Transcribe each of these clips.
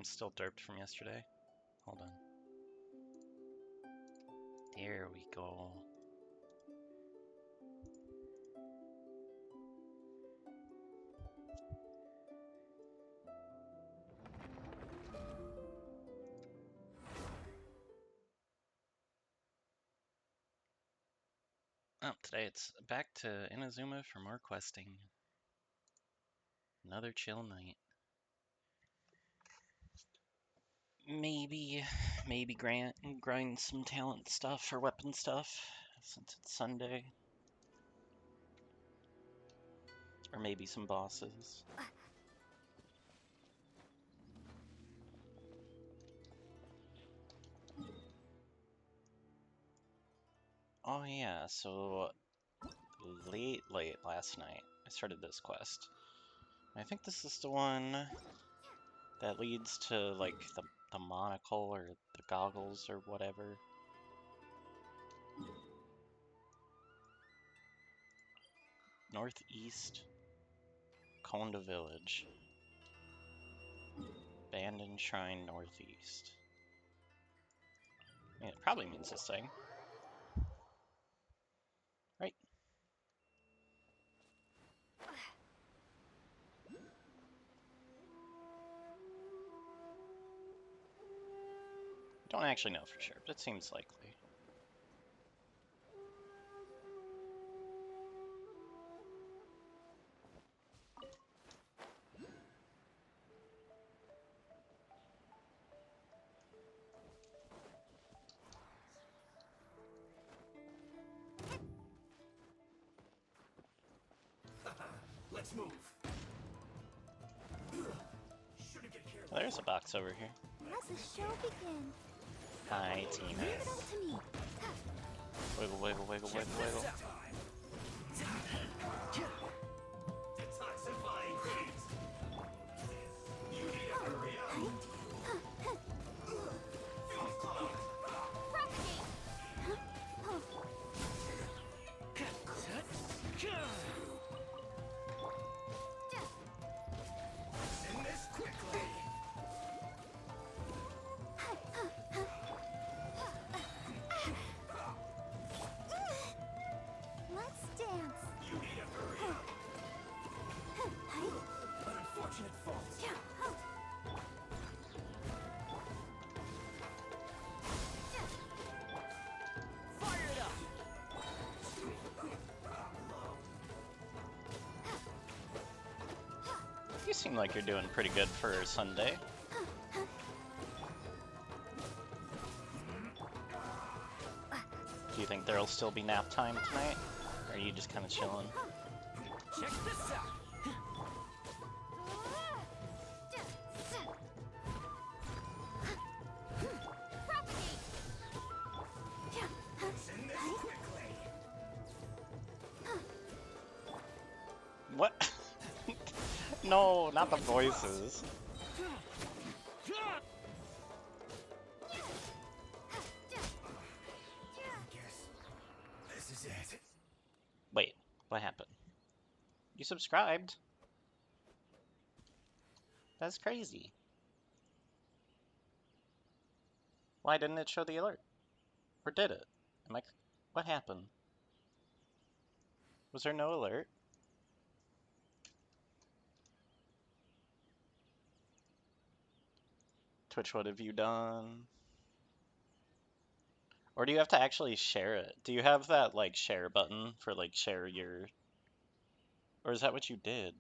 I'm still derped from yesterday. Hold on. There we go. Oh, today it's back to Inazuma for more questing. Another chill night. Maybe grind some talent stuff or weapon stuff since it's Sunday. Or maybe some bosses. Oh yeah, so late last night I started this quest. I think this is the one that leads to like the monocle or the goggles or whatever. Northeast Konda Village. Abandoned Shrine Northeast. I mean, it probably means this thing. Right? Don't actually know for sure, but it seems likely. Let's move. Oh, there's a box over here. Let the show begin. Hi, Tina. Leave it up to me. Wiggle, wiggle, wiggle, wiggle, wiggle. Detoxifying heat. You need to hurry up. Send this quickly. Let's dance. You need to hurry up. An unfortunate fault. Fire it up. You seem like you're doing pretty good for Sunday. Do you think there'll still be nap time tonight? Or are you just kind of chilling? Check this out. Send this quickly. What? No, not the voices. Guess this is it. Wait, what happened? You subscribed? That's crazy. Why didn't it show the alert? Or did it? What happened? Was there no alert? Twitch, what have you done? Or do you have to actually share it? Do you have that, like, share button for, like, share your... Or is that what you did?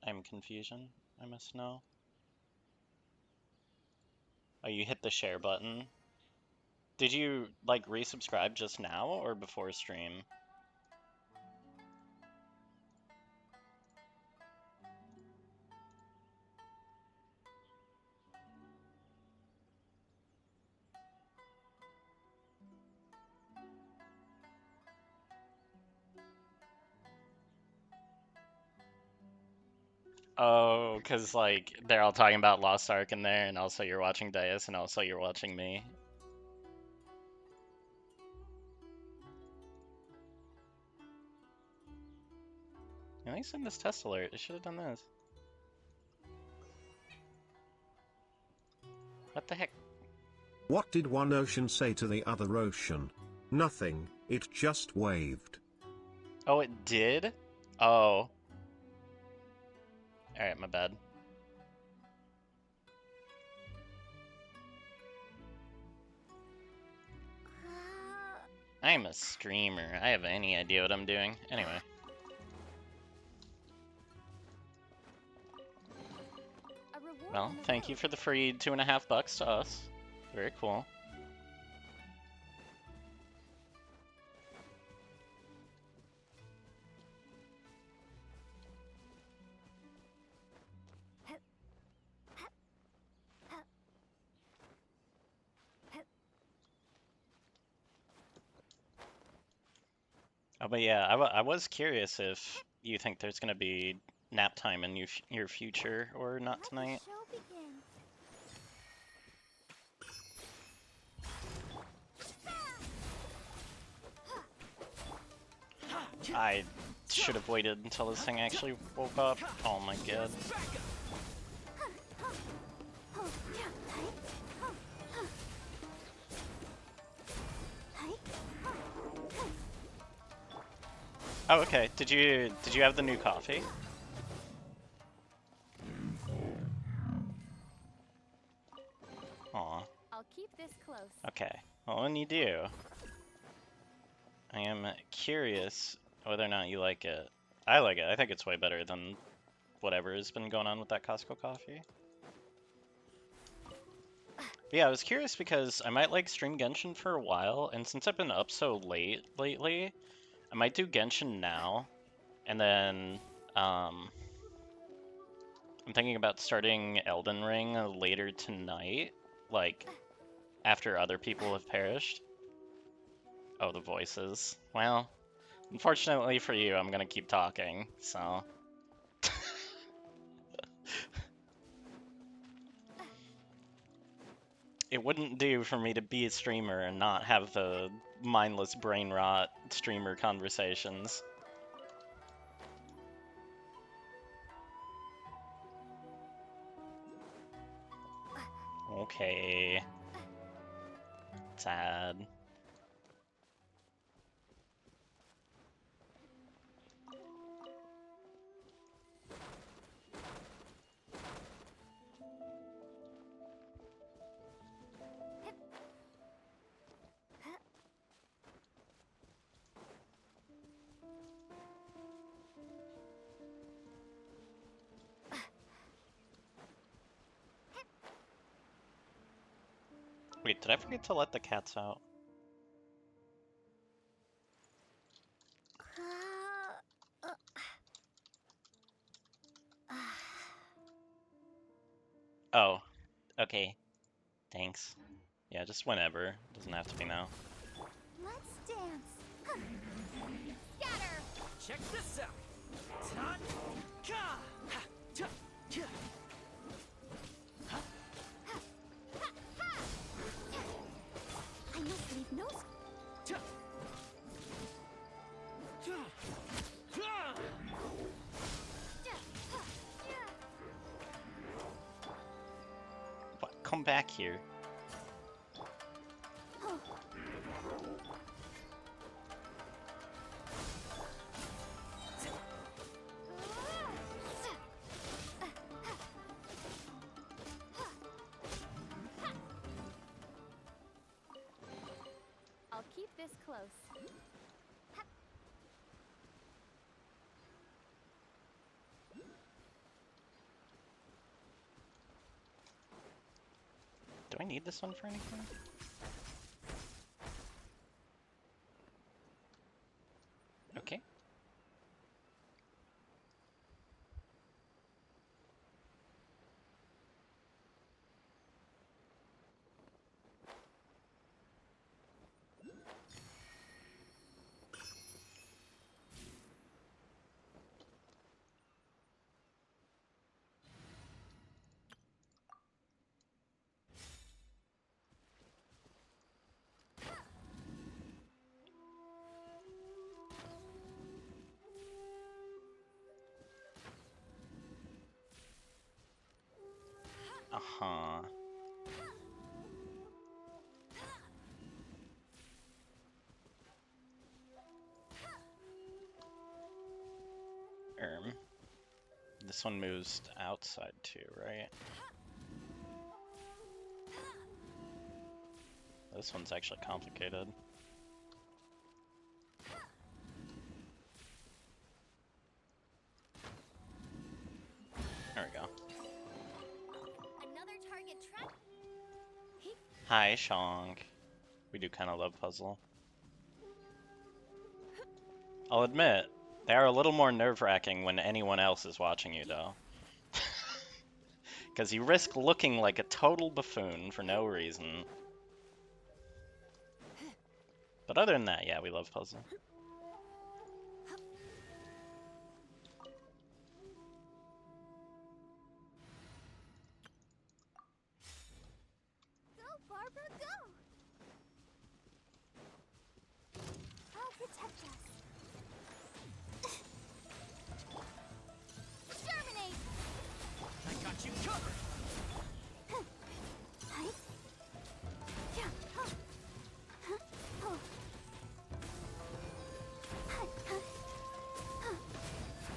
I'm confusion. I must know. Oh, you hit the share button? Did you, like, resubscribe just now or before stream? Oh, because, like, they're all talking about Lost Ark in there, and also you're watching Dias, and also you're watching me. At least in this test alert, it should have done this. What the heck? What did one ocean say to the other ocean? Nothing, it just waved. Oh, it did? Oh. Alright, my bad. I'm a streamer. I have any idea what I'm doing. Anyway. Well, thank you for the free $2.50 to us. Very cool. Oh, but yeah, I was curious if you think there's gonna be nap time in your future or not tonight. I should have waited until this thing actually woke up. Oh my god. Oh, okay. Did you have the new coffee? Aw. I'll keep this close. Okay. Well, when you do, I am curious whether or not you like it. I like it. I think it's way better than whatever has been going on with that Costco coffee. But yeah, I was curious because I might like stream Genshin for a while, and since I've been up so late lately, I might do Genshin now, and then I'm thinking about starting Elden Ring later tonight, like after other people have perished. Oh, the voices. Well, unfortunately for you, I'm gonna keep talking, so. It wouldn't do for me to be a streamer and not have the mindless brain rot streamer conversations. Okay. Sad. Wait, did I forget to let the cats out? Oh, okay. Thanks. Yeah, just whenever. Doesn't have to be now. Let's dance. Scatter. Check this out. Tot, ka, ha, ta, ta. I must leave no. Ta. Ta. Ta. What? Come back here. I'll keep this close. Do I need this one for anything? Okay. Uh-huh. This one moves outside too, right? This one's actually complicated. There we go. Another target track. Hi, Shong. We do kind of love puzzle. I'll admit, they are a little more nerve-wracking when anyone else is watching you, though. Because you risk looking like a total buffoon for no reason. But other than that, yeah, we love puzzle. Go, Barbara, go! I'll protect us. Exterminate! I got you covered. Hi. Yeah. Huh. Huh. Oh. Hi. Huh. Huh.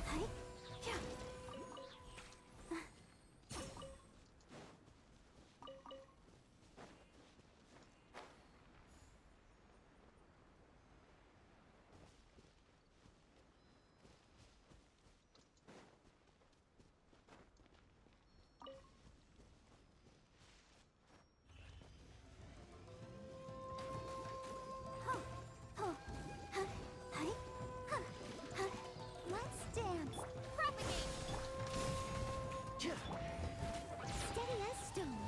Hi. Yeah. Oh. Oh. Huh. Hi. Huh. Huh. Let's dance. Propagate. Steady as stone.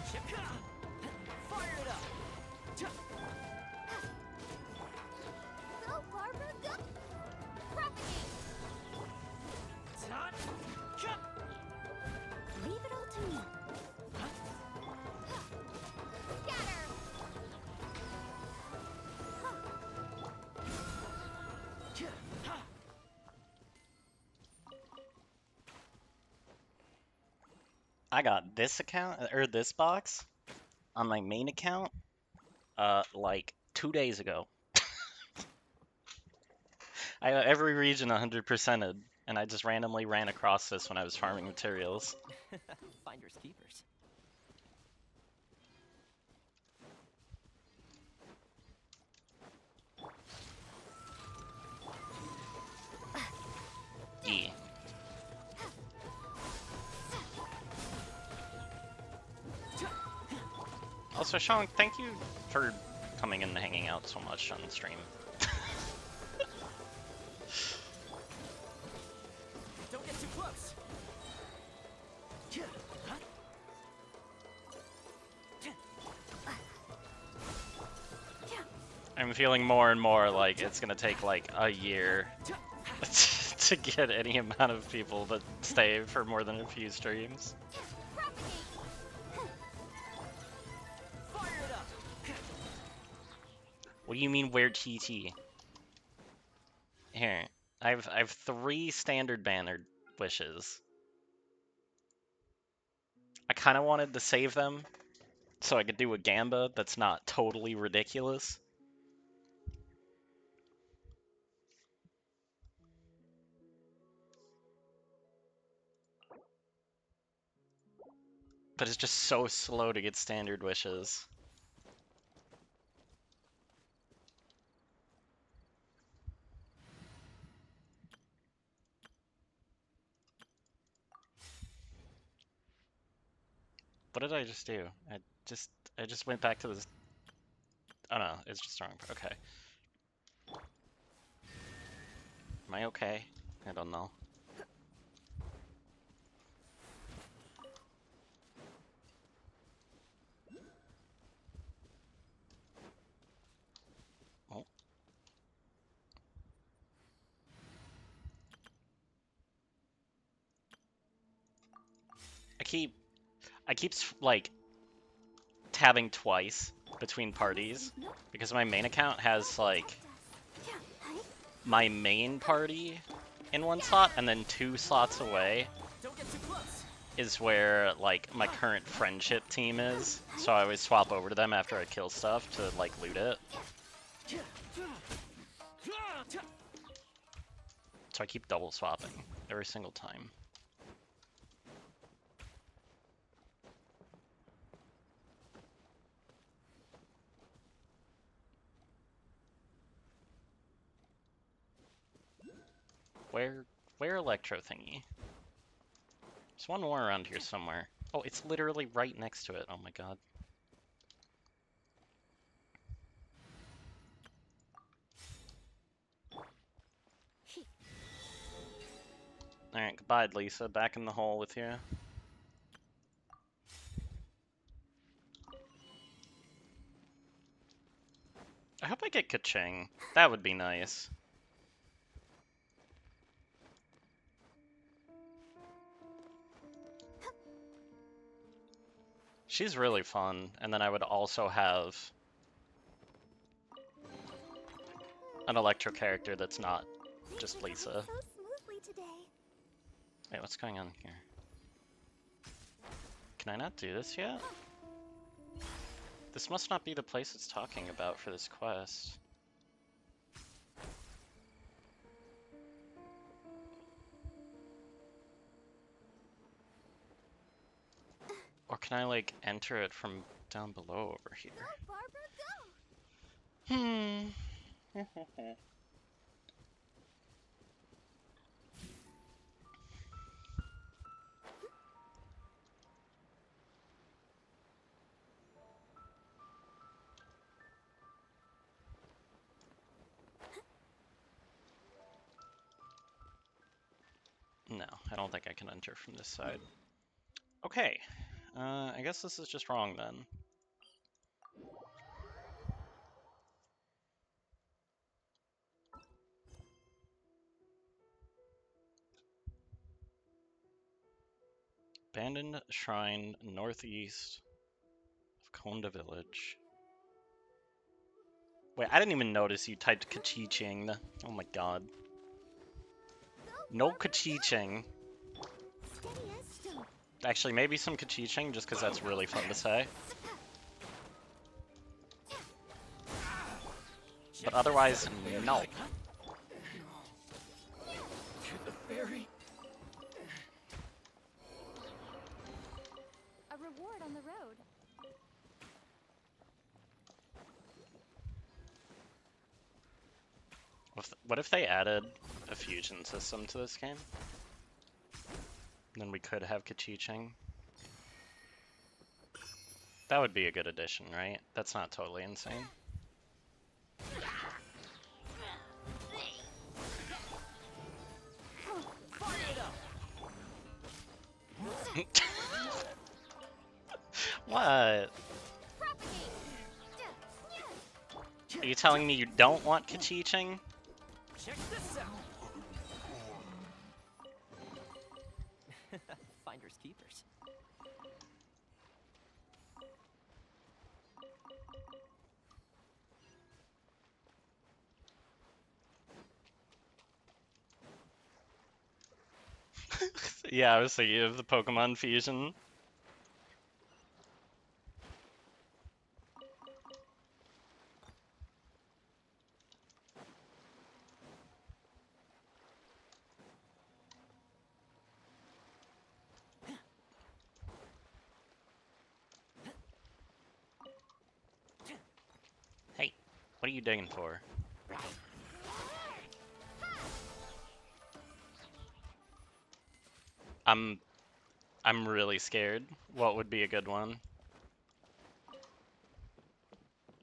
Scatter. Fire it up. Go, Barbara, go. Propagate. Tot. Leave it all to me. Scatter. I got this account, or this box, on my main account, like 2 days ago. I got every region 100%ed, and I just randomly ran across this when I was farming materials. Finders keepers. E. Also, Sean, thank you for coming and hanging out so much on stream. Don't get too close. I'm feeling more and more like it's gonna take like a year to get any amount of people that stay for more than a few streams. Propagate. Fire it up. What do you mean, where TT? Here, I've 3 standard banner wishes. I kind of wanted to save them so I could do a gamba that's not totally ridiculous. But it's just so slow to get standard wishes. What did I just do? I just went back to this. Oh no, it's just wrong. Okay. Am I okay? I don't know. Oh. I keep like tabbing twice between parties because my main account has like Yeah. Hi. my main party in one slot, and then 2 slots away Don't get too close. is where, like, my current friendship team is. So I always swap over to them after I kill stuff to, like, loot it. So I keep double swapping every single time. Where Electro thingy? There's one more around here somewhere. Oh, it's literally right next to it. Oh my god. Alright, goodbye, Lisa. Back in the hole with you. I hope I get Kaching. That would be nice. She's really fun, and then I would also have an Electro character that's not just Lisa. So smoothly today. Wait, what's going on here? Can I not do this yet? This must not be the place it's talking about for this quest. Or can I, like, enter it from down below over here? Go, Barbara, go! No, I don't think I can enter from this side. Okay, I guess this is just wrong then. Abandoned shrine northeast of Konda village. Wait, I didn't even notice you typed Kachiching. Oh my god. No Kachiching. Steady as stone. Actually, maybe some Kachiching, just because that's really fun to say. But otherwise, no. The fairy. A reward on the road. What if they added a fusion system to this game? Then we could have Kachiching. That would be a good addition, right? That's not totally insane. What? Are you telling me you don't want Kachiching? Check this out. Finders keepers. Yeah, I was thinking of the Pokemon fusion. Hey, what are you digging for? I'm really scared. What would be a good one?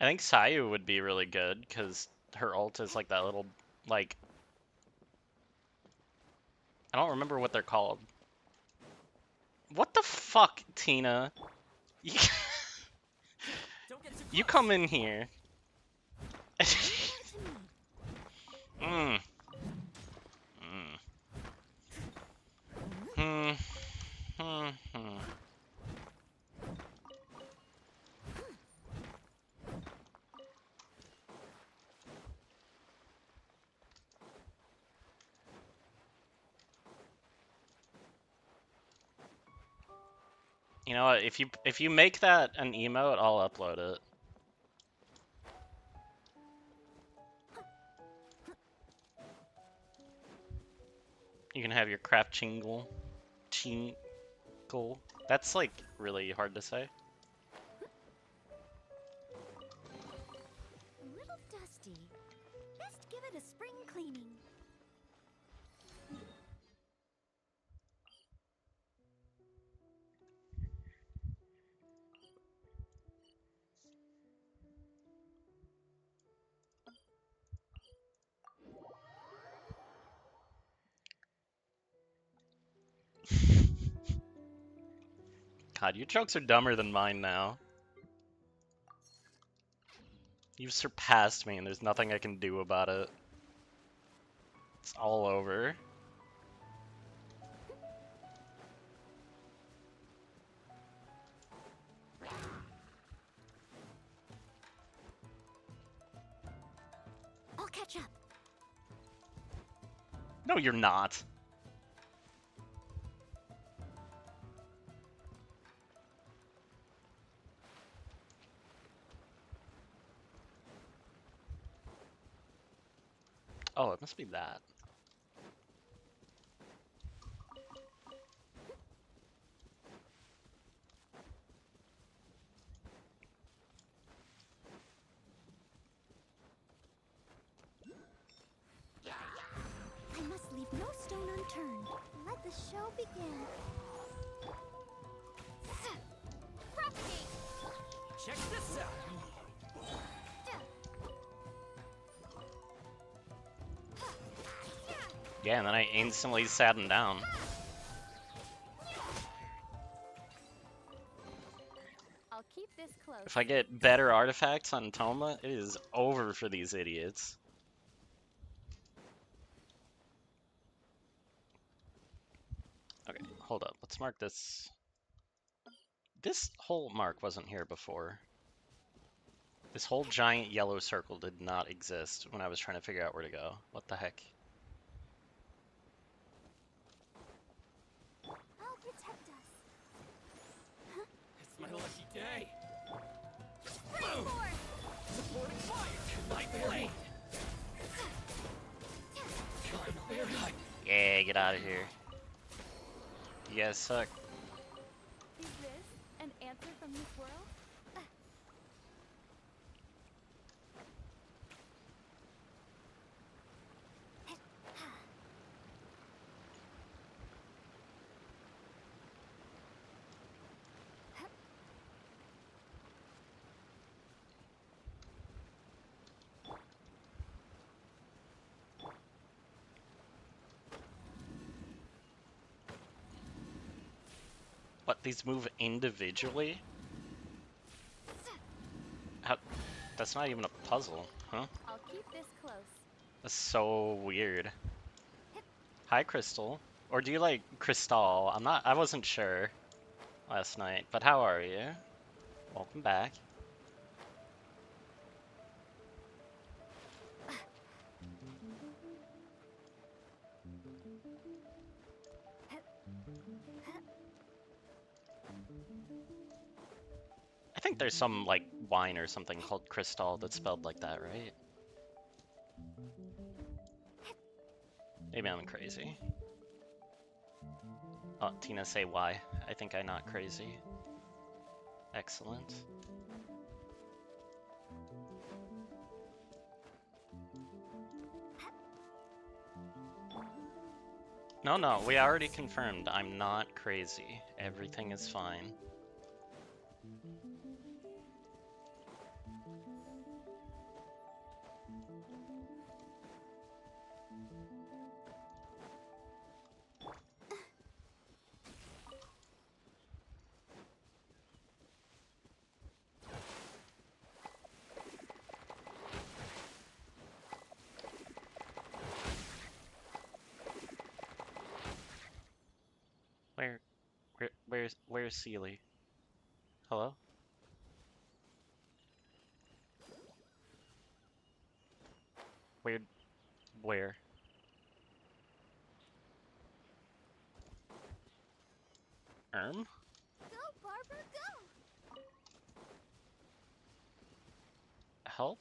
I think Sayu would be really good, because her ult is like that little, like... I don't remember what they're called. What the fuck, Tina? You, Don't get too you close. come in here. Mm. Mm. Hmm. Hmm. Hmm. You know what? If you make that an emote, I'll upload it. You can have your crap chingle. Chingle. That's like really hard to say. A little dusty. Best give it a spring cleaning. God, your jokes are dumber than mine now. You've surpassed me and there's nothing I can do about it. It's all over. I'll catch up. No, you're not. Oh, it must be that. I must leave no stone unturned. Let the show begin. Propagate! Check this out. Yeah, and then I instantly sat him down. I'll keep this close. If I get better artifacts on Toma, it is over for these idiots. Okay, hold up. Let's mark this. This whole mark wasn't here before. This whole giant yellow circle did not exist when I was trying to figure out where to go. What the heck? I'll protect us. It's my lucky day. Spring forth! Supporting fire. My blade. Clear cut. Yeah, get out of here. You guys suck. Is this an answer from this world? What, these move individually? How? That's not even a puzzle, huh? I'll keep this close. That's so weird. Hi, Crystal. Or do you like Crystal? I wasn't sure last night, but how are you? Welcome back. I think there's some, like, wine or something called Crystal that's spelled like that, right? Maybe I'm crazy. Oh, Tina, say why. I think I'm not crazy. Excellent. No, we already confirmed I'm not crazy. Everything is fine. Where's Sealy? Hello? Where? Where? Go, Barbara! help?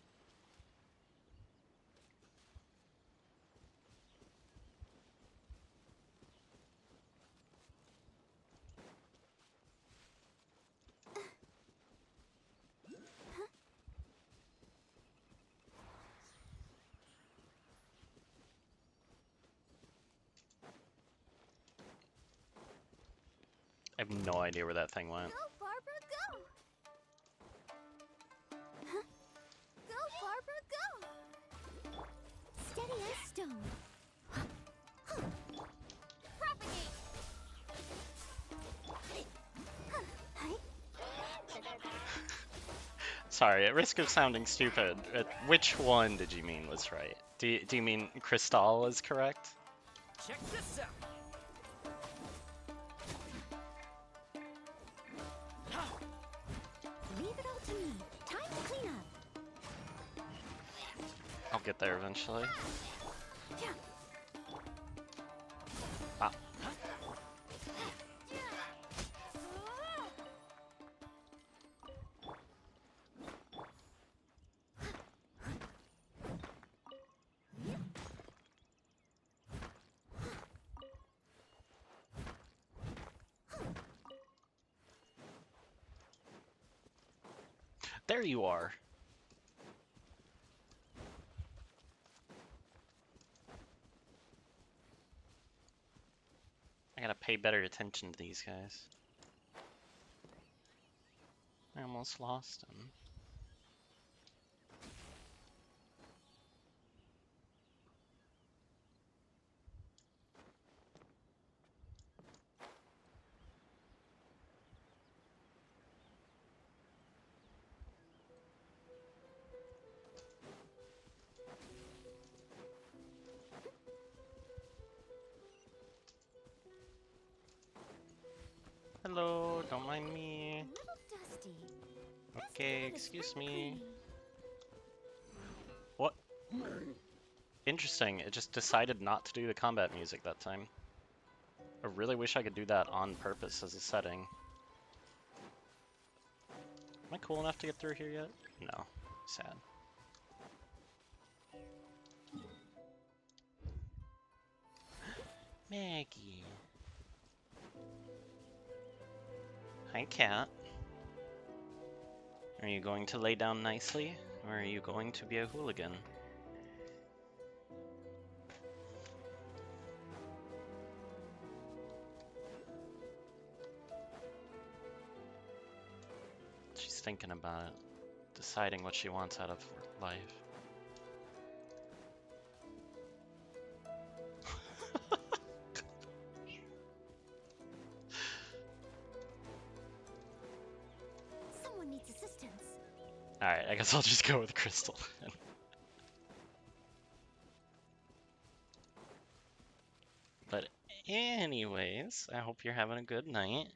I have no idea where that thing went. Go, Barbara, go! Huh? Go, Barbara, go! Steady as stone. Propagate! Hi. Sorry, at risk of sounding stupid, which one did you mean was right? Do you mean Crystal is correct? Check this out. Leave it all to me. Time to clean up. I'll get there eventually. Yeah. Ah. There you are. I gotta pay better attention to these guys. I almost lost him. Hello, don't mind me. A little dusty. Best Okay, give it a excuse spring me. cleaning. What? Interesting, it just decided not to do the combat music that time. I really wish I could do that on purpose as a setting. Am I cool enough to get through here yet? No. Sad. Maggie. Hi, cat. Are you going to lay down nicely, or are you going to be a hooligan? She's thinking about it, deciding what she wants out of life. Someone needs assistance. Alright, I guess I'll just go with Crystal. But anyways, I hope you're having a good night.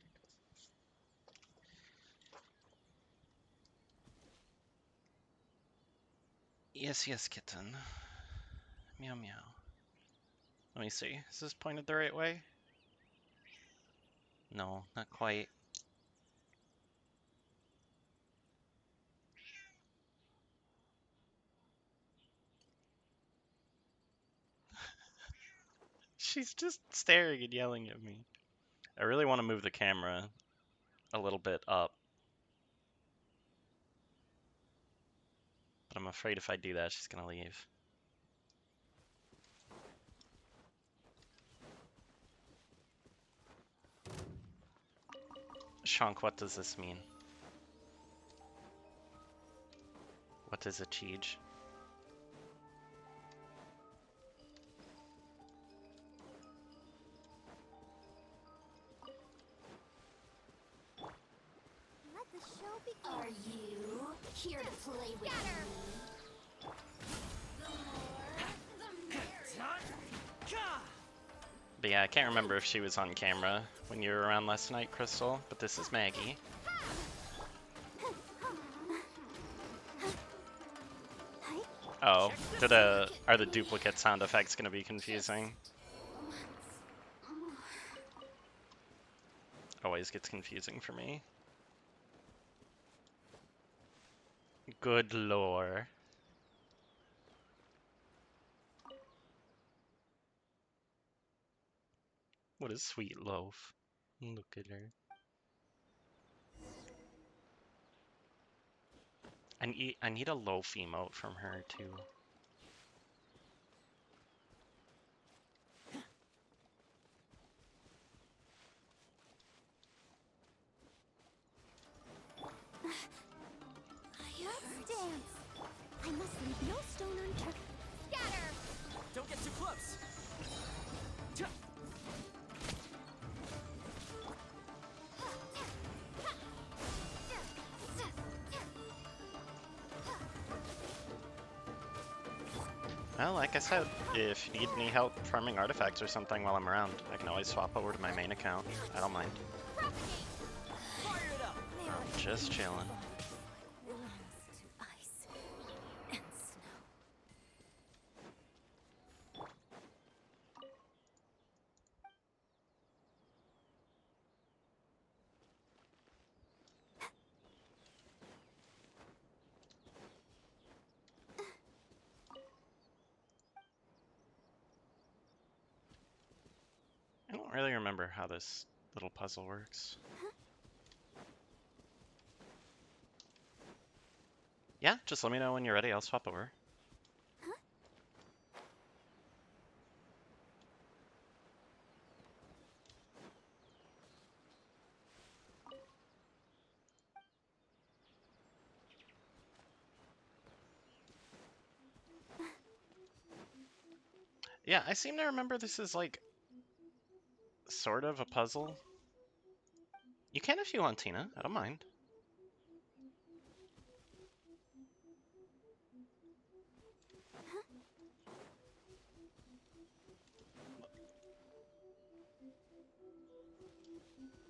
Yes, yes, kitten. Meow, meow. Let me see. Is this pointed the right way? No, not quite. She's just staring and yelling at me. I really want to move the camera a little bit up. But I'm afraid if I do that, she's gonna leave. Shonk, what does this mean? What is a cheege? Let the show begin. Are you here to play with Scatter. me? But yeah, I can't remember if she was on camera when you were around last night, Crystal, but this is Maggie. Hi. Oh, are the duplicate sound effects gonna be confusing? Always gets confusing for me. Good lore. What a sweet loaf. Look at her. I need a loaf emote from her too. Let's dance. I must leave no stone unturned. Scatter! Don't get too close. Tuh. Well, like I said, if you need any help farming artifacts or something while I'm around, I can always swap over to my main account. I don't mind. Fire it up. I'm just chilling. Belongs to ice and snow. I don't really remember how this little puzzle works. Yeah, just let me know when you're ready. I'll swap over. Yeah, I seem to remember this is like sort of a puzzle. You can if you want, Tina. I don't mind.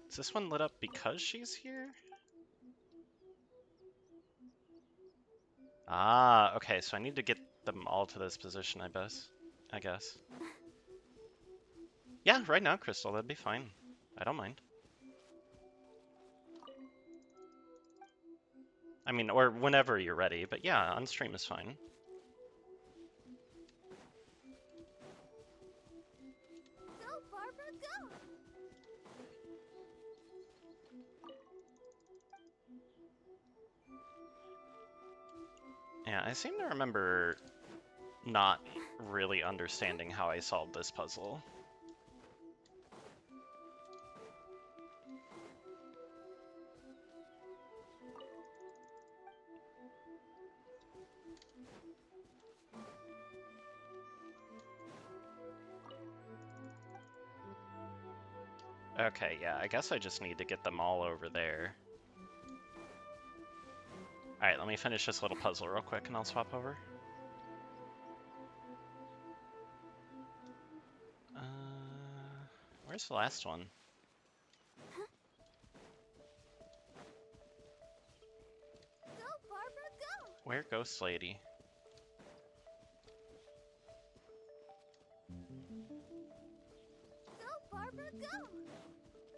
Is this one lit up because she's here? Ah, okay, so I need to get them all to this position, I guess. Yeah, right now, Crystal, that'd be fine. I don't mind. I mean, or whenever you're ready, but yeah, on stream is fine. Go, Barbara, go! Yeah, I seem to remember not really understanding how I solved this puzzle. Okay, yeah, I guess I just need to get them all over there. Alright, let me finish this little puzzle real quick and I'll swap over. Where's the last one? Go, Barbara, go! Where Ghost Lady? Go, Barbara, go!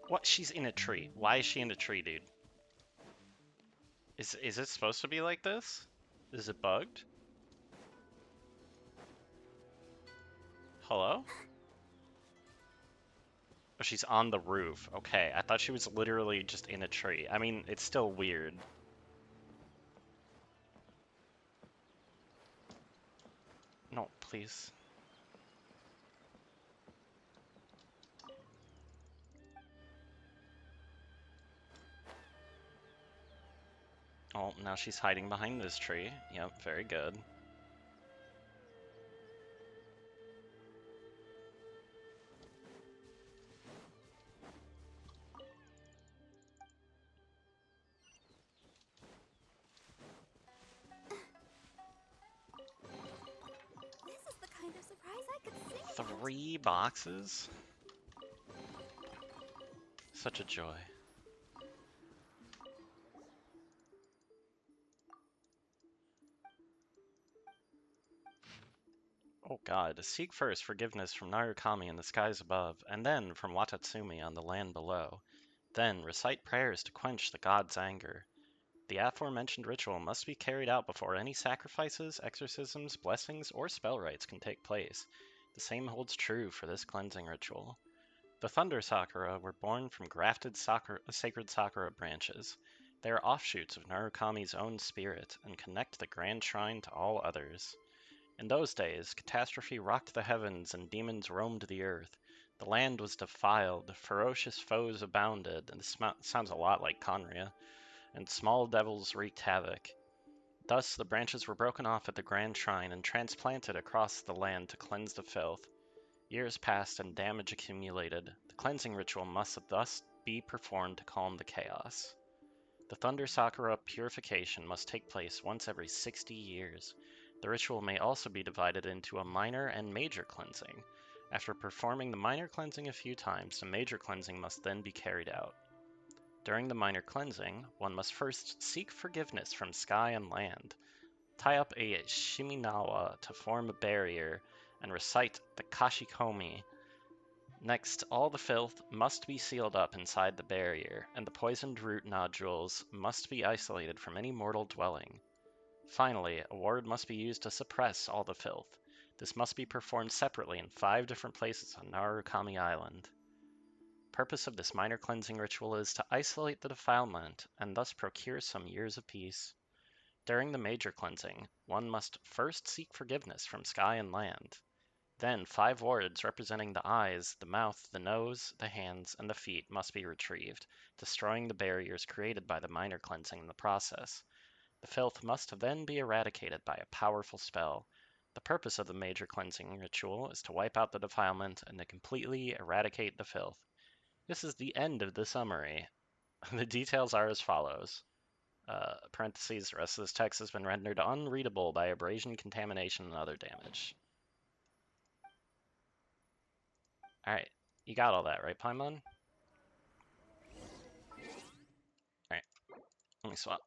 What? She's in a tree. Why is she in a tree, dude? Is it supposed to be like this? Is it bugged? Hello? Oh, she's on the roof. Okay, I thought she was literally just in a tree. I mean, it's still weird. No, please. Oh, now she's hiding behind this tree. Yep, very good. This is the kind of surprise I could sing about. 3 boxes? Such a joy. Oh god, seek first forgiveness from Narukami in the skies above, and then from Watatsumi on the land below. Then recite prayers to quench the god's anger. The aforementioned ritual must be carried out before any sacrifices, exorcisms, blessings, or spell rites can take place. The same holds true for this cleansing ritual. The Thunder Sakura were born from grafted sacred Sakura branches. They are offshoots of Narukami's own spirit and connect the grand shrine to all others. In those days, catastrophe rocked the heavens and demons roamed the earth. The land was defiled, ferocious foes abounded, and this sounds a lot like Conria, and small devils wreaked havoc. Thus, the branches were broken off at the grand shrine and transplanted across the land to cleanse the filth. Years passed and damage accumulated. The cleansing ritual must thus be performed to calm the chaos. The Thunder Sakura purification must take place once every 60 years. The ritual may also be divided into a minor and major cleansing. After performing the minor cleansing a few times, the major cleansing must then be carried out. During the minor cleansing, one must first seek forgiveness from sky and land, tie up a shiminawa to form a barrier, and recite the kashikomi. Next, all the filth must be sealed up inside the barrier, and the poisoned root nodules must be isolated from any mortal dwelling. Finally, a ward must be used to suppress all the filth. This must be performed separately in 5 different places on Narukami Island. Purpose of this minor cleansing ritual is to isolate the defilement and thus procure some years of peace. During the major cleansing, one must first seek forgiveness from sky and land. Then 5 wards representing the eyes, the mouth, the nose, the hands, and the feet must be retrieved, destroying the barriers created by the minor cleansing in the process. The filth must then be eradicated by a powerful spell. The purpose of the major cleansing ritual is to wipe out the defilement and to completely eradicate the filth. This is the end of the summary. The details are as follows. Parentheses, the rest of this text has been rendered unreadable by abrasion, contamination, and other damage. Alright, you got all that, right, Paimon? Alright, let me swap.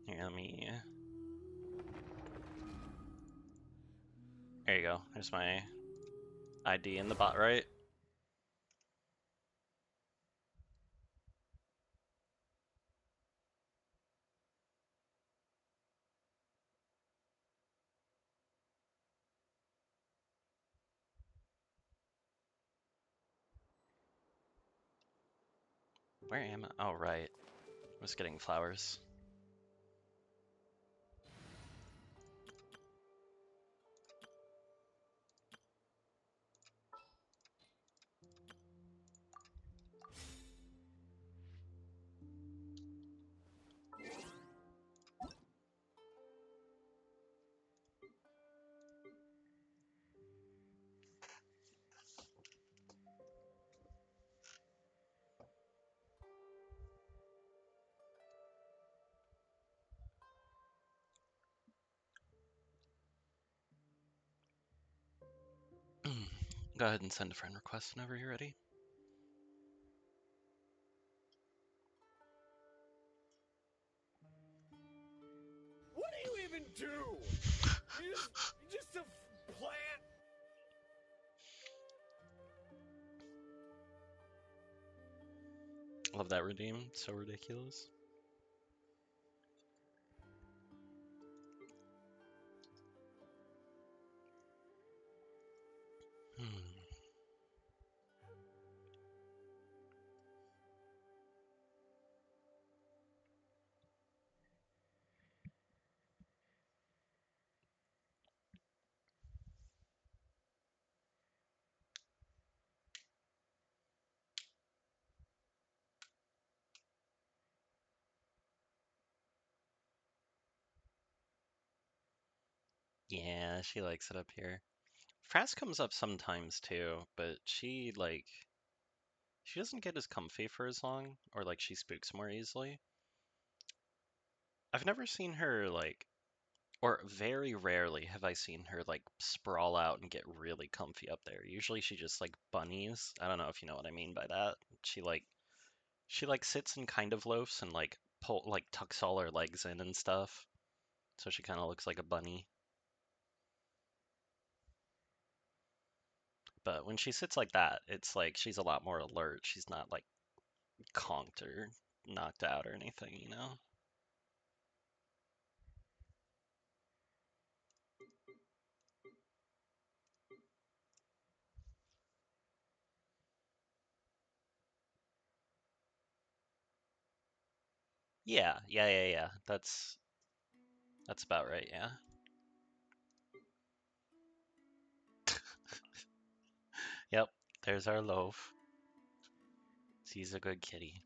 Here, let me... There you go. There's my ID in the bot, right? Where am I? Oh, right. I was getting flowers. Go ahead and send a friend request whenever you're ready. What do you even do? You're just a plant. Love that redeem. So ridiculous. Yeah, she likes it up here. Frass comes up sometimes too, but she doesn't get as comfy for as long, or like she spooks more easily. I've never seen her or very rarely have I seen her like sprawl out and get really comfy up there. Usually she just like bunnies. I don't know if you know what I mean by that. She like sits and kind of loafs and like tucks all her legs in and stuff, so she kind of looks like a bunny. But when she sits like that, it's like she's a lot more alert. She's not like conked or knocked out or anything, you know? Yeah. That's about right, yeah. Yep, there's our loaf. He's a good kitty.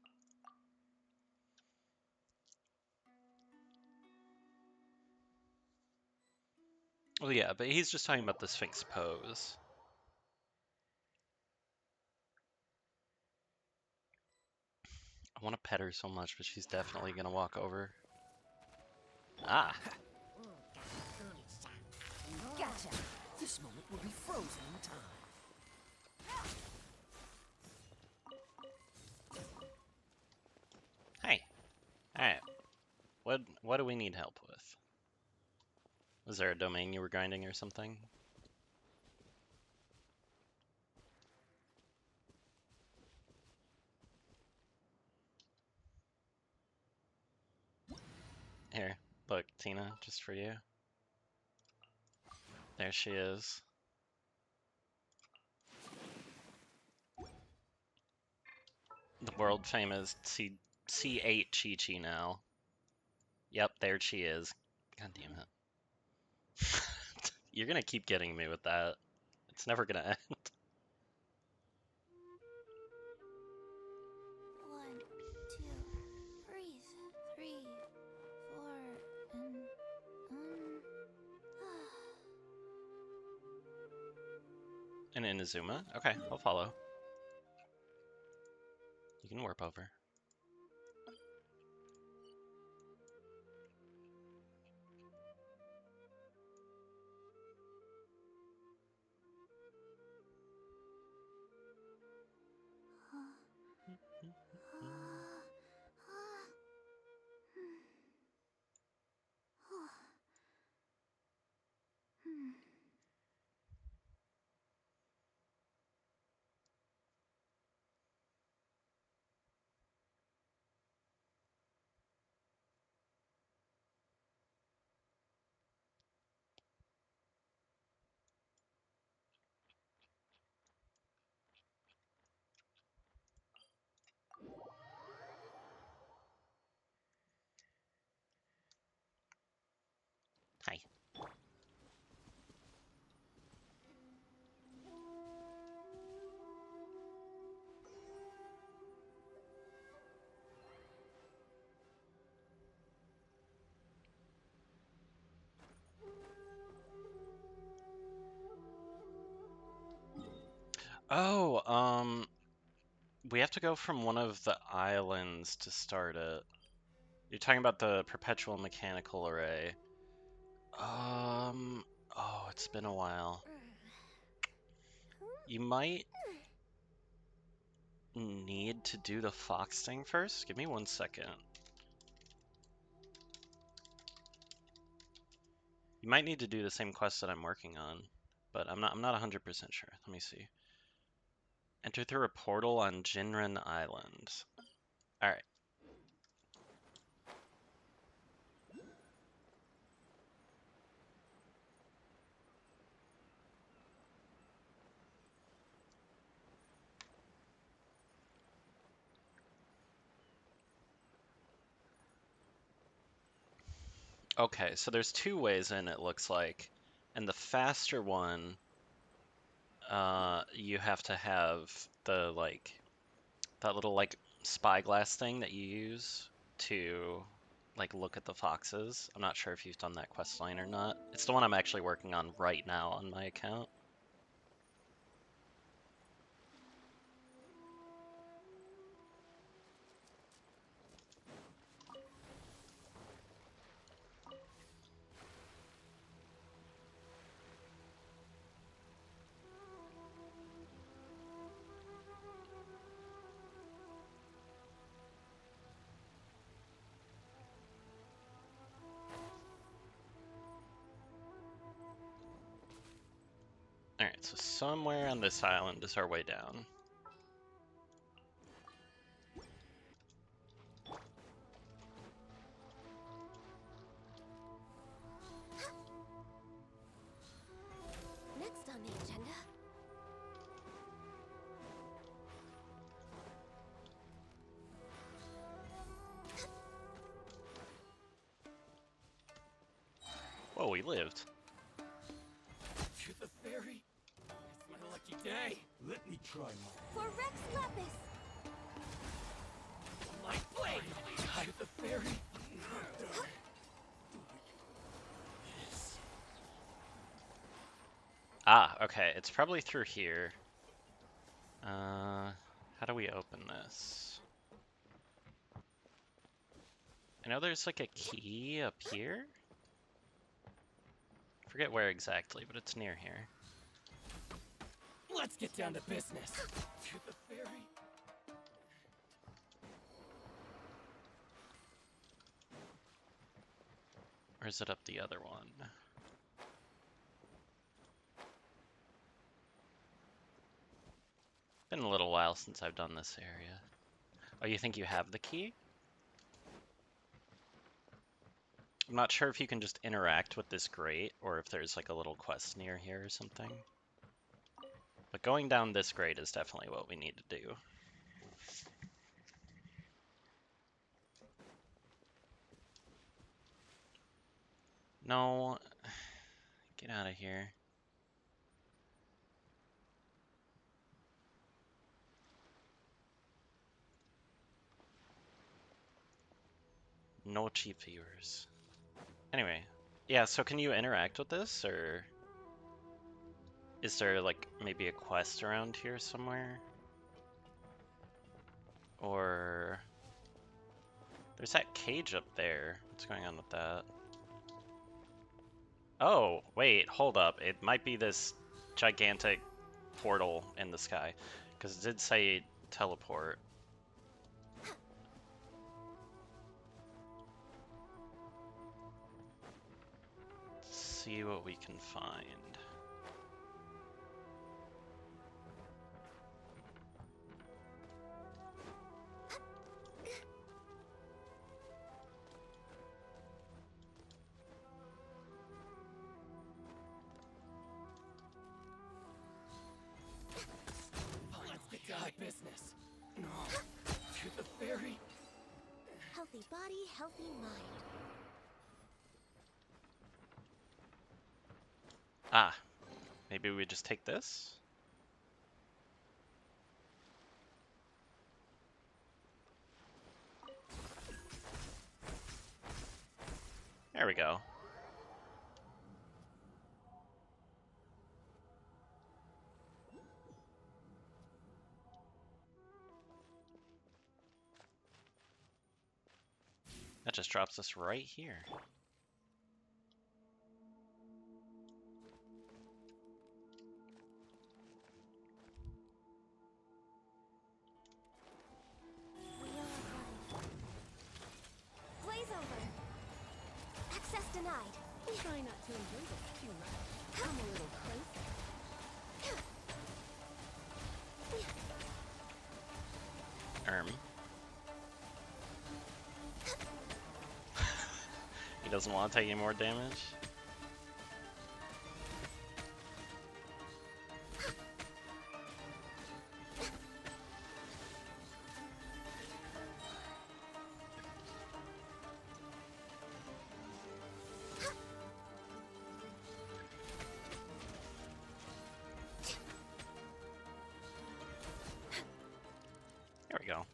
Oh yeah, but he's just talking about the Sphinx pose. I want to pet her so much, but she's definitely gonna walk over. Ah, Gotcha. This moment will be frozen in time. hey. Alright. What do we need help with? Was there a domain you were grinding or something? Here, look, Tina, just for you. There she is. The world famous C8 Chi-Chi now. Yep, there she is. God damn it. You're gonna keep getting me with that. It's never gonna end. 1, 2, breathe. 3, 4, and And Inazuma? Okay, I'll follow. You can warp over. Hi. Oh, we have to go from one of the islands to start it. You're talking about the perpetual mechanical array. Oh, it's been a while. You might need to do the fox thing first. Give me 1 second. You might need to do the same quest that I'm working on, but I'm not 100% sure. Let me see. Enter through a portal on Jinren Island. All right. Okay, so there's 2 ways in, it looks like. And the faster one, you have to have the, like, that little, like, spyglass thing that you use to, like, look at the foxes. I'm not sure if you've done that quest line or not. It's the one I'm actually working on right now on my account. Alright, so somewhere on this island is our way down. Next on the agenda. Whoa, we lived. To the ferry? It's my lucky day. Let me try my For Rex Lapis. blade. To the ferry. Ah, okay, it's probably through here. How do we open this? I know there's like a key up here. I forget where exactly, but it's near here. Let's get down to business. To the ferry. Or is it up the other one? Been a little while since I've done this area. Oh, you think you have the key? I'm not sure if you can just interact with this grate, or if there's like a little quest near here or something. But going down this grate is definitely what we need to do. No, get out of here. No cheap viewers. Anyway, yeah, so can you interact with this, or is there like maybe a quest around here somewhere? Or there's that cage up there. What's going on with that? Oh, wait, hold up. It might be this gigantic portal in the sky, because it did say teleport. Let's see what we can find. Let's get down to business. To the ferry. Healthy body, healthy mind. Ah, maybe we just take this? There we go. That just drops us right here. We are ready. Blaze over. Access denied. Try not to enjoy this too much. Come a little closer. He doesn't want to take any more damage. There we go.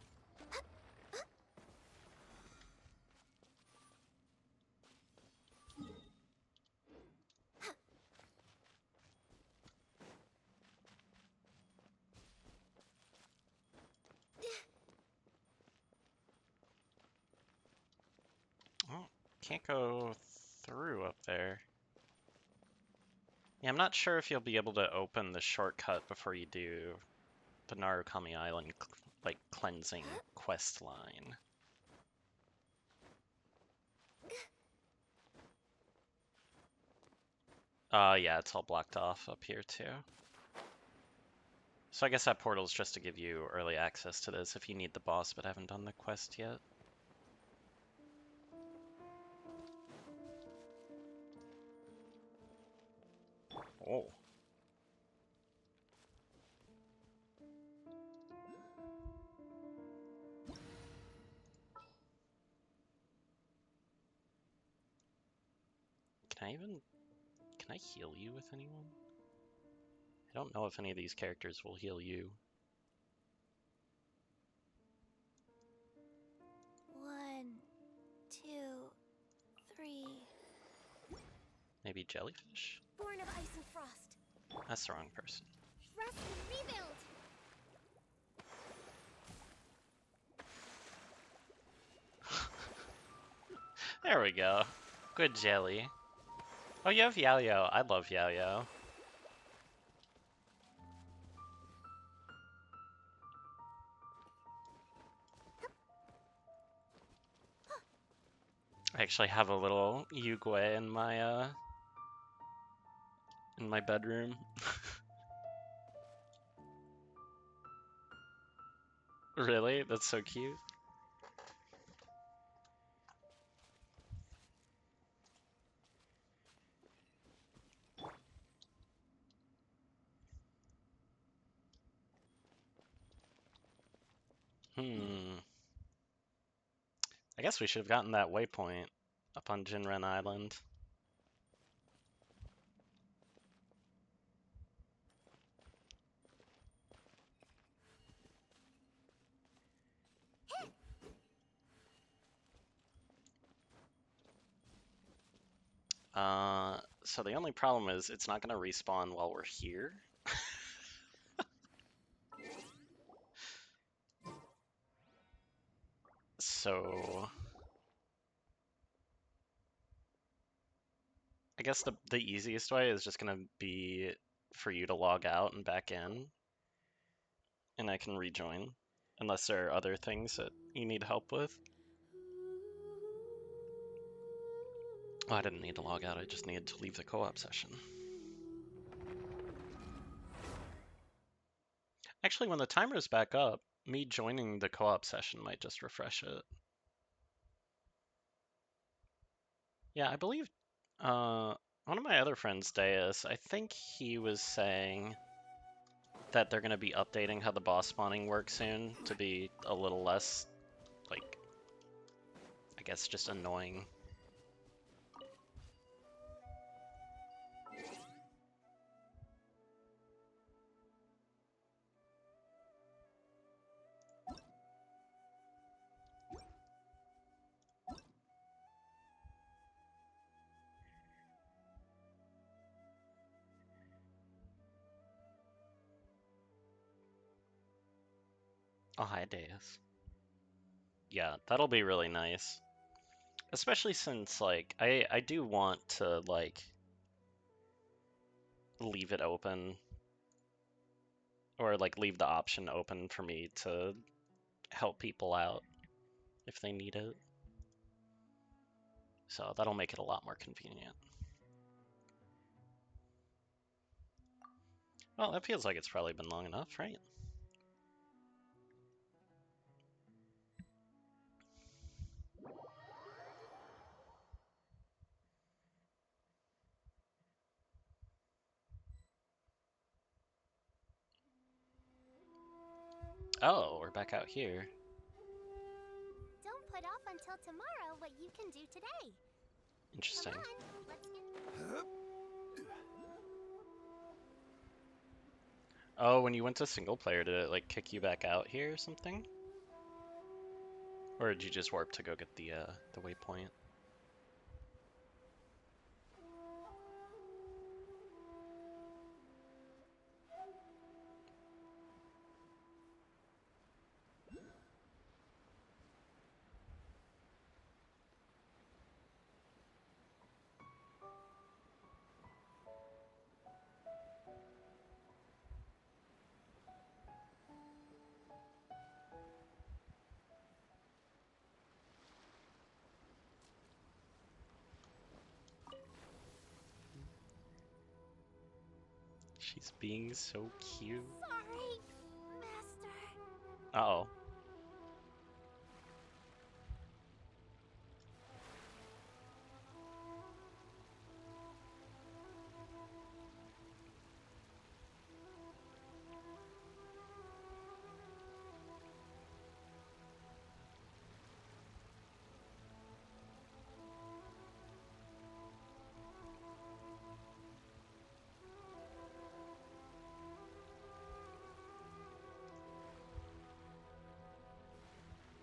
Oh, can't go through up there. Yeah, I'm not sure if you'll be able to open the shortcut before you do the Narukami Island like cleansing quest line. Yeah, it's all blocked off up here too. So I guess that portal's just to give you early access to this if you need the boss but haven't done the quest yet. Oh. Can I heal you with anyone? I don't know if any of these characters will heal you. 1, 2, 3. Maybe jellyfish? Born of ice and frost. That's the wrong person. Rest and rebuild. There we go. Good jelly. Oh, you have Yao-Yao. I love Yao-Yao. I actually have a little Yugui in my bedroom. Really? That's so cute. Hmm. I guess we should have gotten that waypoint up on Jinren Island. So the only problem is it's not gonna respawn while we're here. So I guess the easiest way is just gonna be for you to log out and back in, and I can rejoin, unless there are other things that you need help with. Oh, I didn't need to log out, I just needed to leave the co-op session. Actually, when the timer's back up, me joining the co-op session might just refresh it. Yeah, I believe one of my other friends, Deus, I think he was saying that they're going to be updating how the boss spawning works soon to be a little less, like, I guess just annoying. Oh, hi, Deus. Yeah, that'll be really nice. Especially since, like, I do want to, like, leave it open. Or, like, leave the option open for me to help people out if they need it. So that'll make it a lot more convenient. Well, that feels like it's probably been long enough, right? Oh, we're back out here. Don't put off until tomorrow what you can do today. Interesting. Come on, let's get... Oh, when you went to single player, did it like kick you back out here or something? Or did you just warp to go get the waypoint? She's being so cute. Sorry, Master. Uh-oh.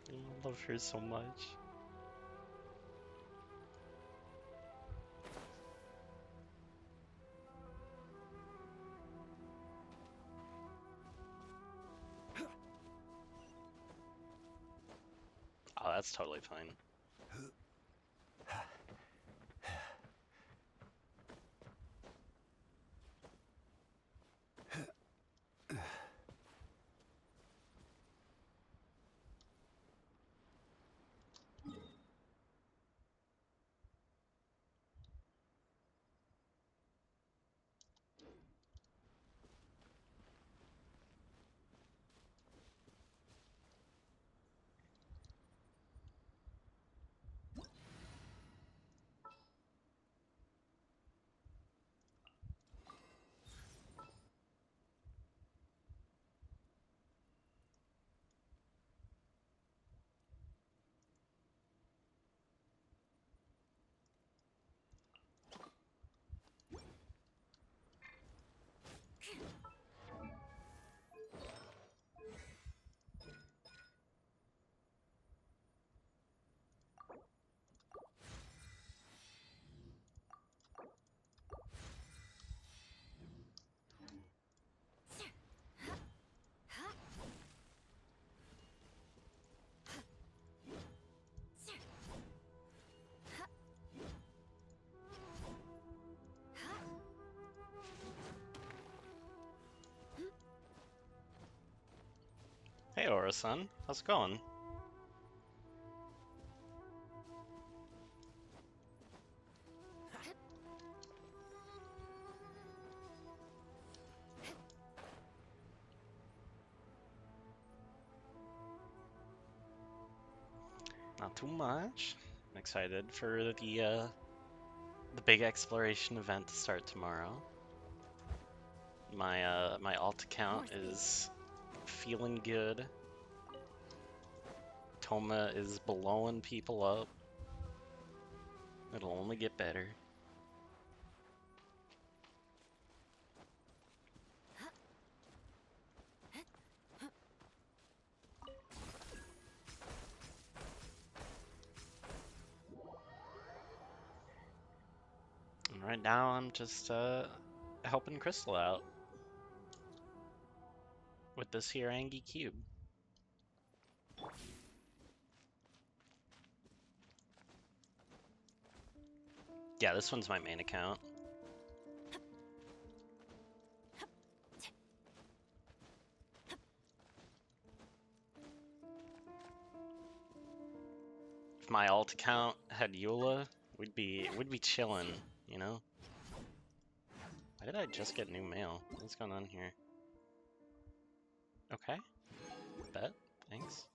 I love her so much. Oh, that's totally fine. Hey, Aura-san. How's it going? Not too much. I'm excited for the big exploration event to start tomorrow. My alt account is feeling good. Toma is blowing people up. It'll only get better. And right now I'm just helping Crystal out with this here Angie cube. Yeah, this one's my main account. If my alt account had Eula, we'd be chilling, you know? Why did I just get new mail? What's going on here? Okay. Bet. Thanks.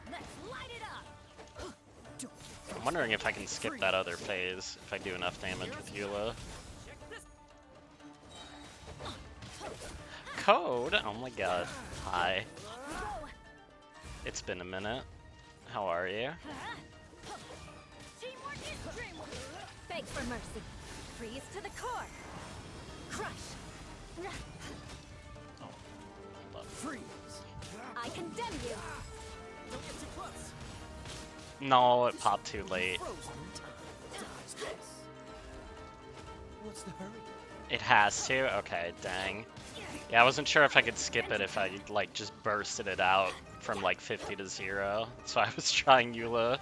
Let's light it up. I'm wondering if I can skip that other phase if I do enough damage with Eula. Code? Oh my god. Hi. It's been a minute. How are you? Teamwork is dreamwork. Beg for mercy. Freeze to the core. Crush. Oh, love. Freeze! I condemn you. Don't get too close. No, it popped too late. Frozen in time. Dies this. What's the hurry? It has to? Okay, dang. Yeah, I wasn't sure if I could skip it if I, like, just bursted it out from, like, 50 to 0. So I was trying Eula.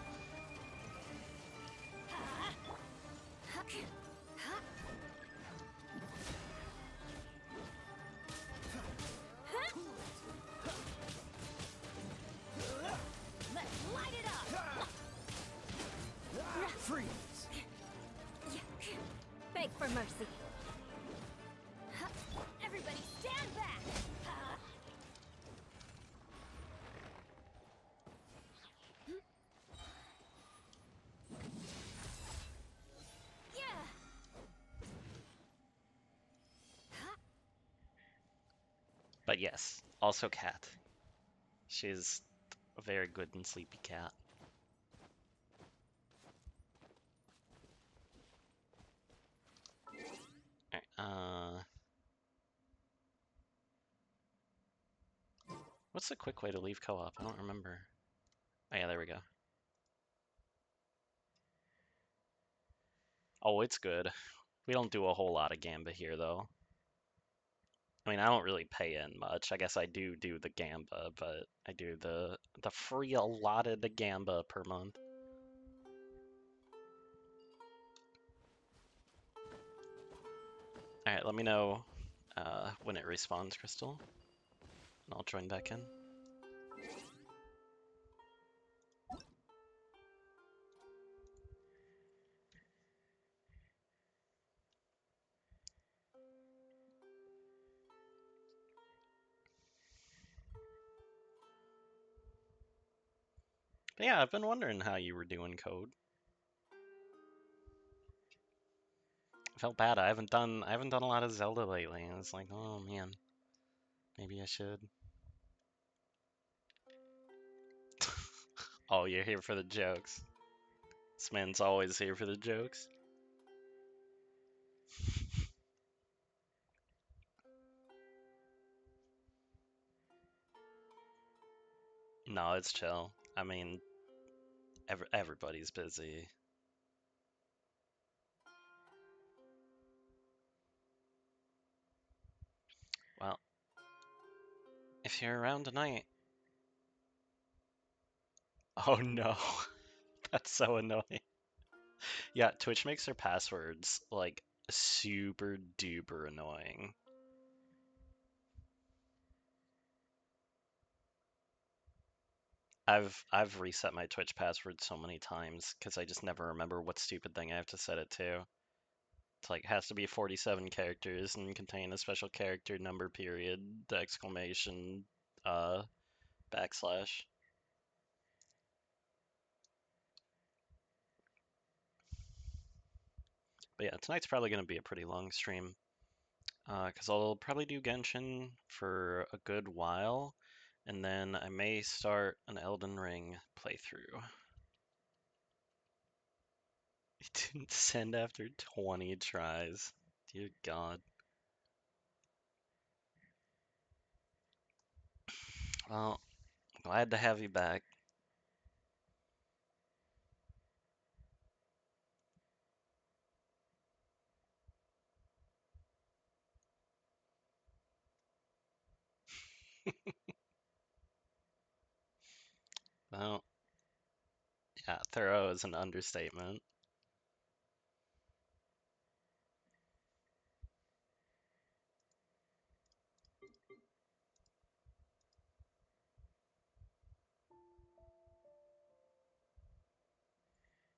But yes, also cat. She's a very good and sleepy cat. Alright, what's the quick way to leave co-op? I don't remember. Oh yeah, there we go. Oh, it's good. We don't do a whole lot of Gamba here, though. I mean, I don't really pay in much. I guess I do the Gamba, but I do the free allotted Gamba per month. Alright, let me know when it respawns, Crystal, and I'll join back in. But yeah, I've been wondering how you were doing, Code. I felt bad. I haven't done a lot of Zelda lately. I was like, oh man, maybe I should. Oh, you're here for the jokes. This man's always here for the jokes. No, it's chill. I mean, everybody's busy. Well, if you're around tonight. Oh no, that's so annoying. Yeah, Twitch makes their passwords like super duper annoying. I've reset my Twitch password so many times because I just never remember what stupid thing I have to set it to. It's like, it has to be 47 characters and contain a special character number period, the exclamation, backslash. But yeah, tonight's probably going to be a pretty long stream, because I'll probably do Genshin for a good while, and then I may start an Elden Ring playthrough. It didn't send after 20 tries. Dear God. Well, glad to have you back. Well, yeah, thorough is an understatement.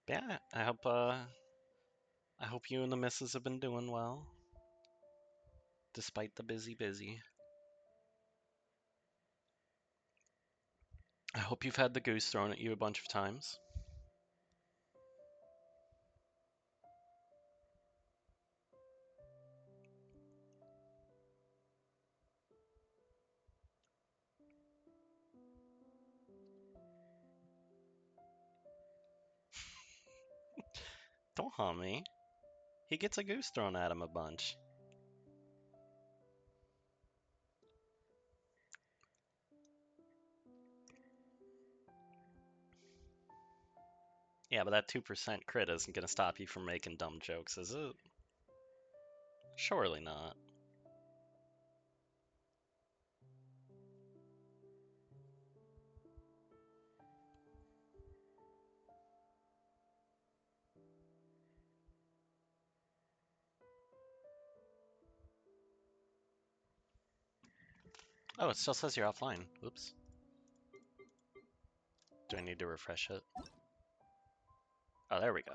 But yeah, I hope you and the missus have been doing well, despite the busy. I hope you've had the goose thrown at you a bunch of times. Don't haunt me. He gets a goose thrown at him a bunch. Yeah, but that 2% crit isn't gonna stop you from making dumb jokes, is it? Surely not. Oh, it still says you're offline. Oops. Do I need to refresh it? Oh, there we go.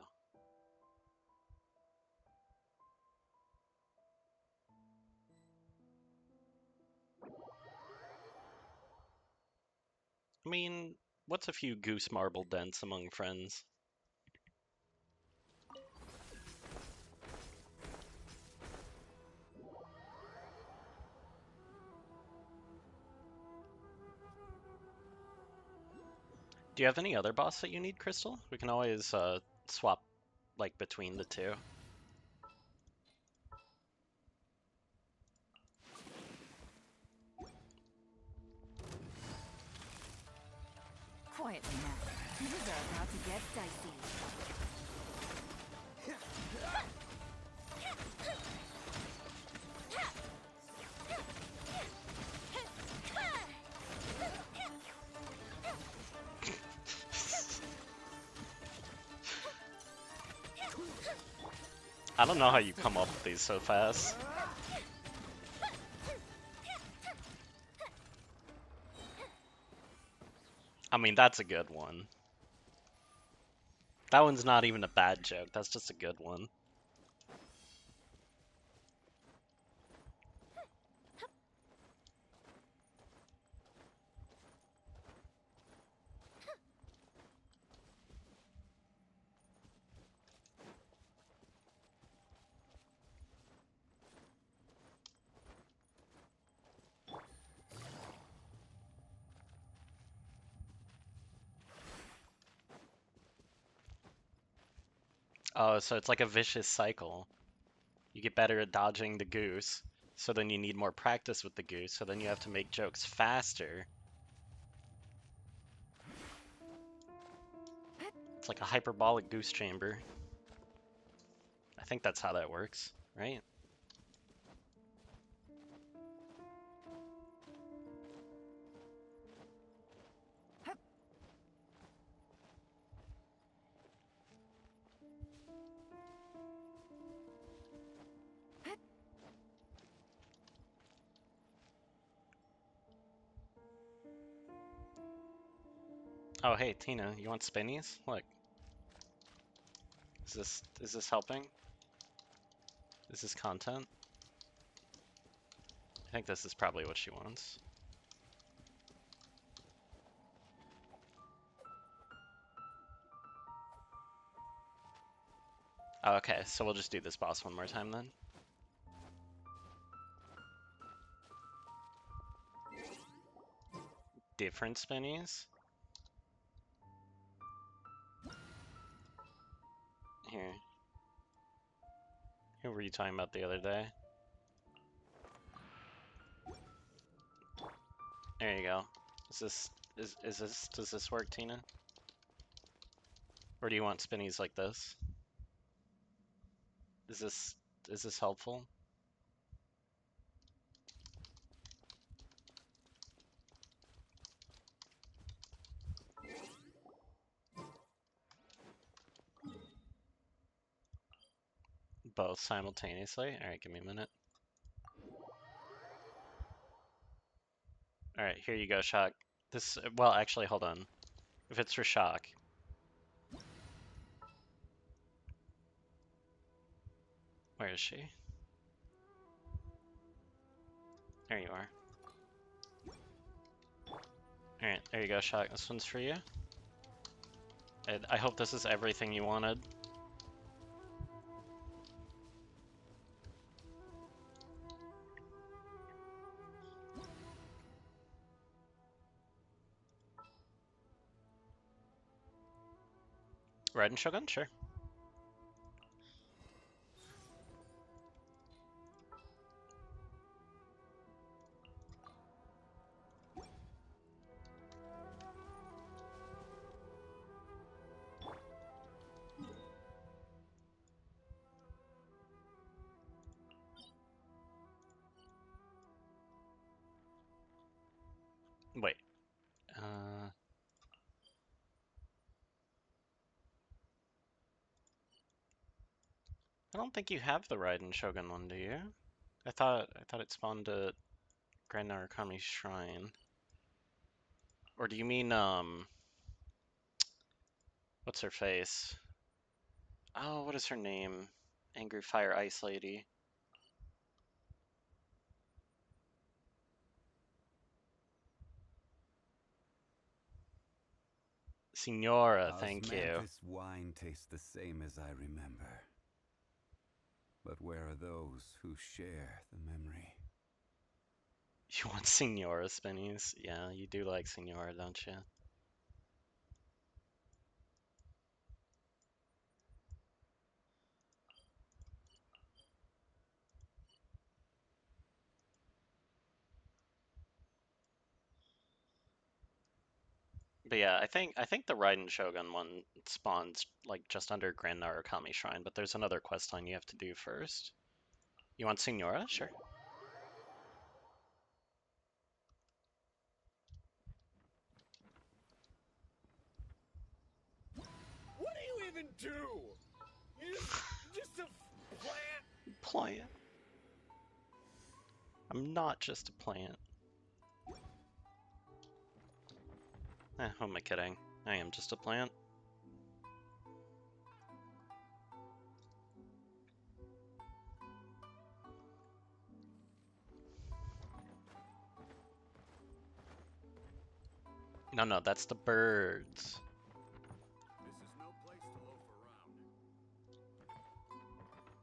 I mean, what's a few goose marble dents among friends? Do you have any other boss that you need, Crystal? We can always swap like between the two. Quietly now. Things are about to get dicey. I don't know how you come up with these so fast. I mean, that's a good one. That one's not even a bad joke, that's just a good one. Oh, so it's like a vicious cycle. You get better at dodging the goose, so then you need more practice with the goose, so then you have to make jokes faster. It's like a hyperbolic goose chamber. I think that's how that works, right? Oh, hey, Tina, you want spinnies? Look. Is this helping? Is this content? I think this is probably what she wants. Oh, okay, so we'll just do this boss one more time then. Different spinnies? Here. Who were you talking about the other day? There you go. Does this work, Tina? Or do you want spinnies like this? Is this helpful? Both simultaneously? Alright, give me a minute. Alright, here you go, Shock. Well, actually, hold on. If it's for Shock. Where is she? There you are. Alright, there you go, Shock. This one's for you. I hope this is everything you wanted. Red and Shogun? Sure. Wait. I don't think you have the Raiden Shogun one, do you? I thought it spawned at Grand Narukami Shrine. Or do you mean what's her face? Oh, what is her name? Angry Fire Ice Lady. Signora, thank you. Osmanthus wine tastes the same as I remember. But where are those who share the memory? You want Signora spinnies? Yeah, you do like Signora, don't you? But yeah, I think the Raiden Shogun one spawns like just under Grand Narukami Shrine, but there's another quest line you have to do first. You want Signora? Sure. What do you even do? You're just a plant. Plant. I'm not just a plant. Who am I kidding? I am just a plant. No, that's the birds. This is no place to loaf around. This is no place to loaf around.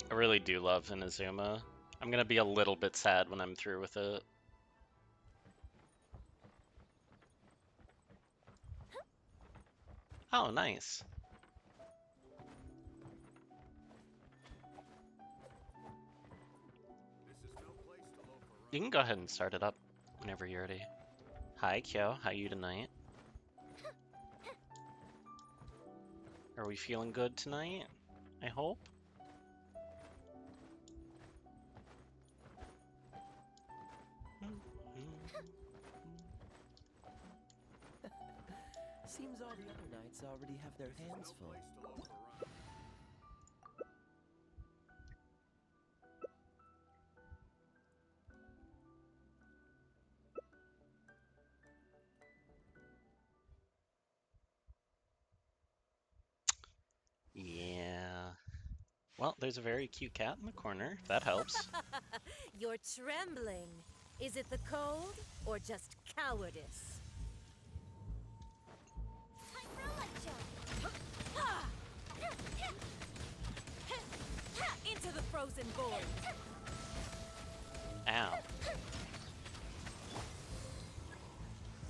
I really do love Inazuma. I'm gonna be a little bit sad when I'm through with it. Oh, nice. This is no place to loaf around. You can go ahead and start it up whenever you're ready. Hi, Kyo. How you tonight? Are we feeling good tonight? I hope. Seems all the other knights already have their hands full. Place to loaf around. Yeah. Well, there's a very cute cat in the corner. That helps. You're trembling. Is it the cold or just cowardice? Time for a light jump. Into the frozen void. Ow.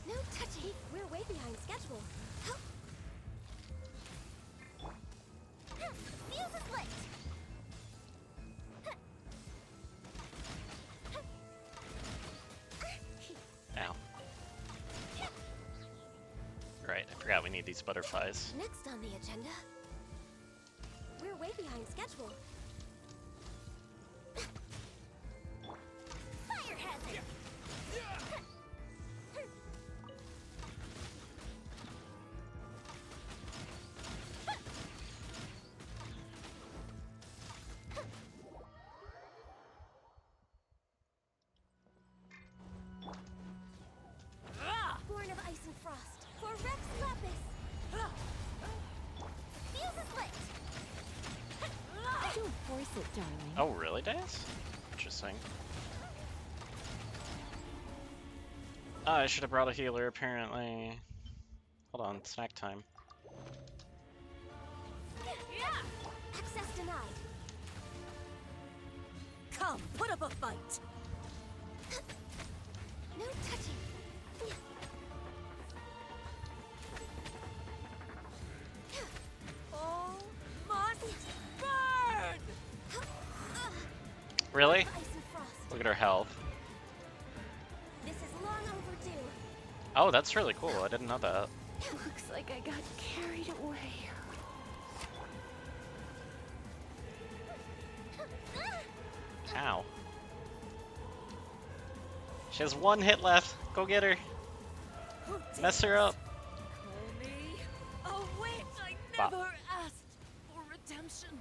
No touching. We're way behind schedule. Fuse is lit. Ow. Right, I forgot we need these butterflies. Next on the agenda. We're way behind schedule. Fire hazard. Born of ice and frost, for Rex Lapis. Fuse is lit. Don't force it, darling. Oh, really, Dice? Interesting. Oh, I should have brought a healer, apparently. Hold on, snack time. Access denied. Come, put up a fight. No touching. All must burn! Really? Ice and frost. Look at her health. This is long overdue. Oh, that's really cool. I didn't know that. Looks like I got carried away. Ow. She has one hit left. Go get her. Who Mess her dares up. Call me a witch. I Bop. never asked for redemption.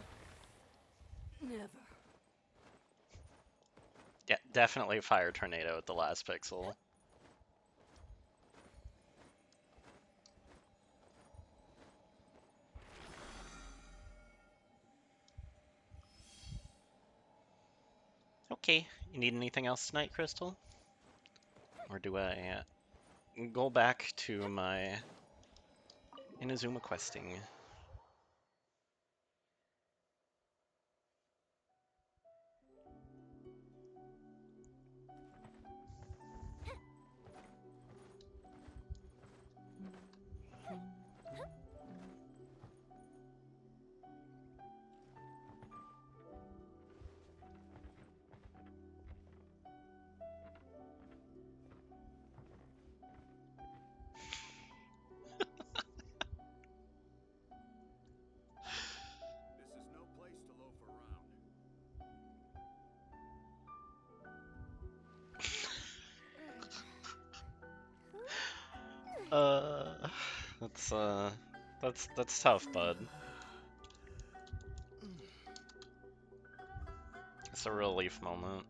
Never. Yeah, definitely fire tornado at the last pixel. Okay, you need anything else tonight, Crystal? Or do I go back to my Inazuma questing. This is no place to loaf around. Uh, that's tough, bud. It's a relief moment.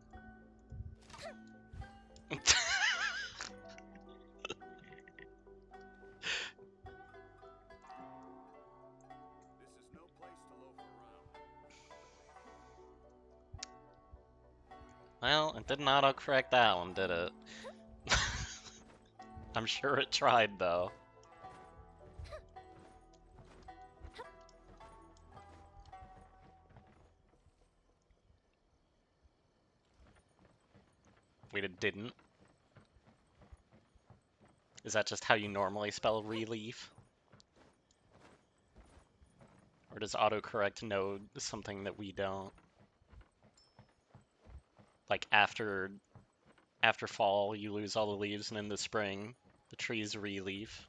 This is no place to loaf around. Well, it didn't autocorrect that one, did it? I'm sure it tried, though. Wait, it didn't? Is that just how you normally spell relief? Or does autocorrect know something that we don't? Like after fall, you lose all the leaves, and in the spring, the trees re-leaf.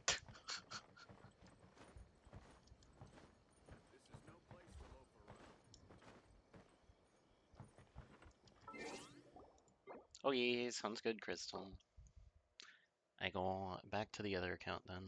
This is no place to loaf around. Oh yeah, sounds good, Crystal. I go back to the other account then.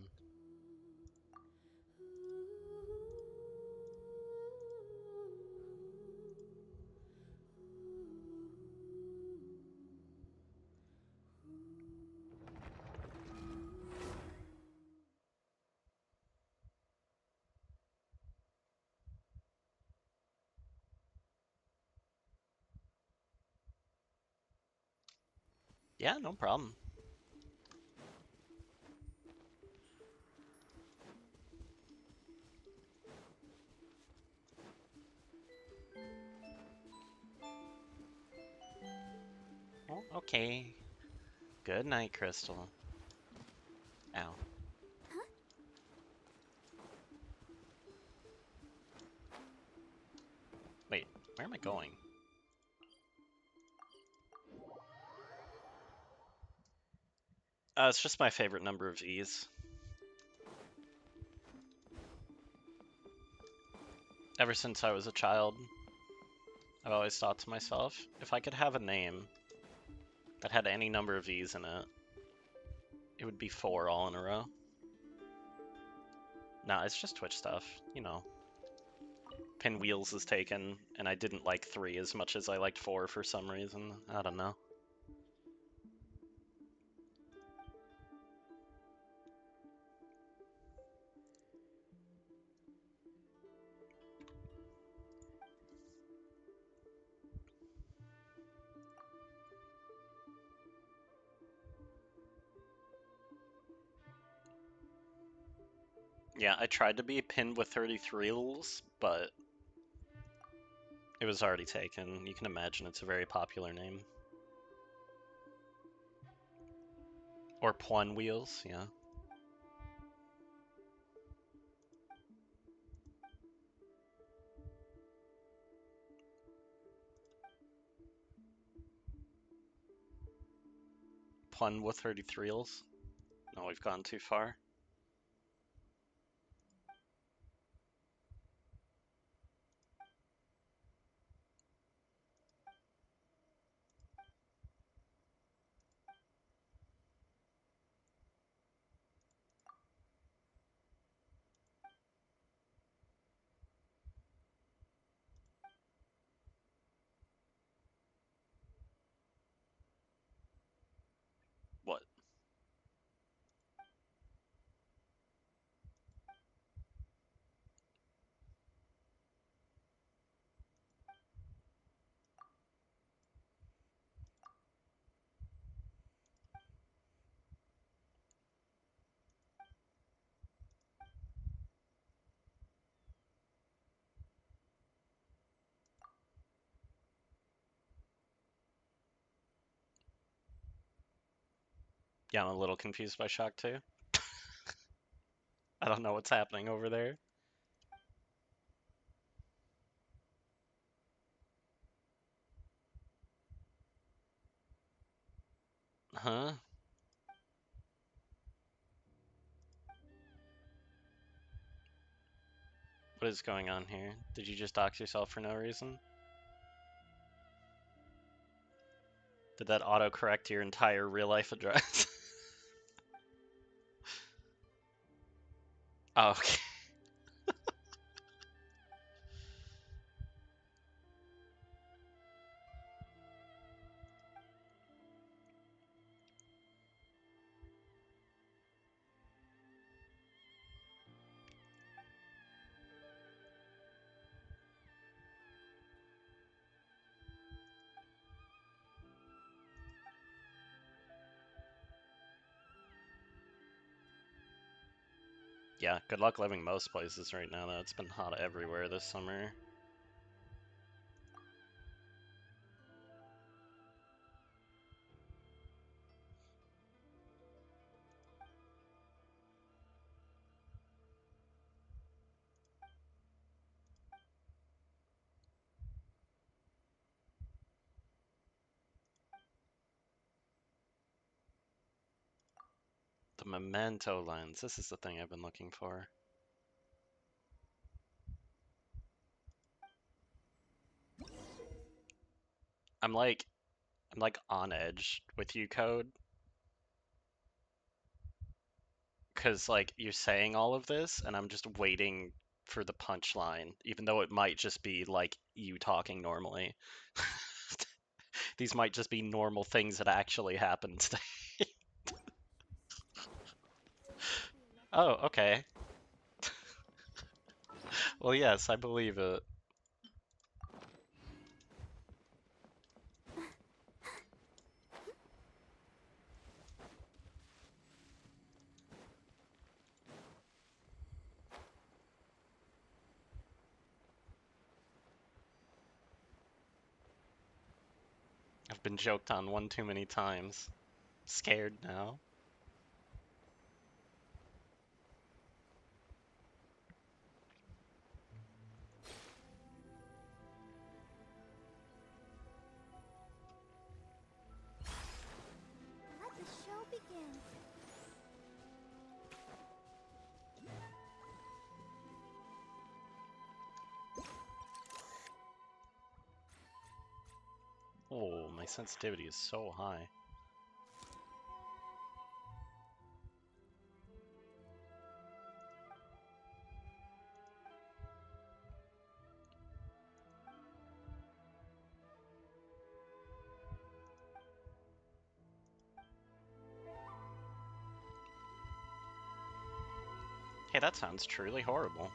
Yeah, no problem. Oh, okay. Good night, Crystal. Ow. Wait, where am I going? It's just my favorite number of V's. Ever since I was a child, I've always thought to myself, if I could have a name that had any number of V's in it, it would be 4 all in a row. Nah, it's just Twitch stuff, you know. Pinwheels is taken, and I didn't like 3 as much as I liked 4 for some reason. I don't know. Yeah, I tried to be pinned with 33 rules, but it was already taken. You can imagine it's a very popular name. Or Plun Wheels, yeah. Plun with 33 rules. No, we've gone too far. What? Yeah, I'm a little confused by Shock 2. I don't know what's happening over there. Huh? What is going on here? Did you just dox yourself for no reason? Did that autocorrect your entire real life address? Oh, okay. Yeah, good luck living most places right now, though. It's been hot everywhere this summer. The memento lens. This is the thing I've been looking for. I'm like on edge with you, Code, because like you're saying all of this, and I'm just waiting for the punchline, even though it might just be like you talking normally. These might just be normal things that actually happened today. Oh, okay. Well, yes, I believe it. I've been joked on one too many times. Scared now. Let the show begin. Oh, my sensitivity is so high. Hey, that sounds truly horrible.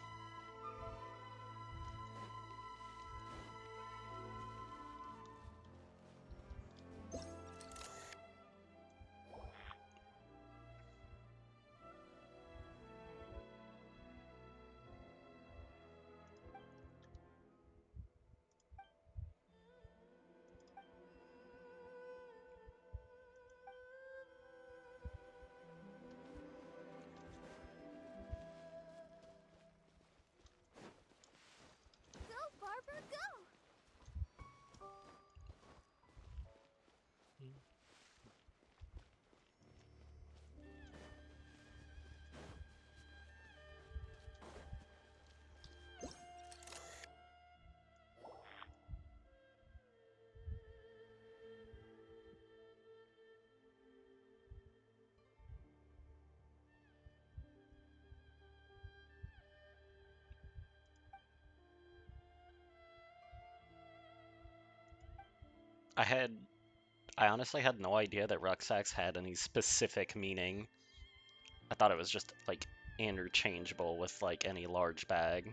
Go, Barbara, go! I honestly had no idea that rucksacks had any specific meaning. I thought it was just like interchangeable with like any large bag.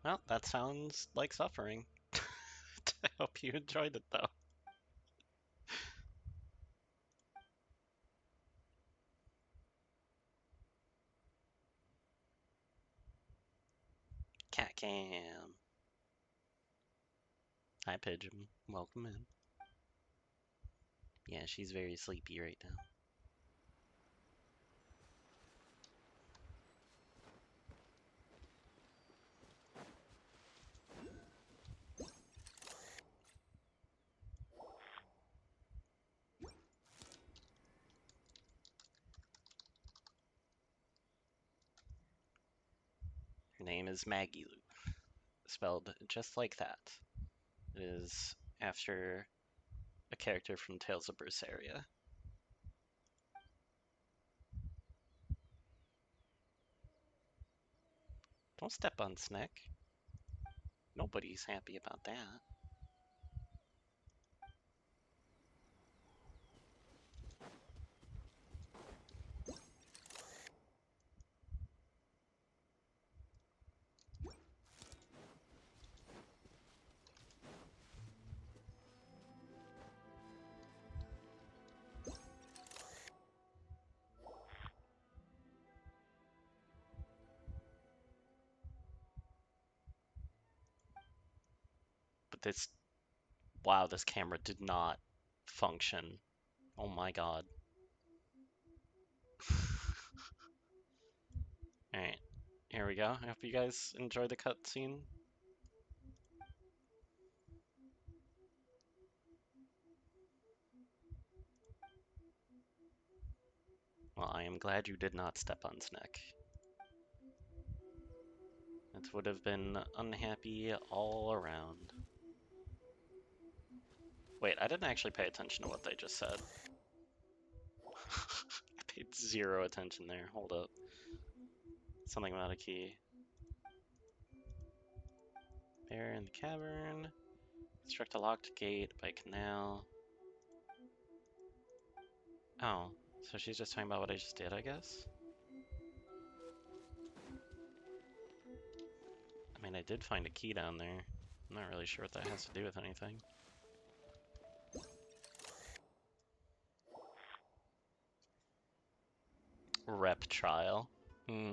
Well, that sounds like suffering. I hope you enjoyed it, though. Cat Cam. Hi, Pigeon. Welcome in. Yeah, she's very sleepy right now. Her name is Maggie Lou, spelled just like that. It is after a character from Tales of Berseria. Don't step on Snick. Nobody's happy about that. But this, wow, this camera did not function. Oh my god. Alright, here we go. I hope you guys enjoy the cutscene. Well, I am glad you did not step on Snick. It would have been unhappy all around. Wait, I didn't actually pay attention to what they just said. I paid zero attention there. Hold up. Something about a key. Bear in the cavern. Construct a locked gate by canal. Oh, so she's just talking about what I just did, I guess? I mean, I did find a key down there. I'm not really sure what that has to do with anything. Rep trial. Hmm.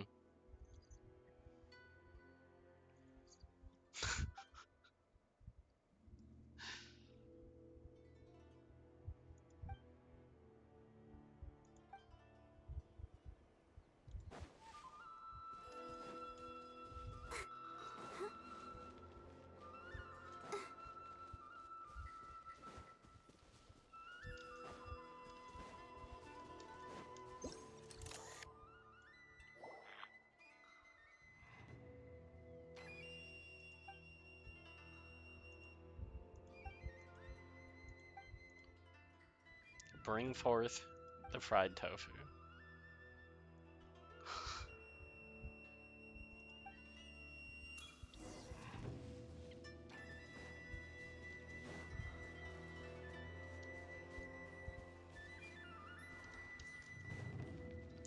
Bring forth the fried tofu.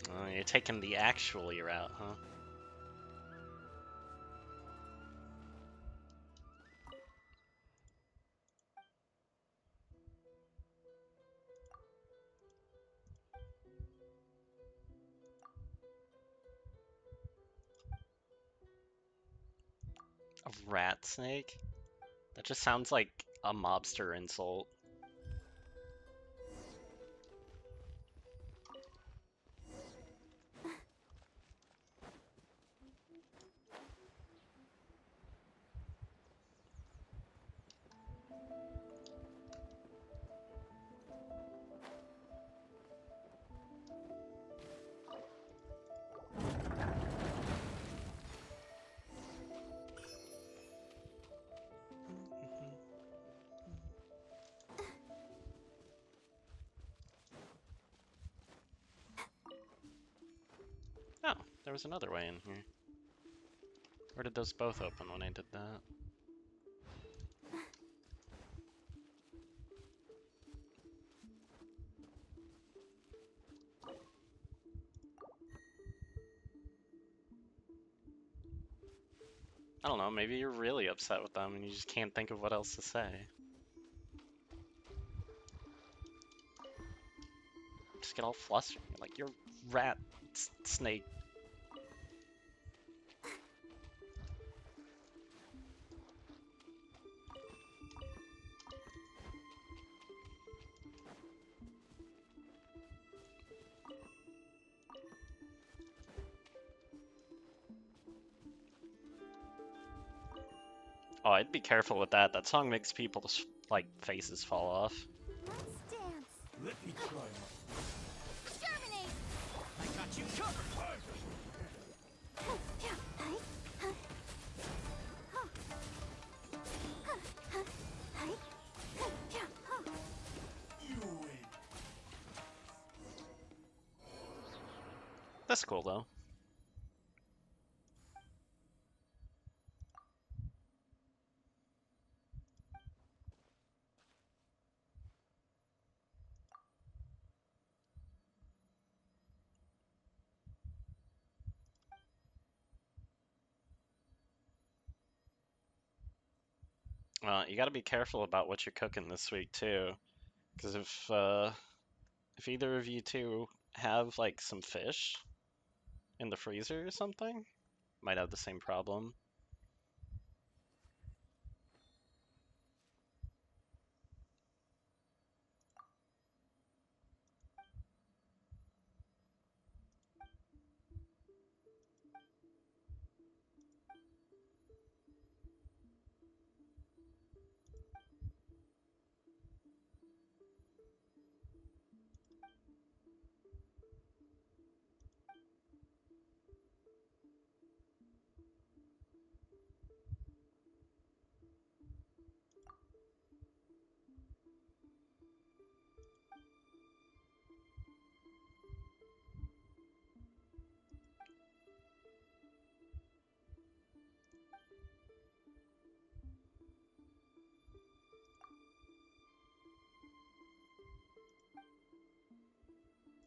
Oh, you're taking the actually route, huh? A rat snake? That just sounds like a mobster insult. Oh, there was another way in here. Where did those both open when I did that? I don't know, maybe you're really upset with them and you just can't think of what else to say. Just get all flustered. You're like, you're rat snake. Oh, I'd be careful with that. That song makes people's, like, faces fall off. Let's dance. Let me try. Germinate. I got you covered. You win. That's cool, though. You gotta be careful about what you're cooking this week, too. Because if either of you two have, like, some fish in the freezer or something, might have the same problem.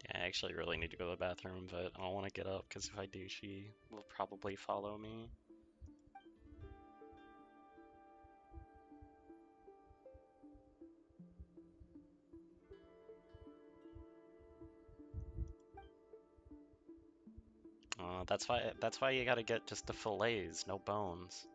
Yeah, I actually really need to go to the bathroom, but I don't want to get up because if I do, she will probably follow me. That's why you gotta get just the fillets, no bones.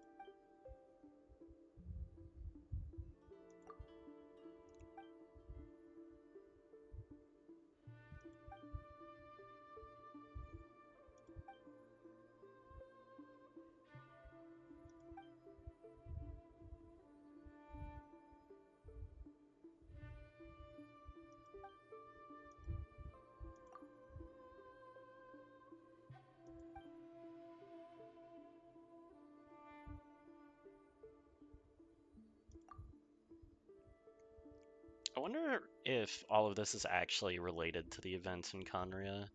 I wonder if all of this is actually related to the events in Conria.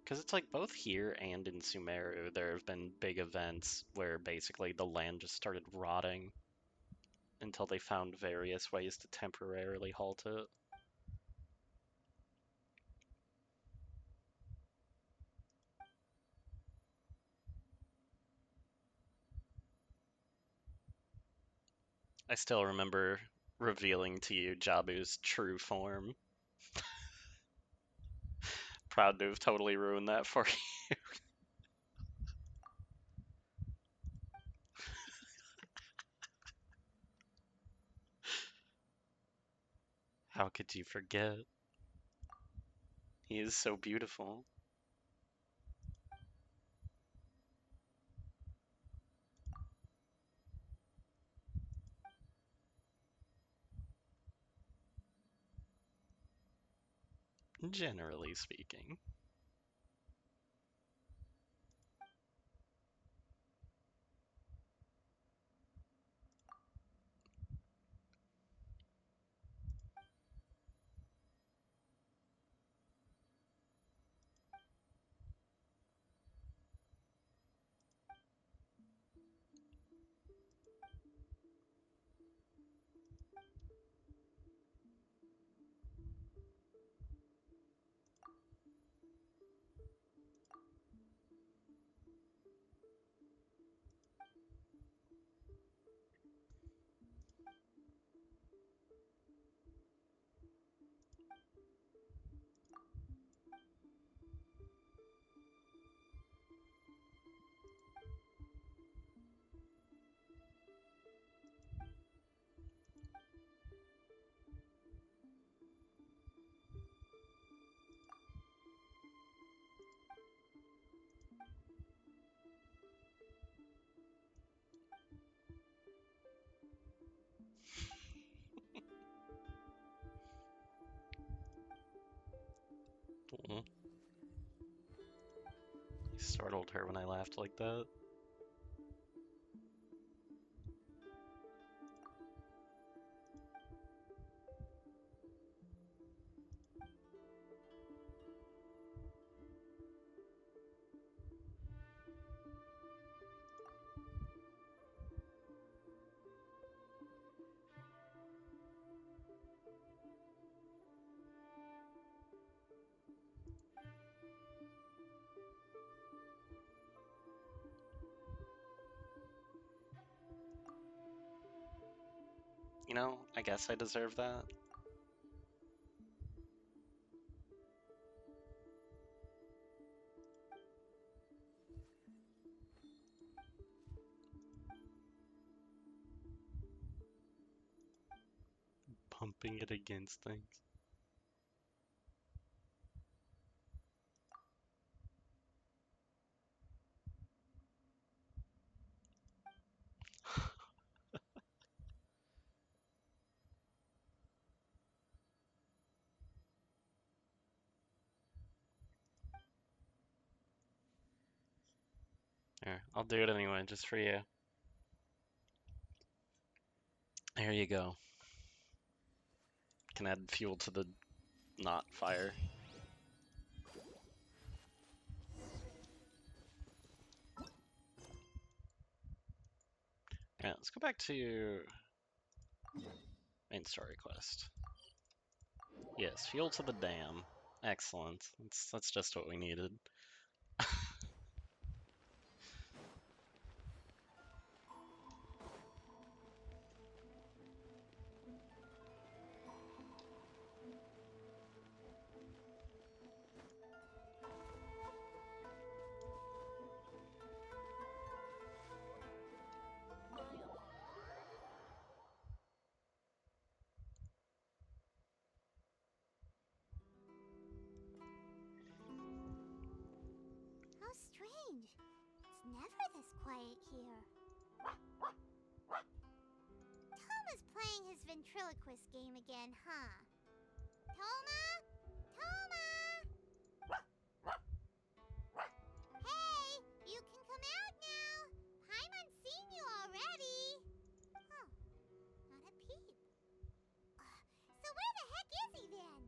Because it's like both here and in Sumeru, there have been big events where basically the land just started rotting until they found various ways to temporarily halt it. I still remember revealing to you Jabu's true form. Proud to have totally ruined that for you. How could you forget? He is so beautiful. Generally speaking. startled her when I laughed like that. You know, I guess I deserve that. Pumping it against things. Here, I'll do it anyway, just for you. There you go. Can add fuel to the not fire. Yeah, let's go back to main story quest. Yes, fuel to the dam. Excellent. That's just what we needed. How strange. It's never this quiet here. Toma's playing his ventriloquist game again, huh? Toma? Toma! Hey, you can come out now. Paimon's seen you already. Oh, not a peep. So where the heck is he then?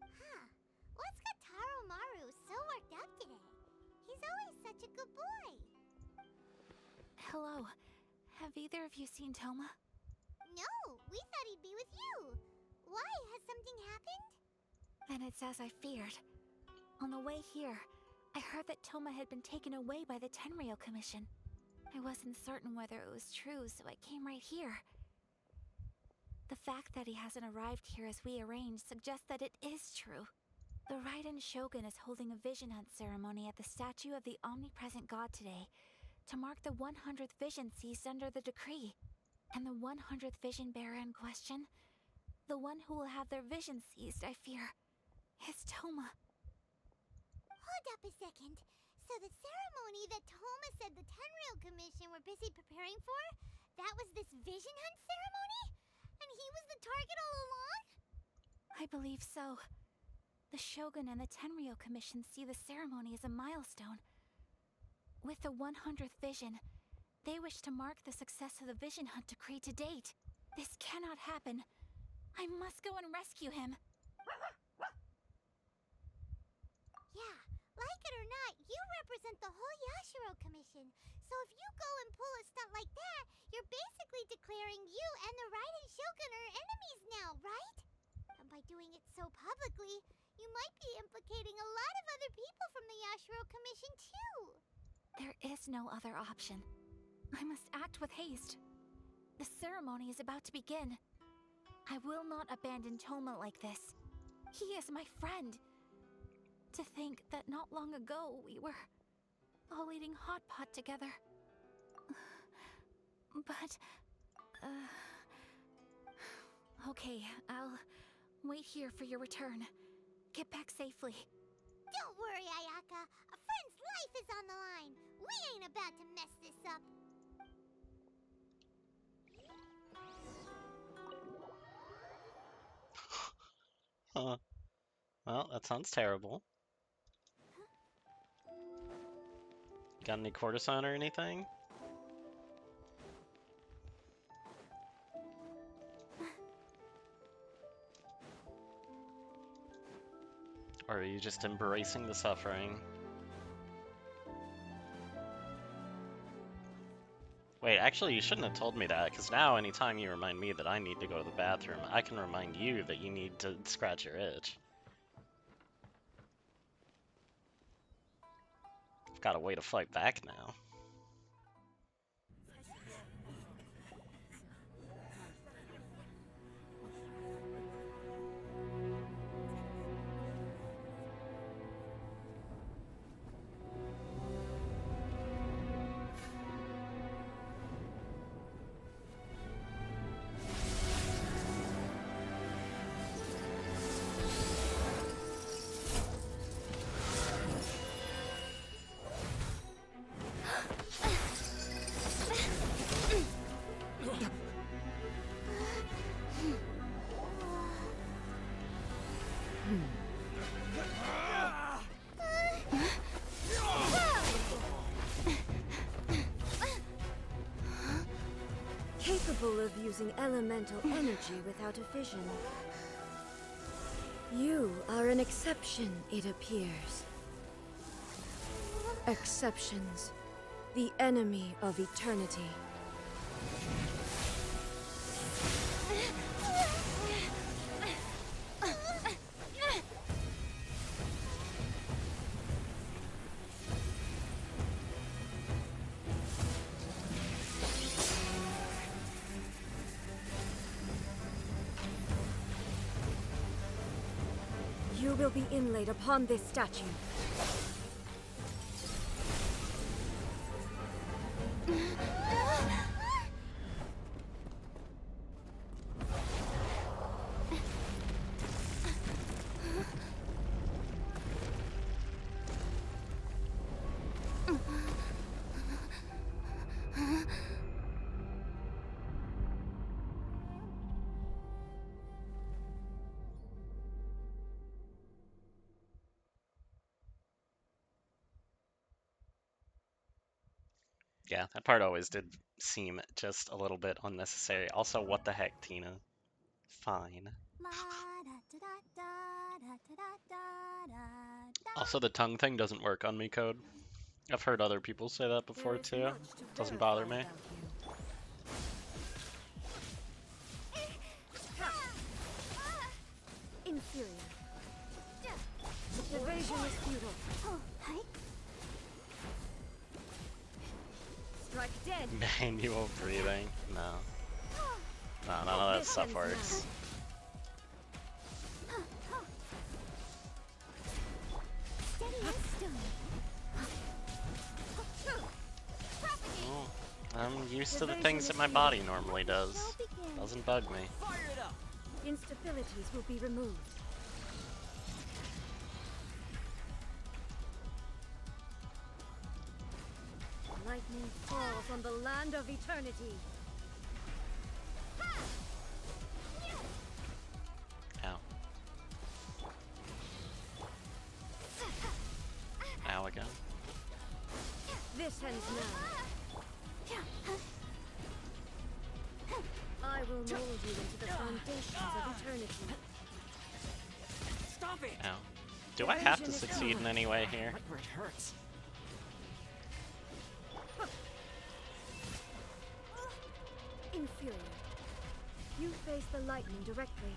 Huh. What's got Taro Maru so worked up today? He's always such a good boy. Hello. Have either of you seen Toma? No, we thought he'd be with you. Why? Has something happened? Then it's as I feared. On the way here, I heard that Toma had been taken away by the Tenryou Commission. I wasn't certain whether it was true, so I came right here. The fact that he hasn't arrived here as we arranged suggests that it is true. The Raiden Shogun is holding a vision hunt ceremony at the statue of the omnipresent god today to mark the 100th vision seized under the decree. And the 100th vision bearer in question, the one who will have their vision seized, I fear, is Toma. Hold up a second. So the ceremony that Toma said the Tenryou Commission were busy preparing for, that was this vision hunt ceremony? And he was the target all along? I believe so. The Shogun and the Tenryou Commission see the ceremony as a milestone. With the 100th vision, they wish to mark the success of the vision hunt decree to date. This cannot happen. I must go and rescue him. Yeah, like it or not, you represent the whole Yashiro Commission. So if you go and pull a stunt like that, you're basically declaring you and the Raiden Shogun are enemies now, right? And by doing it so publicly, you might be implicating a lot of other people from the Yashiro Commission too. There is no other option. I must act with haste. The ceremony is about to begin. I will not abandon Toma like this. He is my friend. To think that not long ago we were all eating hot pot together. But, okay, I'll wait here for your return. Get back safely. Don't worry, Ayaka. A friend's life is on the line. We ain't about to mess this up. Huh. Well, that sounds terrible. Got any cortisone or anything? Or are you just embracing the suffering? Wait, actually, you shouldn't have told me that, because now anytime you remind me that I need to go to the bathroom, I can remind you that you need to scratch your itch. I've got a way to fight back now. Capable of using elemental energy without a fission. You are an exception, it appears. Exceptions. The enemy of eternity. You will be inlaid upon this statue. Yeah, that part always did seem just a little bit unnecessary. Also, what the heck, Tina? Fine. Also, the tongue thing doesn't work on me, Code. I've heard other people say that There before is too. much to Doesn't bother verify me. about you. Inferior. Evasion is futile. Strike dead. Manual breathing? No. No, none of that stuff works. Oh, I'm used to the things that my body normally does. Doesn't bug me. Fire it up! Instabilities will be removed. Lightning falls on the land of eternity. Ow. Ow again. This ends now. I will mold you into the foundations of eternity. Stop it! Ow. Do I have to succeed in any way here? Right where it hurts. Inferior. You face the lightning directly.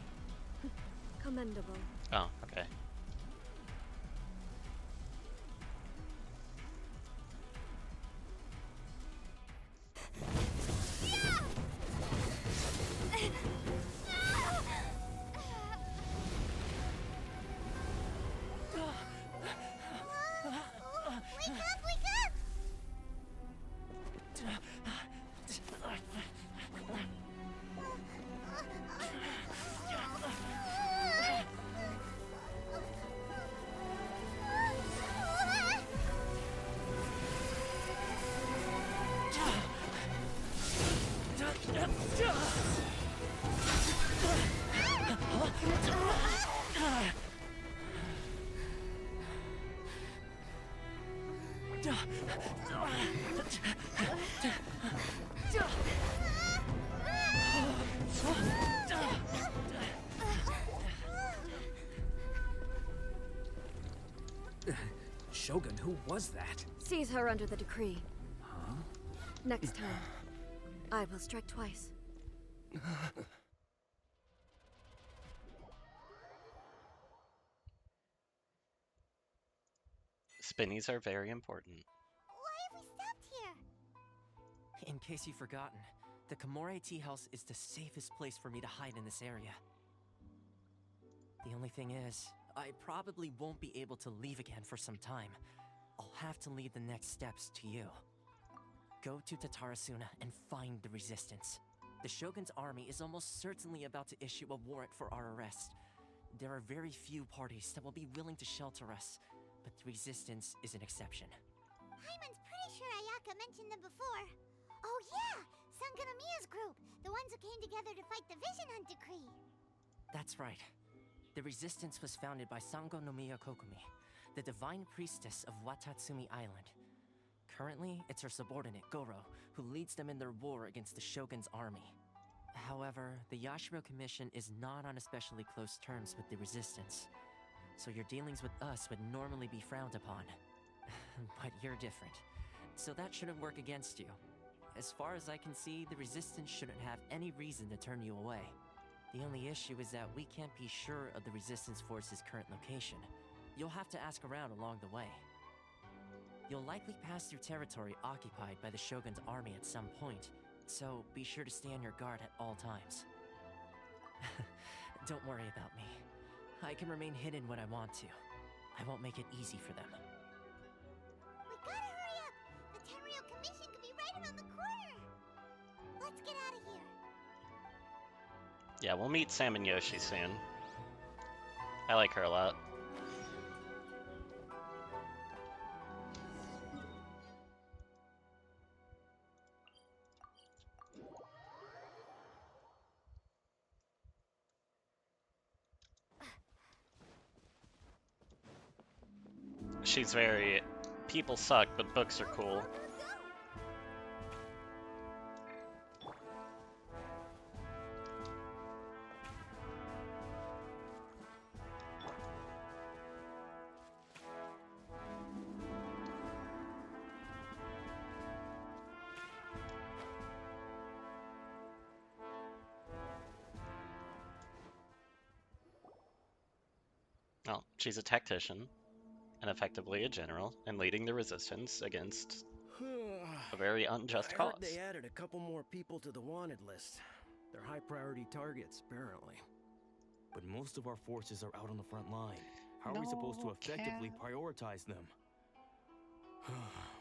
Commendable. Oh, okay. Shogun, who was that? Seize her under the decree. Huh? Next time, I will strike twice. Spinnies are very important. Why have we stopped here? In case you've forgotten, the Komore Tea House is the safest place for me to hide in this area. The only thing is, I probably won't be able to leave again for some time. I'll have to leave the next steps to you. Go to Tatarasuna and find the resistance. The Shogun's army is almost certainly about to issue a warrant for our arrest. There are very few parties that will be willing to shelter us, but the resistance is an exception. Hyman's pretty sure Ayaka mentioned them before. Oh yeah! Sangonomiya's group! The ones who came together to fight the Vision Hunt Decree! That's right. The resistance was founded by Sangonomiya Kokumi, the divine priestess of Watatsumi Island. Currently, it's her subordinate, Goro, who leads them in their war against the Shogun's army. However, the Yashiro Commission is not on especially close terms with the resistance, so your dealings with us would normally be frowned upon. But you're different, so that shouldn't work against you. As far as I can see, the resistance shouldn't have any reason to turn you away. The only issue is that we can't be sure of the resistance force's current location. You'll have to ask around along the way. You'll likely pass through territory occupied by the Shogun's army at some point, so be sure to stay on your guard at all times. Don't worry about me. I can remain hidden when I want to. I won't make it easy for them. We gotta hurry up! The Tenryou Commission could be right around the corner! Let's get out of here! Yeah, we'll meet Sam and Yoshi soon. I like her a lot. She's very... people suck, but books are cool. Well, she's a tactician, and effectively a general, and leading the resistance against a very unjust I cause. heard they added a couple more people to the wanted list. They're high priority targets, apparently. But most of our forces are out on the front line. How are we supposed to effectively prioritize them?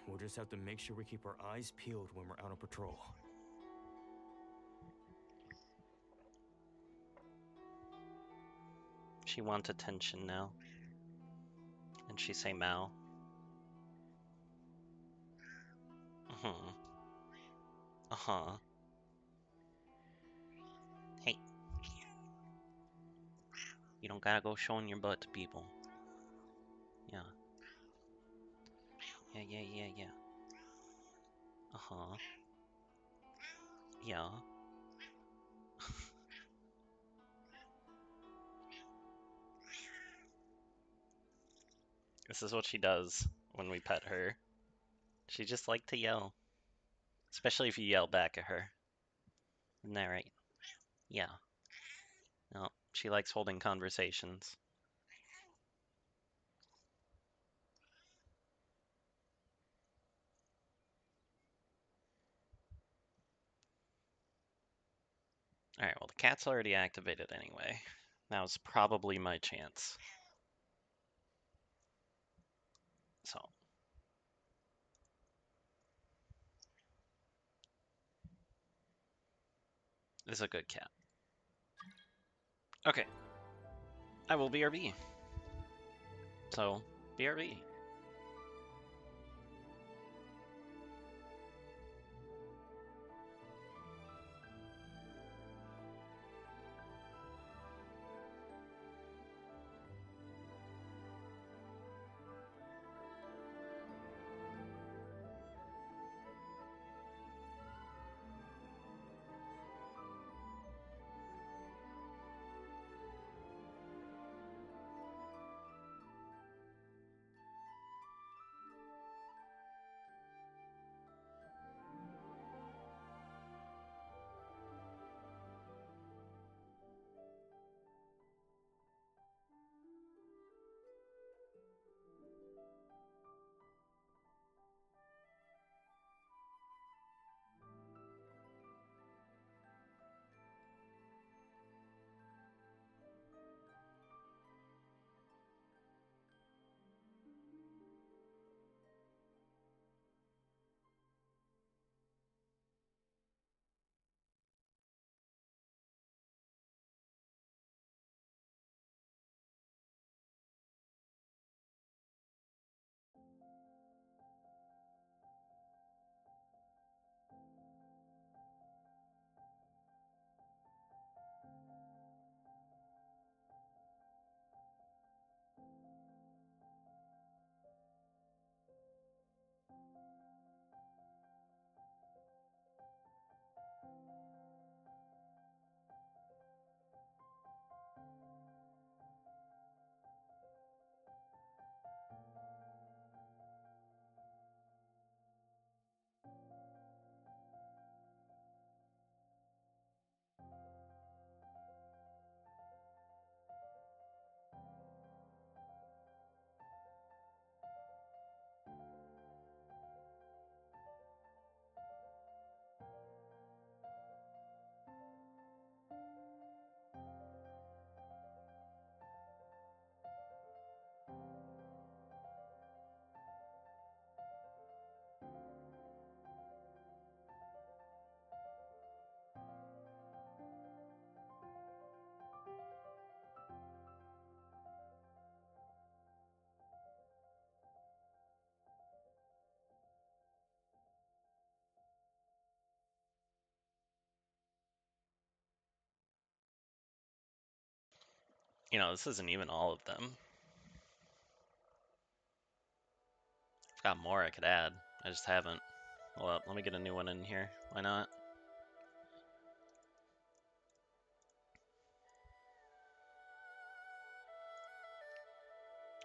We'll just have to make sure we keep our eyes peeled when we're out on patrol. She wants attention now. And she say Mao. Uh-huh. Uh-huh. Hey. You don't gotta go showing your butt to people. Yeah. Yeah. Uh-huh. Yeah. This is what she does when we pet her. She just like to yell. Especially if you yell back at her. Isn't that right? Yeah. No, she likes holding conversations. Alright, well the cat's already activated anyway. Now's probably my chance. So. This is a good cat. Okay. I will BRB. So, BRB. You know, this isn't even all of them. I've got more I could add. I just haven't. Well, let me get a new one in here. Why not?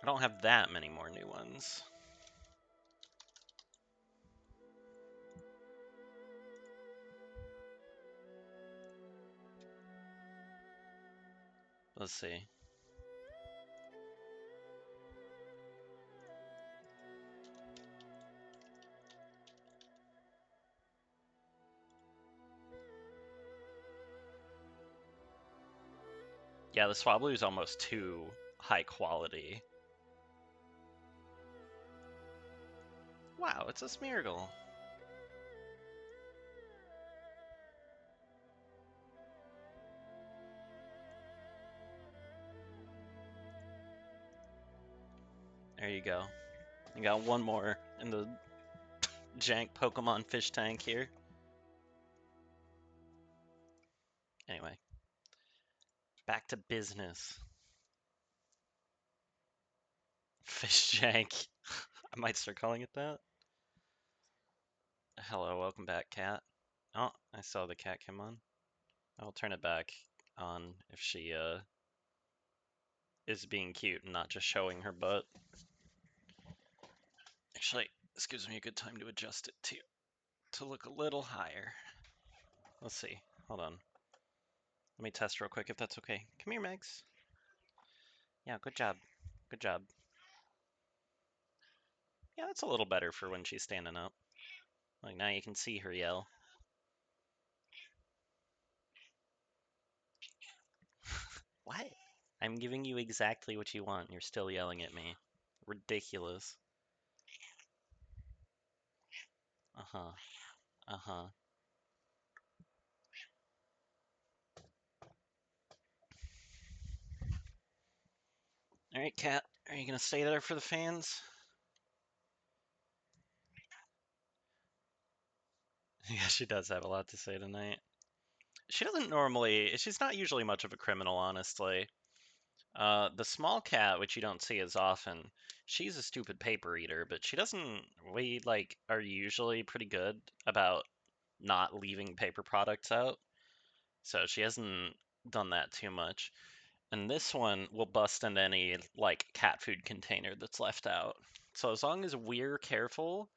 I don't have that many more new ones. Let's see. Yeah, the Swablu is almost too high quality. Wow, it's a Smeargle. There you go. You got one more in the jank Pokemon fish tank here. Anyway, back to business. Fish jank. I might start calling it that. Hello, welcome back, cat. Oh, I saw the cat came on. I'll turn it back on if she is being cute and not just showing her butt. Actually, this gives me a good time to adjust it to look a little higher. Let's see. Hold on. Let me test real quick if that's okay. Come here, Megs. Yeah, good job. Good job. Yeah, that's a little better for when she's standing up. Like, now you can see her yell. What? I'm giving you exactly what you want. You're still yelling at me. Ridiculous. Uh-huh. Uh-huh. Alright, cat. Are you gonna stay there for the fans? Yeah, she does have a lot to say tonight. She doesn't normally... She's not usually much of a criminal, honestly. The small cat, which you don't see as often, she's a stupid paper eater, but she doesn't... We, like, are usually pretty good about not leaving paper products out. So she hasn't done that too much. And this one will bust into any, like, cat food container that's left out. So as long as we're careful,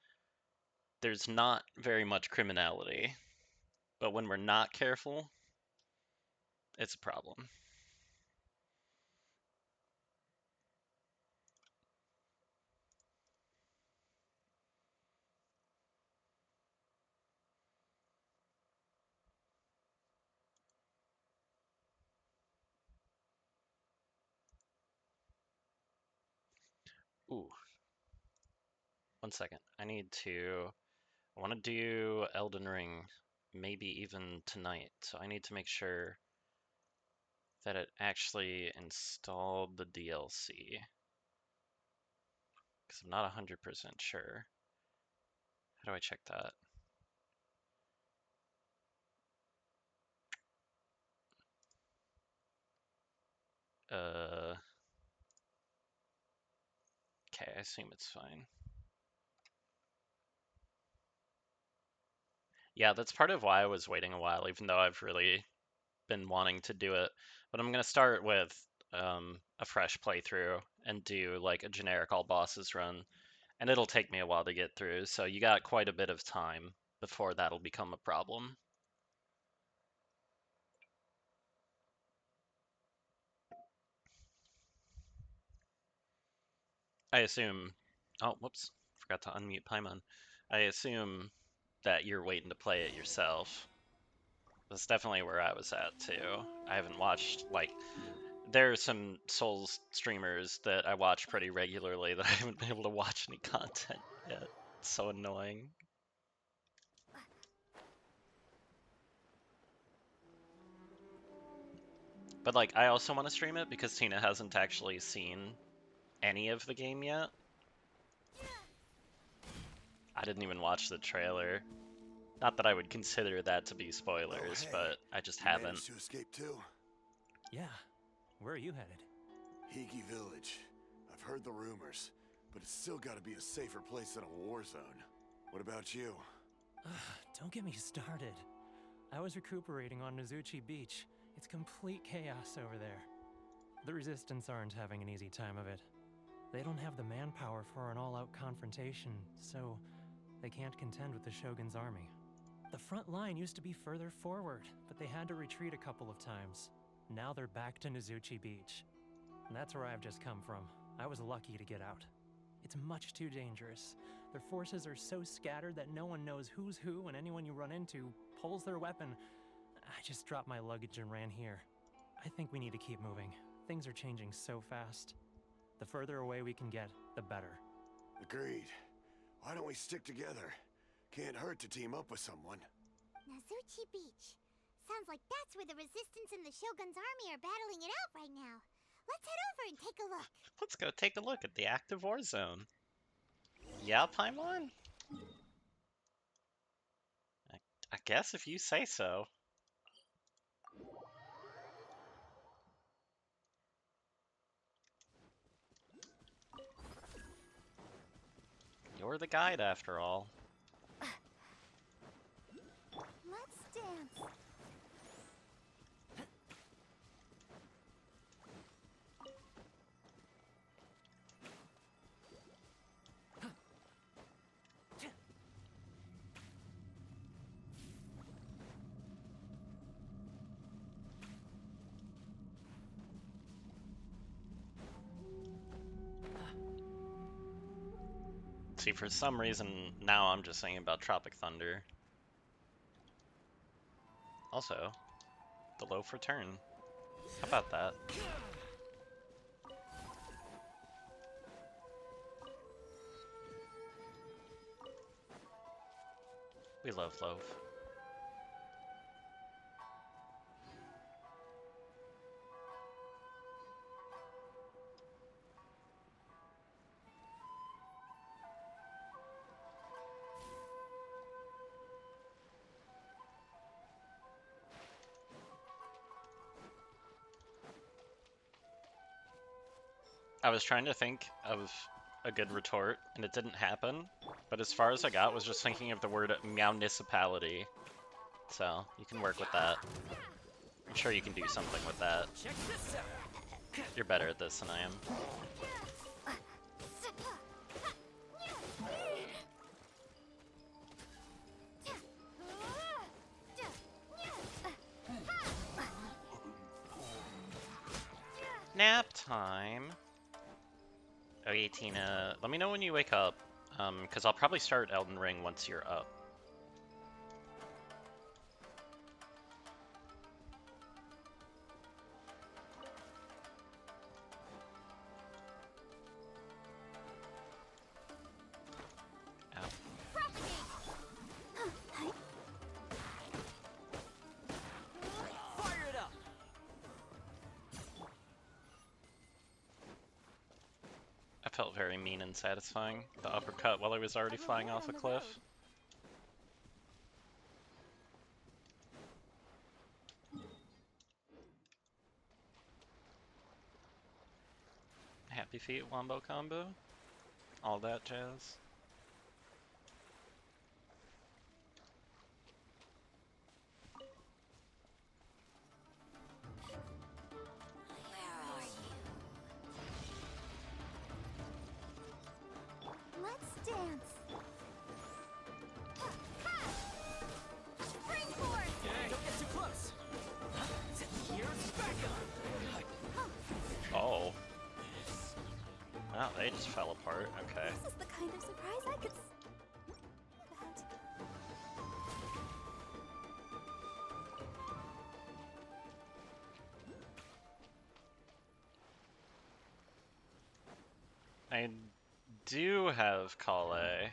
there's not very much criminality. But when we're not careful, it's a problem. Ooh. 1 second. I want to do Elden Ring maybe even tonight. So I need to make sure that it actually installed the DLC. Because I'm not 100% sure. How do I check that? Okay, I assume it's fine. Yeah, that's part of why I was waiting a while, even though I've really been wanting to do it. But I'm gonna start with a fresh playthrough and do like a generic all bosses run, and it'll take me a while to get through. So you got quite a bit of time before that'll become a problem. I assume. Oh, whoops, forgot to unmute Paimon. I assume that you're waiting to play it yourself. That's definitely where I was at too. I haven't watched like there are some Souls streamers that I watch pretty regularly that I haven't been able to watch any content yet. It's so annoying. But like I also want to stream it because Tina hasn't actually seen any of the game yet. I didn't even watch the trailer. Not that I would consider that to be spoilers, hey, but I just you haven't. managed to escape too? Yeah. Where are you headed? Higi Village. I've heard the rumors, but it's still gotta be a safer place than a war zone. What about you? Don't get me started. I was recuperating on Nozuchi Beach. It's complete chaos over there. The Resistance aren't having an easy time of it. They don't have the manpower for an all-out confrontation, so they can't contend with the Shogun's army. The front line used to be further forward, but they had to retreat a couple of times. Now they're back to Nozuchi Beach. And that's where I've just come from. I was lucky to get out. It's much too dangerous. Their forces are so scattered that no one knows who's who, and anyone you run into pulls their weapon. I just dropped my luggage and ran here. I think we need to keep moving. Things are changing so fast. The further away we can get, the better. Agreed. Why don't we stick together? Can't hurt to team up with someone. Nozuchi Beach. Sounds like that's where the Resistance and the Shogun's army are battling it out right now. Let's head over and take a look. Let's go take a look at the active war zone. Yeah, Paimon? I guess if you say so. You're the guide after all. Let's dance. See, for some reason, now I'm just thinking about Tropic Thunder. Also, the loaf return. How about that? We love loaf. I was trying to think of a good retort, and it didn't happen. But as far as I got was just thinking of the word municipality. So, you can work with that. I'm sure you can do something with that. You're better at this than I am. Nap time. Okay, Tina, let me know when you wake up, because I'll probably start Elden Ring once you're up. Felt very mean and satisfying. The uppercut while I was already flying off a cliff. Happy Feet wombo combo. All that jazz. Let's dance. Springboard! Don't get too close. Here's back up. Oh. Wow, they just fell apart. Okay. This is the kind of surprise I could. I do have Kale.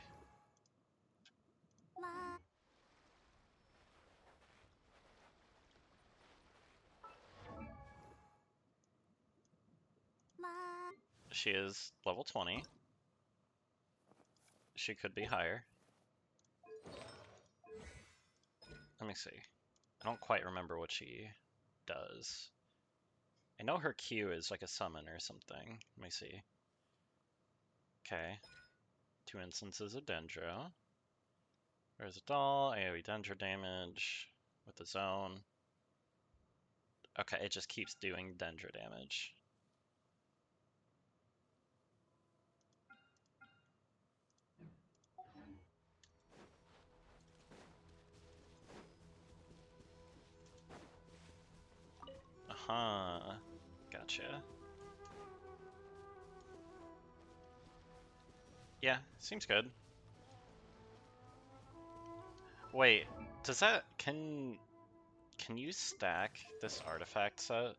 She is level 20. She could be higher. Let me see. I don't quite remember what she does. I know her Q is like a summon or something. Let me see. Okay. 2 instances of Dendro. There's a doll, AoE Dendro damage with the zone. Okay, it just keeps doing Dendro damage. Uh-huh. Gotcha. Yeah, seems good. Wait, does that... Can you stack this artifact set?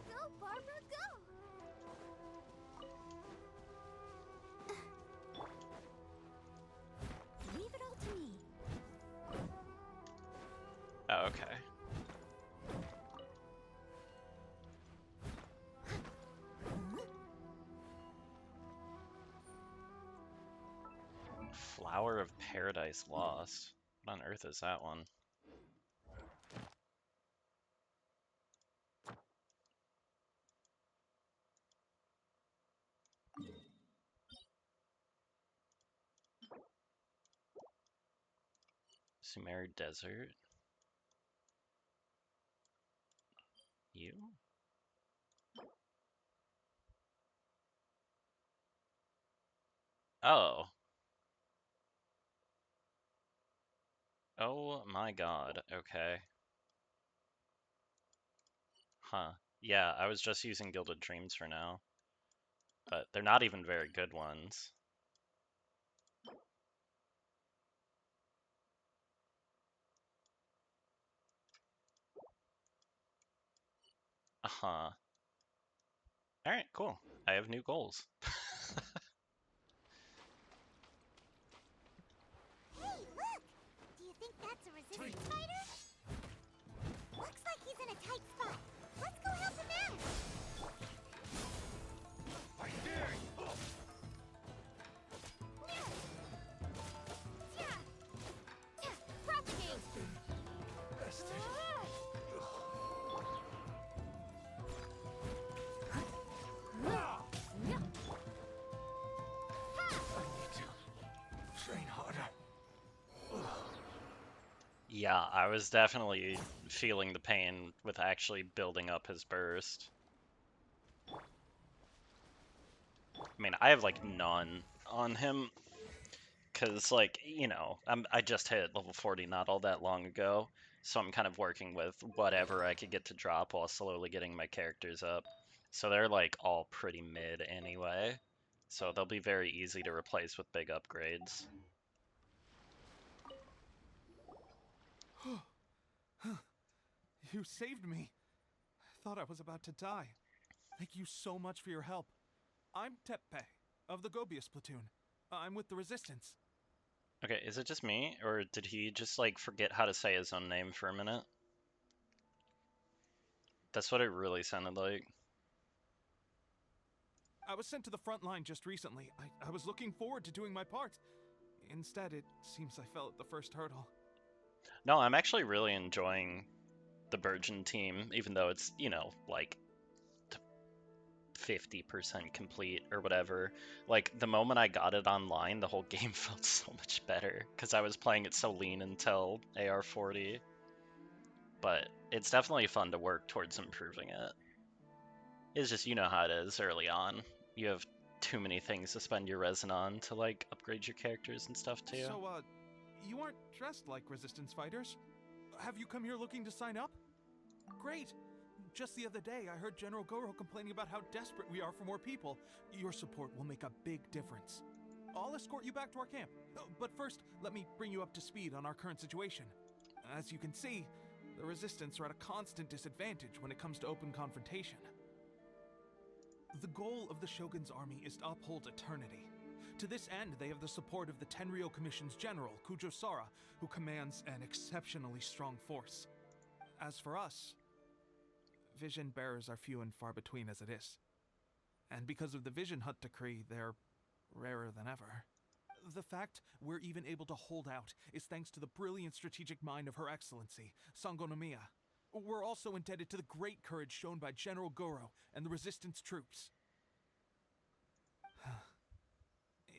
Go, Barbara, go! Leave it all to me. Oh, okay. Flower of Paradise Lost. What on earth is that one? Sumer Desert. You? Oh. Oh my god, okay. Huh. Yeah, I was just using Gilded Dreams for now. But they're not even very good ones. Uh-huh. Alright, cool. I have new goals. Hey, look! Do you think that's a resistance fighter? Looks like he's in a tight spot. Let's go help him out! I dare you! Propagate! Train harder. Yeah, I was definitely feeling the pain with actually building up his burst. I mean, I have like none on him because, like, you know, I just hit level 40 not all that long ago, so I'm kind of working with whatever I could get to drop while slowly getting my characters up. So they're like all pretty mid anyway, so they'll be very easy to replace with big upgrades. You saved me. I thought I was about to die. Thank you so much for your help. I'm Teppei, of the Gobius platoon. I'm with the Resistance. Okay, is it just me, or did he just like forget how to say his own name for a minute? That's what it really sounded like. I was sent to the front line just recently. I was looking forward to doing my part. Instead, it seems I fell at the first hurdle. No, I'm actually really enjoying the Burgeon team, even though it's, you know, like 50% complete or whatever. Like, the moment I got it online, the whole game felt so much better, because I was playing it so lean until AR40. But it's definitely fun to work towards improving it. It's just, you know how it is early on. You have too many things to spend your resin on to, like, upgrade your characters and stuff, too. So, you aren't dressed like Resistance fighters? Have you come here looking to sign up? Great! Just the other day, I heard General Goro complaining about how desperate we are for more people. Your support will make a big difference. I'll escort you back to our camp. But first, let me bring you up to speed on our current situation. As you can see, the Resistance are at a constant disadvantage when it comes to open confrontation. The goal of the Shogun's army is to uphold eternity. To this end, they have the support of the Tenryou Commission's general, Kujo Sara, who commands an exceptionally strong force. As for us, vision bearers are few and far between as it is. And because of the Vision Hut decree, they're rarer than ever. The fact we're even able to hold out is thanks to the brilliant strategic mind of Her Excellency, Sango Nomiya. We're also indebted to the great courage shown by General Goro and the Resistance troops.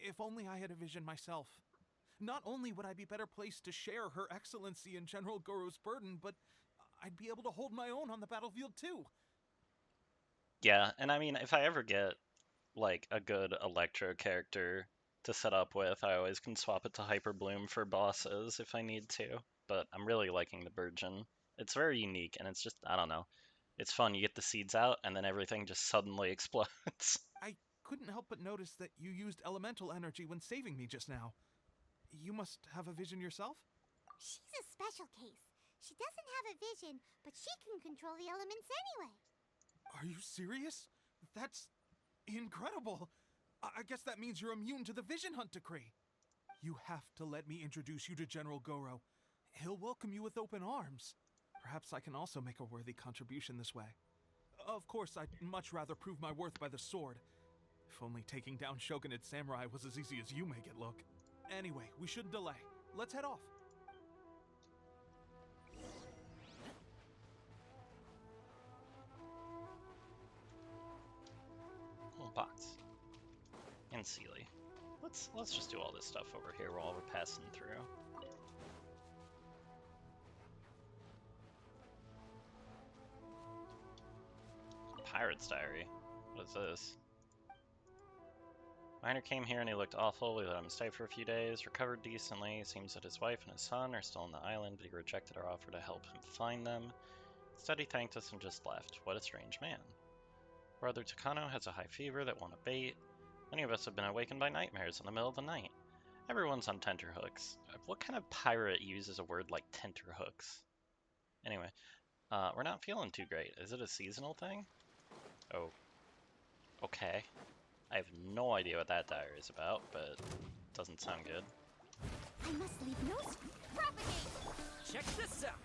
If only I had a vision myself. Not only would I be better placed to share Her Excellency and General Goro's burden, but I'd be able to hold my own on the battlefield too. Yeah, and I mean, if I ever get like a good Electro character to set up with, I always can swap it to Hyper Bloom for bosses if I need to. But I'm really liking the Burgeon. It's very unique, and it's just, I don't know. It's fun. You get the seeds out, and then everything just suddenly explodes. I couldn't help but notice that you used elemental energy when saving me just now. You must have a vision yourself? She's a special case. She doesn't have a vision, but she can control the elements anyway. Are you serious? That's incredible. I guess that means you're immune to the Vision Hunt decree. You have to let me introduce you to General Goro. He'll welcome you with open arms. Perhaps I can also make a worthy contribution this way. Of course, I'd much rather prove my worth by the sword. If only taking down Shogunate Samurai was as easy as you make it look. Anyway, we shouldn't delay. Let's head off. Cool box. And Sealy. Let's just do all this stuff over here while we're passing through. Pirate's Diary. What is this? Miner came here and he looked awful. We let him stay for a few days, recovered decently. It seems that his wife and his son are still on the island, but he rejected our offer to help him find them. Instead, he thanked us and just left. What a strange man. Brother Takano has a high fever that won't abate. Many of us have been awakened by nightmares in the middle of the night. Everyone's on tenterhooks. What kind of pirate uses a word like tenterhooks? Anyway, we're not feeling too great. Is it a seasonal thing? Oh. Okay. I have no idea what that diary is about, but it doesn't sound good. I must leave no propagate. Check this out.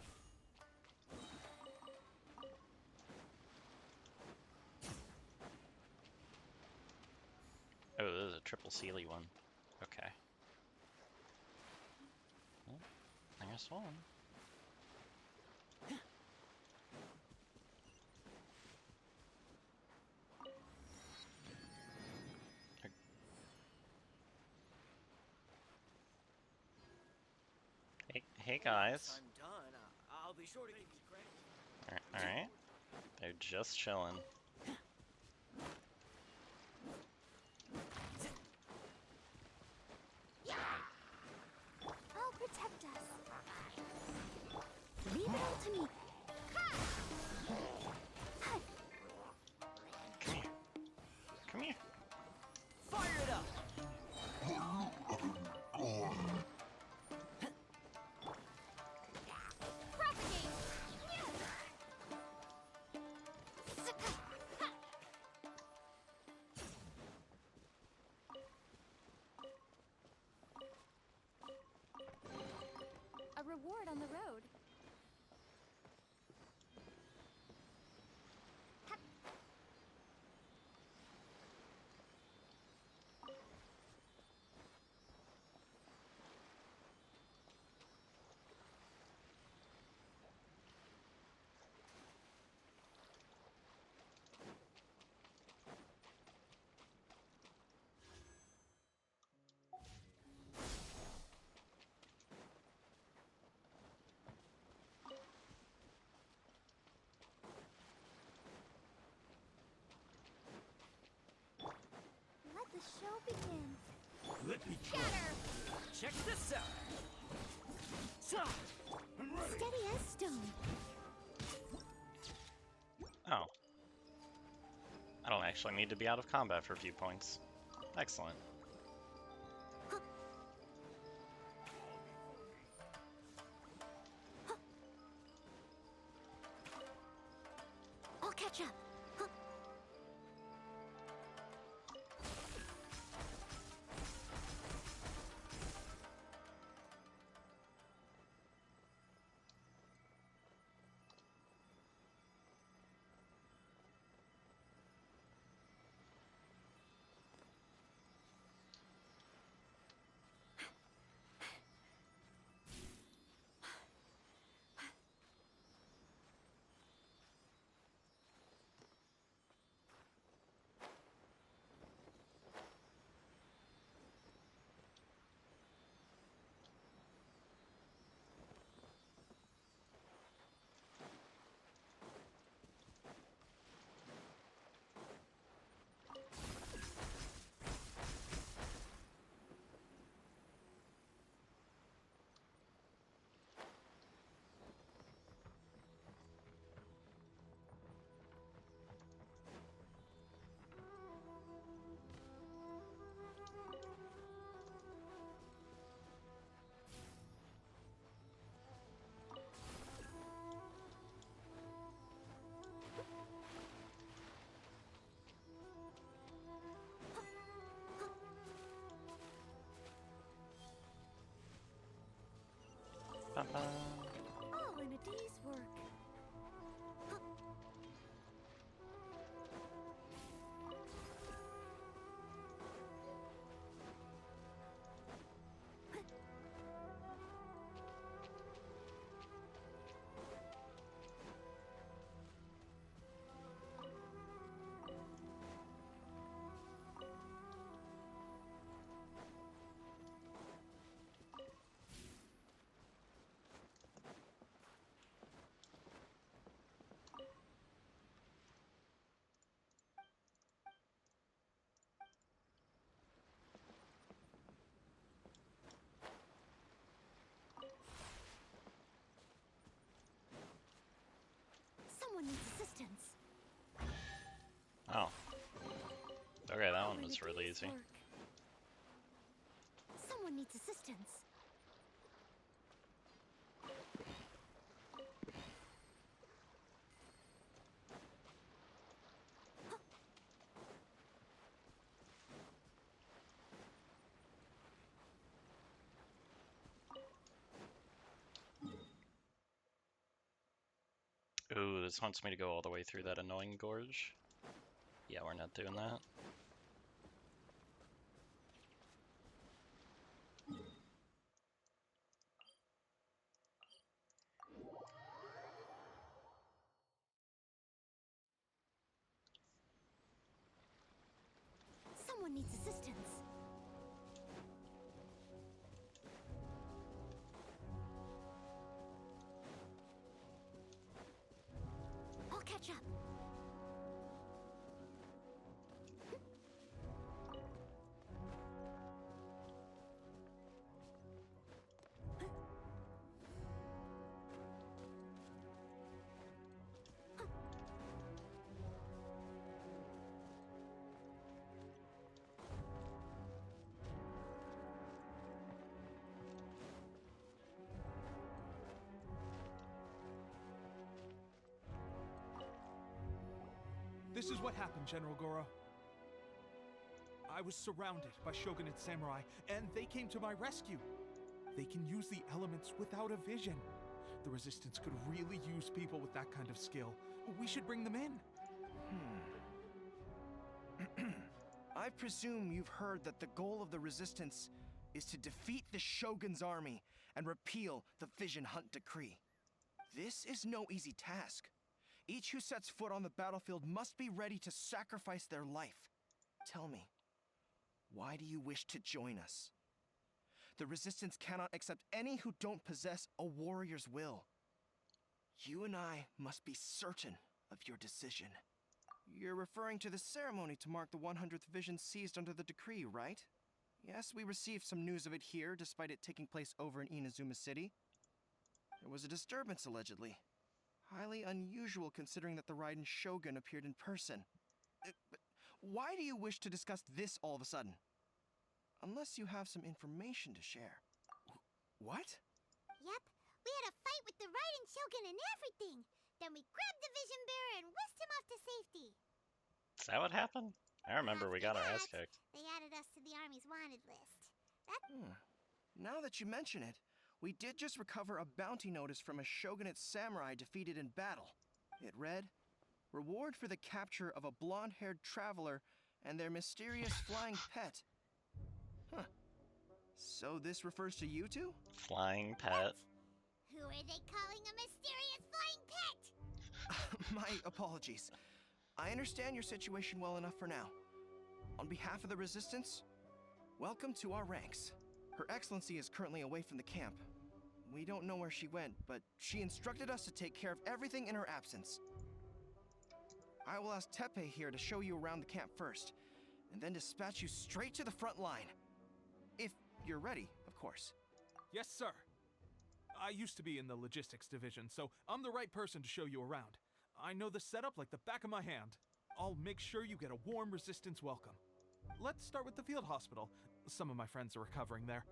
Oh, this is a triple Sealy one. Okay. Well, I guess one. Hey guys. I'm done. I'll be sure to give you credit. Alright. They're just chilling. I'll protect us. Leave it all to me. Come here. Come here. Fire it up. A reward on the road. Let the show begin. Let me Shatter! check this out. Steady as stone. Oh. I don't actually need to be out of combat for a few points. Excellent. I'll catch up. All in a day's work. Someone needs assistance. Oh. Okay, that one was really easy. Someone needs assistance. Ooh, this wants me to go all the way through that annoying gorge. Yeah, we're not doing that. Someone needs assistance. I'll catch up. This is what happened, General Goro. I was surrounded by shogunate samurai, and they came to my rescue. They can use the elements without a vision. The Resistance could really use people with that kind of skill. We should bring them in. I presume you've heard that the goal of the Resistance is to defeat the Shogun's army and repeal the Vision Hunt Decree. This is no easy task. Each who sets foot on the battlefield must be ready to sacrifice their life. Tell me, why do you wish to join us? The Resistance cannot accept any who don't possess a warrior's will. You and I must be certain of your decision. You're referring to the ceremony to mark the 100th Vision seized under the decree, right? Yes, we received some news of it here, despite it taking place over in Inazuma City. There was a disturbance, allegedly. Highly unusual considering that the Raiden Shogun appeared in person. But why do you wish to discuss this all of a sudden? Unless you have some information to share. What? Yep, we had a fight with the Raiden Shogun and everything. Then we grabbed the Vision Bearer and whisked him off to safety. Is that what happened? I remember we got our ass kicked. They added us to the Army's wanted list. Now that you mention it, we did just recover a bounty notice from a shogunate samurai defeated in battle. It read, "Reward for the capture of a blonde-haired traveler and their mysterious flying pet." Huh. So this refers to you two? Flying pet? Who are they calling a mysterious flying pet? My apologies. I understand your situation well enough for now. On behalf of the Resistance, welcome to our ranks. Her Excellency is currently away from the camp. We don't know where she went, but she instructed us to take care of everything in her absence. I will ask Teppei here to show you around the camp first, and then dispatch you straight to the front line. If you're ready, of course. Yes, sir. I used to be in the logistics division, so I'm the right person to show you around. I know the setup like the back of my hand. I'll make sure you get a warm Resistance welcome. Let's start with the field hospital. Some of my friends are recovering there.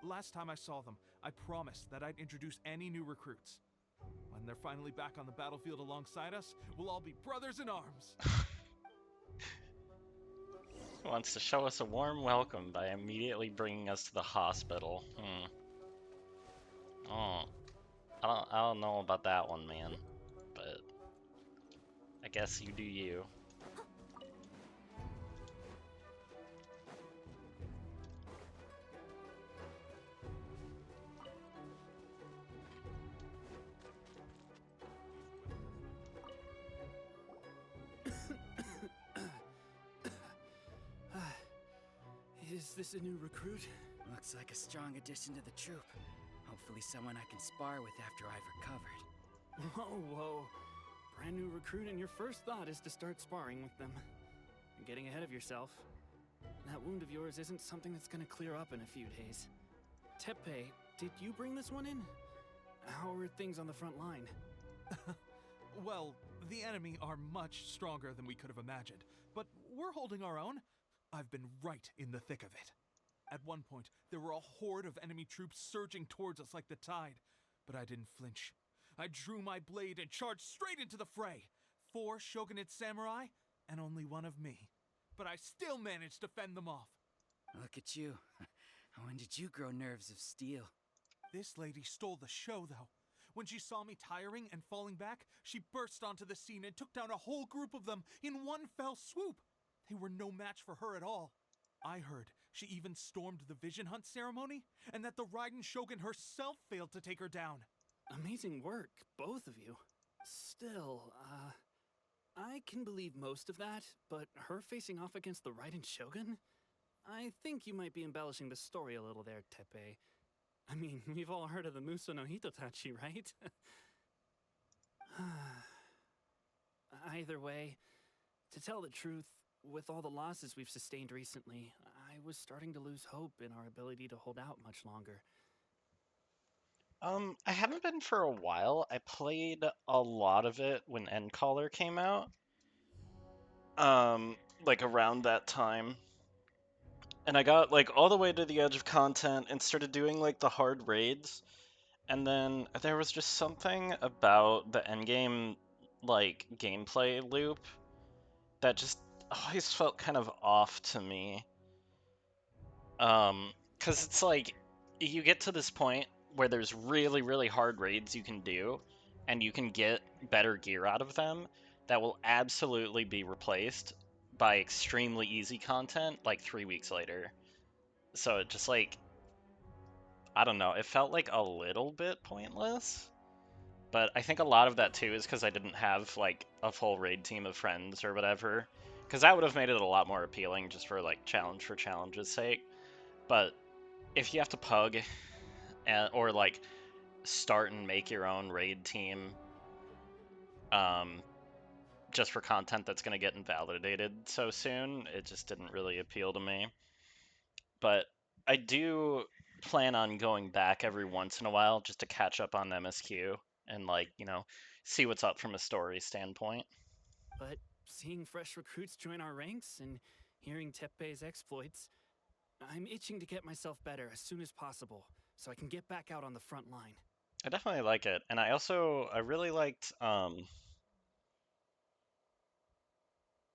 Last time I saw them, I promised that I'd introduce any new recruits. When they're finally back on the battlefield alongside us, we'll all be brothers in arms. Wants to show us a warm welcome by immediately bringing us to the hospital. Oh. I don't know about that one, man. But I guess you do you. Is this a new recruit? Looks like a strong addition to the troop. Hopefully someone I can spar with after I've recovered. Whoa. Brand new recruit and your first thought is to start sparring with them. You're getting ahead of yourself. That wound of yours isn't something that's gonna clear up in a few days. Teppei, did you bring this one in? How are things on the front line? Well, the enemy are much stronger than we could have imagined, but we're holding our own. I've been right in the thick of it. At one point, there were a horde of enemy troops surging towards us like the tide, but I didn't flinch. I drew my blade and charged straight into the fray. 4 shogunate samurai, and only 1 of me. But I still managed to fend them off. Look at you. When did you grow nerves of steel? This lady stole the show, though. When she saw me tiring and falling back, she burst onto the scene and took down a whole group of them in one fell swoop. They were no match for her at all. I heard she even stormed the vision hunt ceremony, and that the Raiden Shogun herself failed to take her down. Amazing work, both of you. Still, I can believe most of that, but her facing off against the Raiden Shogun? I think you might be embellishing the story a little there, Teppei. I mean, we've all heard of the Muso no Hitotachi, right? Either way, to tell the truth, with all the losses we've sustained recently, I was starting to lose hope in our ability to hold out much longer. I haven't been for a while. I played a lot of it when Endcaller came out. Like around that time. And I got like all the way to the edge of content and started doing like the hard raids. And then there was just something about the endgame like gameplay loop that just always felt kind of off to me. Cause it's like you get to this point where there's really, really hard raids you can do, and you can get better gear out of them that will absolutely be replaced by extremely easy content like 3 weeks later. So it just like, I don't know, it felt like a little bit pointless. But I think a lot of that too is because I didn't have like a full raid team of friends or whatever. Because that would have made it a lot more appealing just for like challenge for challenge's sake. But if you have to pug or like start and make your own raid team just for content that's going to get invalidated so soon, it just didn't really appeal to me. But I do plan on going back every once in a while just to catch up on MSQ and like, you know, see what's up from a story standpoint. But seeing fresh recruits join our ranks and hearing Teppei's exploits, I'm itching to get myself better as soon as possible so I can get back out on the front line. I definitely like it. And I really liked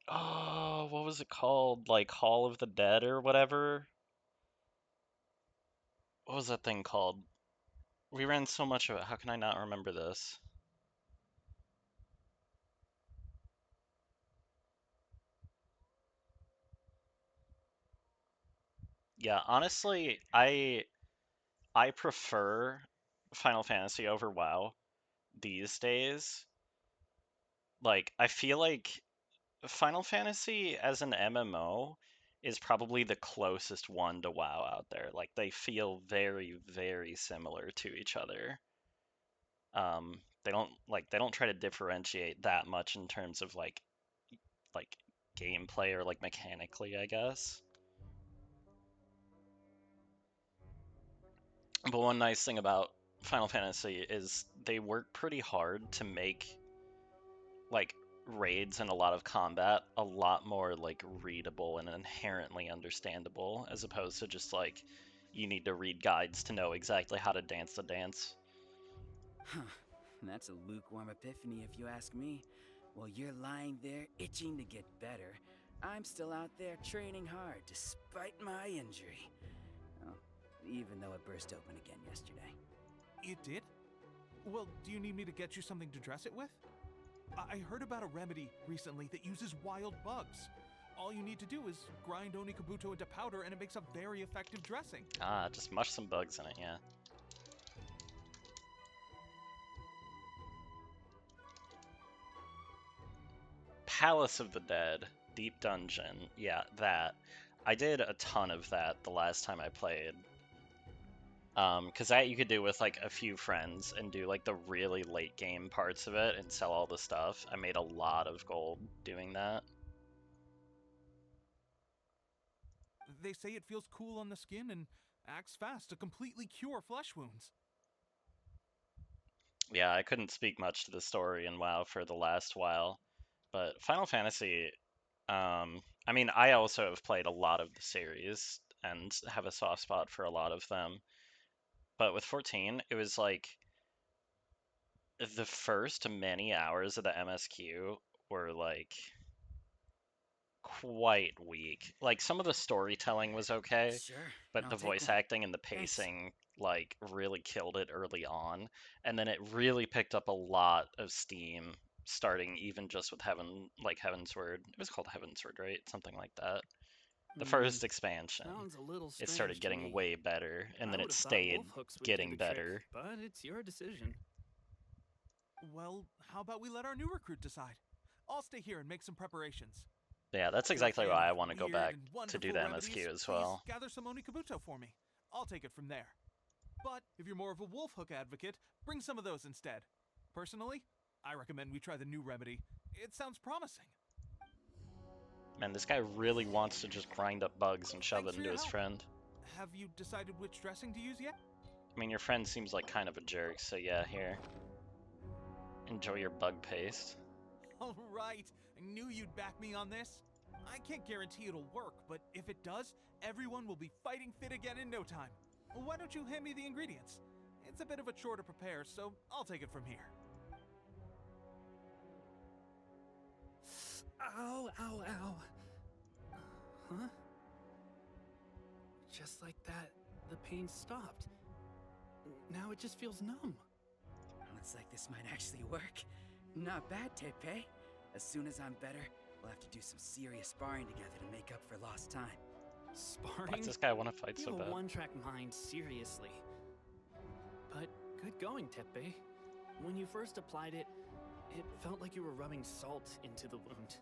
oh, what was it called? Like Hall of the Dead or whatever? What was that thing called? We ran so much of it. How can I not remember this? Yeah, honestly, I prefer Final Fantasy over WoW these days. Like, I feel like Final Fantasy as an MMO is probably the closest one to WoW out there. Like, they feel very, very similar to each other. They don't try to differentiate that much in terms of like gameplay or like mechanically, I guess. But one nice thing about Final Fantasy is they work pretty hard to make like raids and a lot of combat a lot more like readable and inherently understandable as opposed to just like you need to read guides to know exactly how to dance the dance. Huh. That's a lukewarm epiphany if you ask me. While you're lying there itching to get better, I'm still out there training hard despite my injury. Oh, even though it burst open again yesterday. It did? Well, do you need me to get you something to dress it with? I heard about a remedy recently that uses wild bugs. All you need to do is grind Onikabuto into powder and it makes a very effective dressing. Ah, just mush some bugs in it, yeah. Palace of the Dead, Deep Dungeon, yeah, that. I did a ton of that the last time I played. Because that you could do with like a few friends and do like the really late game parts of it and sell all the stuff. I made a lot of gold doing that. They say it feels cool on the skin and acts fast to completely cure flesh wounds. Yeah, I couldn't speak much to the story in WoW for the last while, but Final Fantasy, I mean, I also have played a lot of the series and have a soft spot for a lot of them. But with 14, it was like the first many hours of the MSQ were like quite weak. Like some of the storytelling was okay, Sure, but I'll the take voice one. acting and the Thanks. pacing like really killed it early on, and then it really picked up a lot of steam starting even just with Heavensward. It was called Heavensward, right? Something like that. The first expansion. Sounds a little It strange started to getting me. way better, and I then would it have thought stayed wolf hooks would do getting the trick, better. but it's your decision. Well, how about we let our new recruit decide? I'll stay here and make some preparations. Yeah, that's If you're a exactly fan why I of want to go weird back and to do wonderful the remedies, MSQ as please well. gather some Onikabuto for me. I'll take it from there. But if you're more of a wolf hook advocate, bring some of those instead. Personally, I recommend we try the new remedy. It sounds promising. Man, this guy really wants to just grind up bugs and shove Thanks it for into your his help. friend. Have you decided which dressing to use yet? I mean, your friend seems like kind of a jerk, so yeah, here. Enjoy your bug paste. All right, I knew you'd back me on this. I can't guarantee it'll work, but if it does, everyone will be fighting fit again in no time. Why don't you hand me the ingredients? It's a bit of a chore to prepare, so I'll take it from here. Ow, ow, ow. Huh? Just like that, the pain stopped. Now it just feels numb. Looks like this might actually work. Not bad, Teppei. As soon as I'm better, we'll have to do some serious sparring together to make up for lost time. Sparring? Why does this guy want to fight You so have bad? a one-track mind, seriously. But good going, Teppei. When you first applied it, it felt like you were rubbing salt into the wound.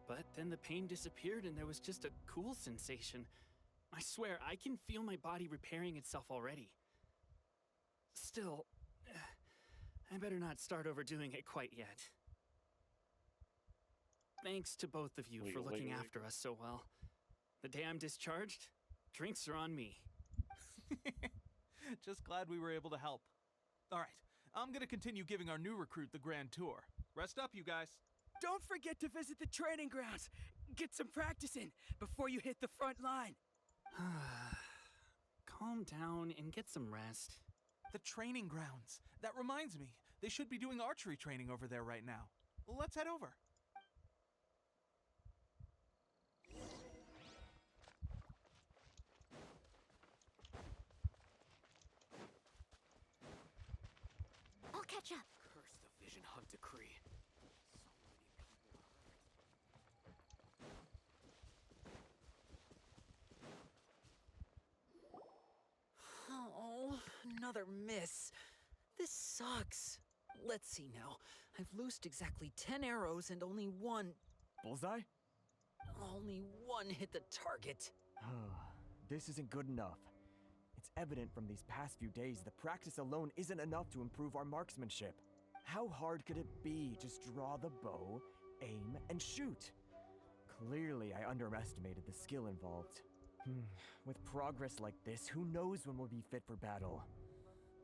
But then the pain disappeared and there was just a cool sensation. I swear, I can feel my body repairing itself already. Still, I better not start overdoing it quite yet. Thanks to both of you for looking after us so well. The day I'm discharged, drinks are on me. Just glad we were able to help. All right, I'm gonna continue giving our new recruit the grand tour. Rest up, you guys. Don't forget to visit the training grounds. Get some practice in before you hit the front line. Calm down and get some rest. The training grounds. That reminds me, they should be doing archery training over there right now. Let's head over. I'll catch up. Curse the Vision Hunt decree. Oh, another miss. This sucks. Let's see now. I've loosed exactly 10 arrows and only one Bullseye? hit the target. This isn't good enough. It's evident from these past few days the practice alone isn't enough to improve our marksmanship. How hard could it be? Just draw the bow, aim, and shoot. Clearly, I underestimated the skill involved. With progress like this, who knows when we'll be fit for battle?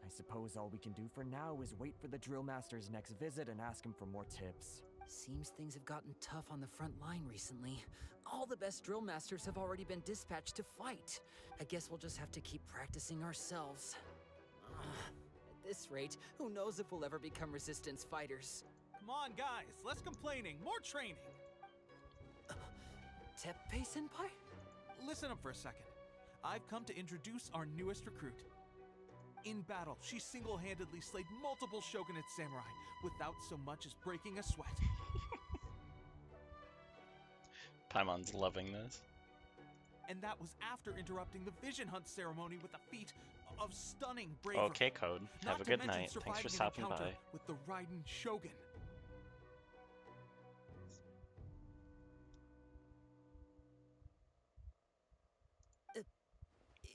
I suppose all we can do for now is wait for the drill master's next visit and ask him for more tips. Seems things have gotten tough on the front line recently. All the best drill masters have already been dispatched to fight. I guess we'll just have to keep practicing ourselves. At this rate, who knows if we'll ever become resistance fighters. Come on, guys, less complaining, more training. Teppei-senpai? Listen up for a second. I've come to introduce our newest recruit. In battle, she single-handedly slayed multiple shogunate samurai without so much as breaking a sweat. Paimon's loving this. And that was after interrupting the vision hunt ceremony with a feat of stunning bravery. Okay, Code. Have a good night. Thanks for stopping by. With the Raiden Shogun.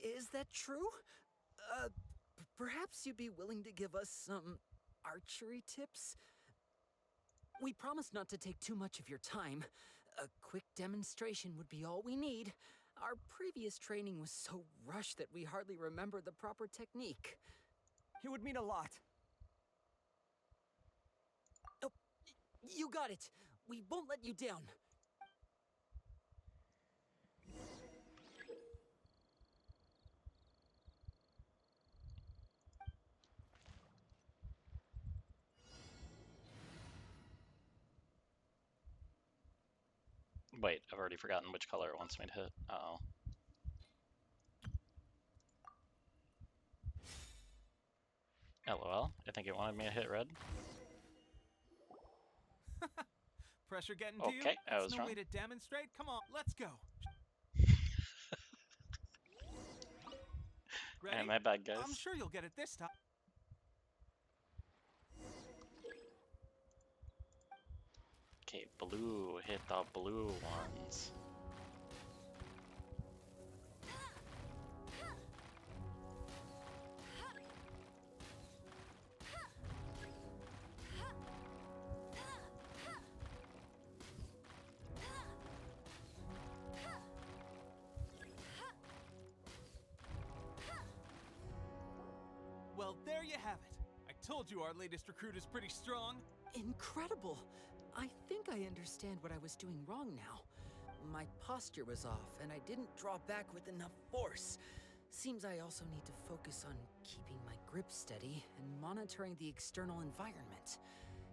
Is that true? Perhaps you'd be willing to give us some archery tips? We promise not to take too much of your time. A quick demonstration would be all we need. Our previous training was so rushed that we hardly remember the proper technique. It would mean a lot. Oh, you got it. We won't let you down. Wait, I've already forgotten which color it wants me to hit. Uh-oh. LOL, I think it wanted me to hit red. Pressure getting to you? Okay, I was That's no wrong. way to demonstrate. Come on, let's go. Ready? My bad, guys. I'm sure you'll get it this time. Okay, blue. Hit the blue ones. Well, there you have it. I told you our latest recruit is pretty strong. Incredible! I think I understand what I was doing wrong now. My posture was off, and I didn't draw back with enough force. Seems I also need to focus on keeping my grip steady and monitoring the external environment.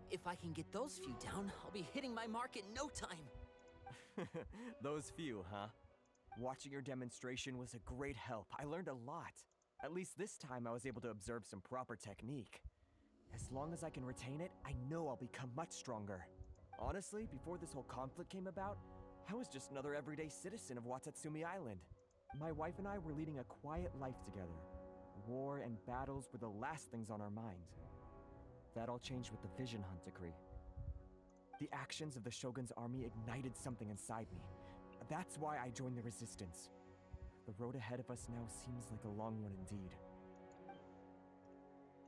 If I can get those few down, I'll be hitting my mark in no time. Those few, huh? Watching your demonstration was a great help. I learned a lot. At least this time I was able to observe some proper technique. As long as I can retain it, I know I'll become much stronger. Honestly, before this whole conflict came about, I was just another everyday citizen of Watatsumi Island. My wife and I were leading a quiet life together. War and battles were the last things on our mind. That all changed with the Vision Hunt decree. The actions of the Shogun's army ignited something inside me. That's why I joined the resistance. The road ahead of us now seems like a long one indeed.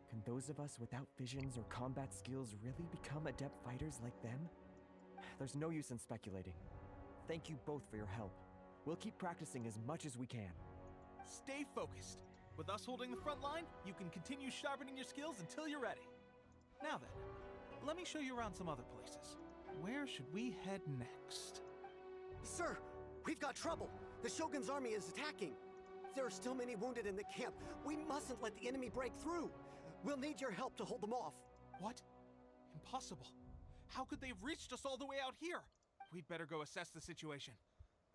Can those of us without visions or combat skills really become adept fighters like them? There's no use in speculating. Thank you both for your help. We'll keep practicing as much as we can. Stay focused. With us holding the front line, you can continue sharpening your skills until you're ready. Now then, let me show you around some other places. Where should we head next? Sir, we've got trouble. The Shogun's army is attacking. There are still many wounded in the camp. We mustn't let the enemy break through. We'll need your help to hold them off. What? Impossible. How could they have reached us all the way out here? We'd better go assess the situation.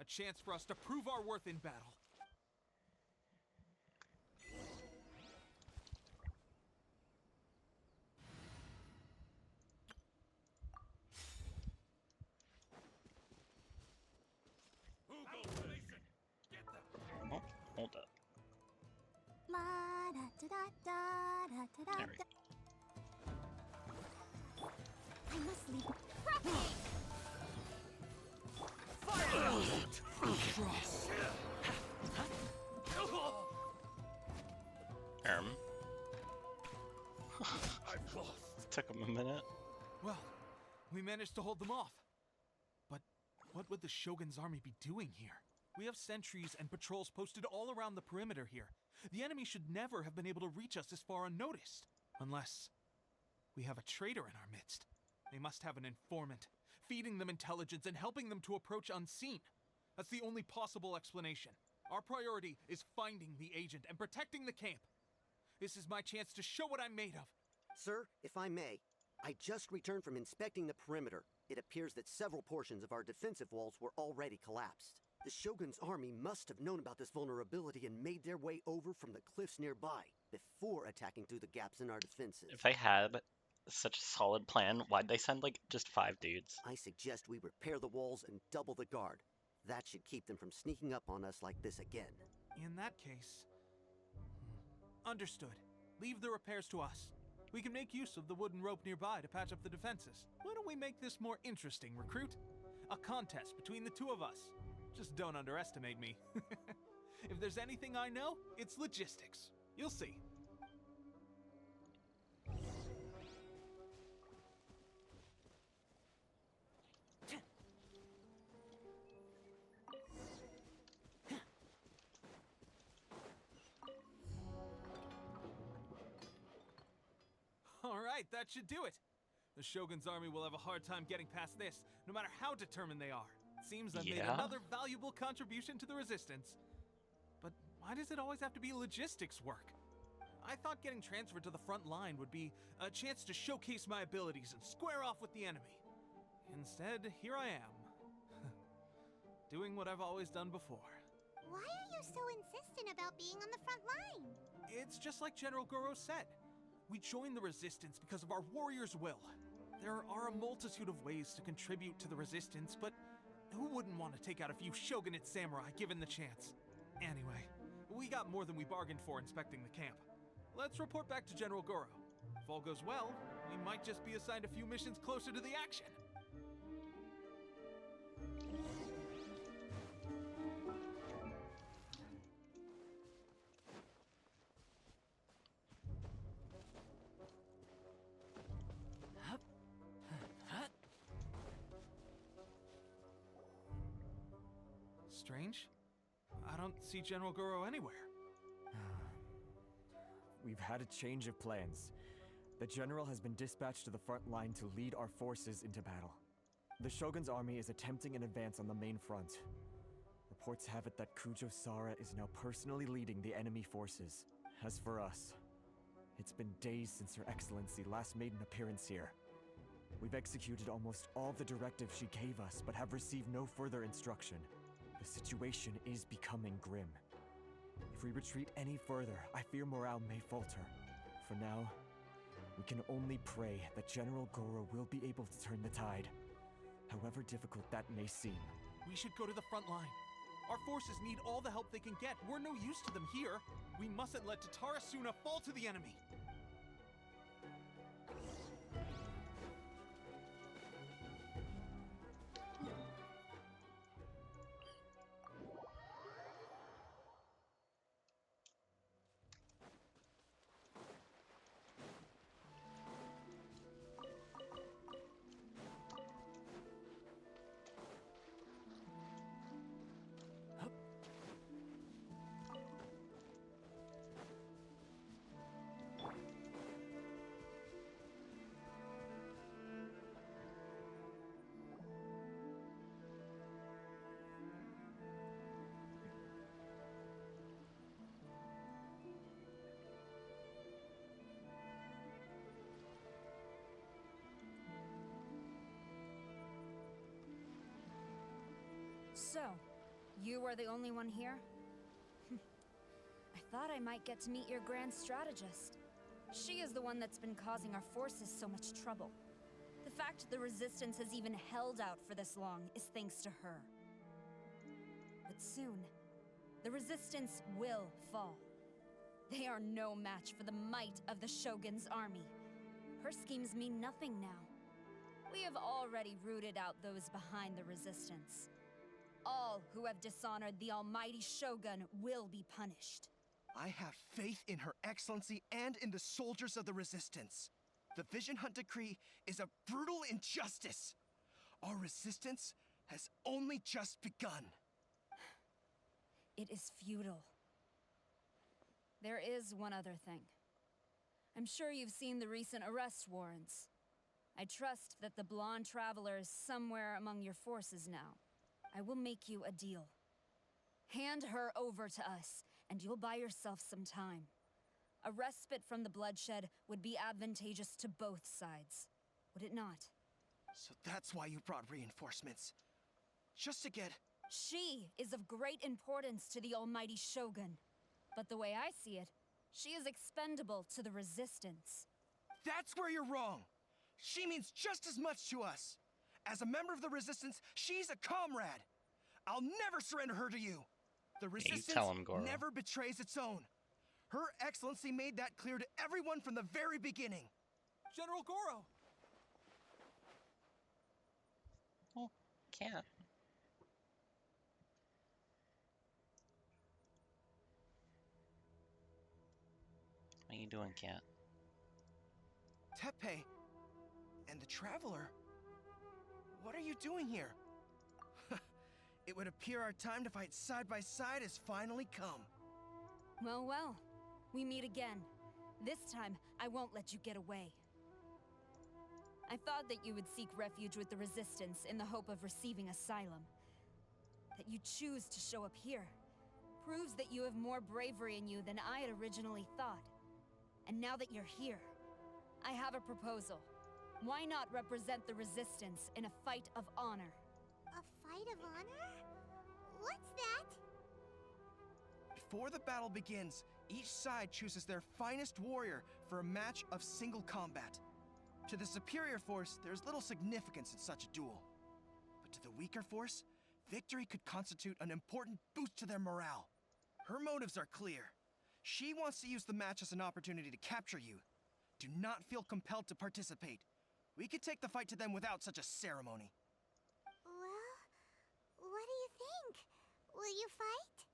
A chance for us to prove our worth in battle. Oh, hold up. La da da da da da da There we da. go. I must leave. I've lost. Took him a minute. Well, we managed to hold them off. But what would the Shogun's army be doing here? We have sentries and patrols posted all around the perimeter here. The enemy should never have been able to reach us this far unnoticed. Unless we have a traitor in our midst. They must have an informant, feeding them intelligence and helping them to approach unseen. That's the only possible explanation. Our priority is finding the agent and protecting the camp. This is my chance to show what I'm made of. Sir, if I may, I just returned from inspecting the perimeter. It appears that several portions of our defensive walls were already collapsed. The Shogun's army must have known about this vulnerability and made their way over from the cliffs nearby before attacking through the gaps in our defenses. If they had such a solid plan, why'd they send like just 5 dudes? I suggest we repair the walls and double the guard. That should keep them from sneaking up on us like this again. In that case... Understood. Leave the repairs to us. We can make use of the wooden rope nearby to patch up the defenses. Why don't we make this more interesting, recruit? A contest between the two of us. Just don't underestimate me. If there's anything I know, it's logistics. You'll see. Alright, that should do it. The Shogun's army will have a hard time getting past this, no matter how determined they are. It seems I've made another valuable contribution to the resistance. But why does it always have to be logistics work? I thought getting transferred to the front line would be a chance to showcase my abilities and square off with the enemy. Instead, here I am. Doing what I've always done before. Why are you so insistent about being on the front line? It's just like General Goro said. We joined the resistance because of our warriors' will. There are a multitude of ways to contribute to the resistance, but who wouldn't want to take out a few shogunate samurai given the chance? Anyway, we got more than we bargained for inspecting the camp. Let's report back to General Goro. If all goes well, we might just be assigned a few missions closer to the action. Strange. I don't see General Goro anywhere. We've had a change of plans. The general has been dispatched to the front line to lead our forces into battle. The Shogun's army is attempting an advance on the main front. Reports have it that Kujo Sara is now personally leading the enemy forces. As for us, it's been days since Her Excellency last made an appearance here. We've executed almost all the directives she gave us, but have received no further instruction. The situation is becoming grim. If we retreat any further, I fear morale may falter. For now, we can only pray that General Goro will be able to turn the tide, however difficult that may seem. We should go to the front line. Our forces need all the help they can get. We're no use to them here. We mustn't let Tatara Suna fall to the enemy. So, you are the only one here? I thought I might get to meet your grand strategist. She is the one that's been causing our forces so much trouble. The fact the resistance has even held out for this long is thanks to her. But soon, the resistance will fall. They are no match for the might of the Shogun's army. Her schemes mean nothing now. We have already rooted out those behind the resistance. All who have dishonored the almighty Shogun will be punished. I have faith in Her Excellency and in the soldiers of the Resistance. The Vision Hunt Decree is a brutal injustice. Our resistance has only just begun. It is futile. There is one other thing. I'm sure you've seen the recent arrest warrants. I trust that the blonde traveler is somewhere among your forces now. I will make you a deal. Hand her over to us, and you'll buy yourself some time. A respite from the bloodshed would be advantageous to both sides, would it not? So that's why you brought reinforcements. Just to get She is of great importance to the almighty Shogun. But the way I see it, she is expendable to the Resistance. That's where you're wrong. She means just as much to us. As a member of the Resistance, she's a comrade. I'll never surrender her to you. The Resistance tell him, Goro. never betrays its own. Her Excellency made that clear to everyone from the very beginning. General Goro! Oh, cat. What are you doing, cat? Teppei and the Traveler. What are you doing here? It would appear our time to fight side by side has finally come. Well, well. We meet again. This time, I won't let you get away. I thought that you would seek refuge with the Resistance in the hope of receiving asylum. That you choose to show up here proves that you have more bravery in you than I had originally thought. And now that you're here, I have a proposal. Why not represent the Resistance in a fight of honor? A fight of honor? What's that? Before the battle begins, each side chooses their finest warrior for a match of single combat. To the superior force, there's little significance in such a duel. But to the weaker force, victory could constitute an important boost to their morale. Her motives are clear. She wants to use the match as an opportunity to capture you. Do not feel compelled to participate. We could take the fight to them without such a ceremony. Well, what do you think? Will you fight?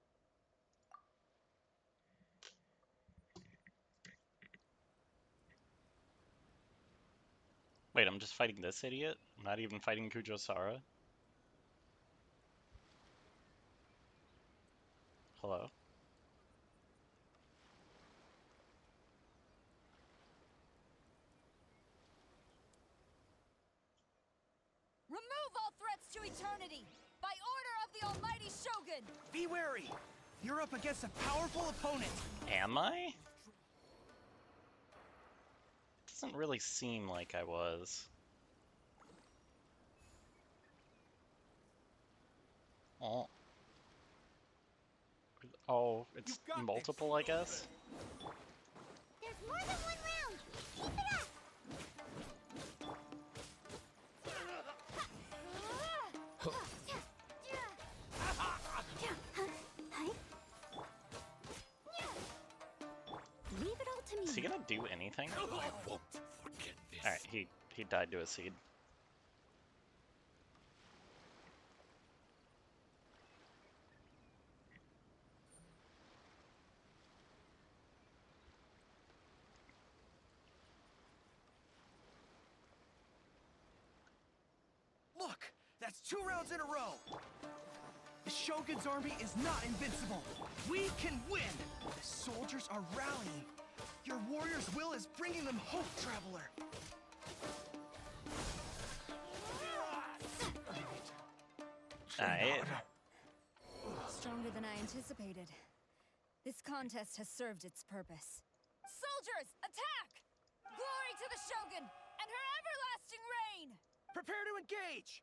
Wait, I'm just fighting this idiot? I'm not even fighting Kujo-Sara? Hello? Remove all threats to eternity! By order of the almighty Shogun! Be wary! You're up against a powerful opponent! Am I? Doesn't really seem like I was. Oh. Oh, it's multiple, I guess? There's more than one round! Keep it up! Leave it all to me. Is he gonna do anything? Alright, he died to a seed. Look! That's 2 rounds in a row! The Shogun's army is not invincible! We can win! The soldiers are rallying! Your warrior's will is bringing them hope, Traveler! Alright. Stronger than I anticipated. This contest has served its purpose. Soldiers, attack! Glory to the Shogun and her everlasting reign! Prepare to engage!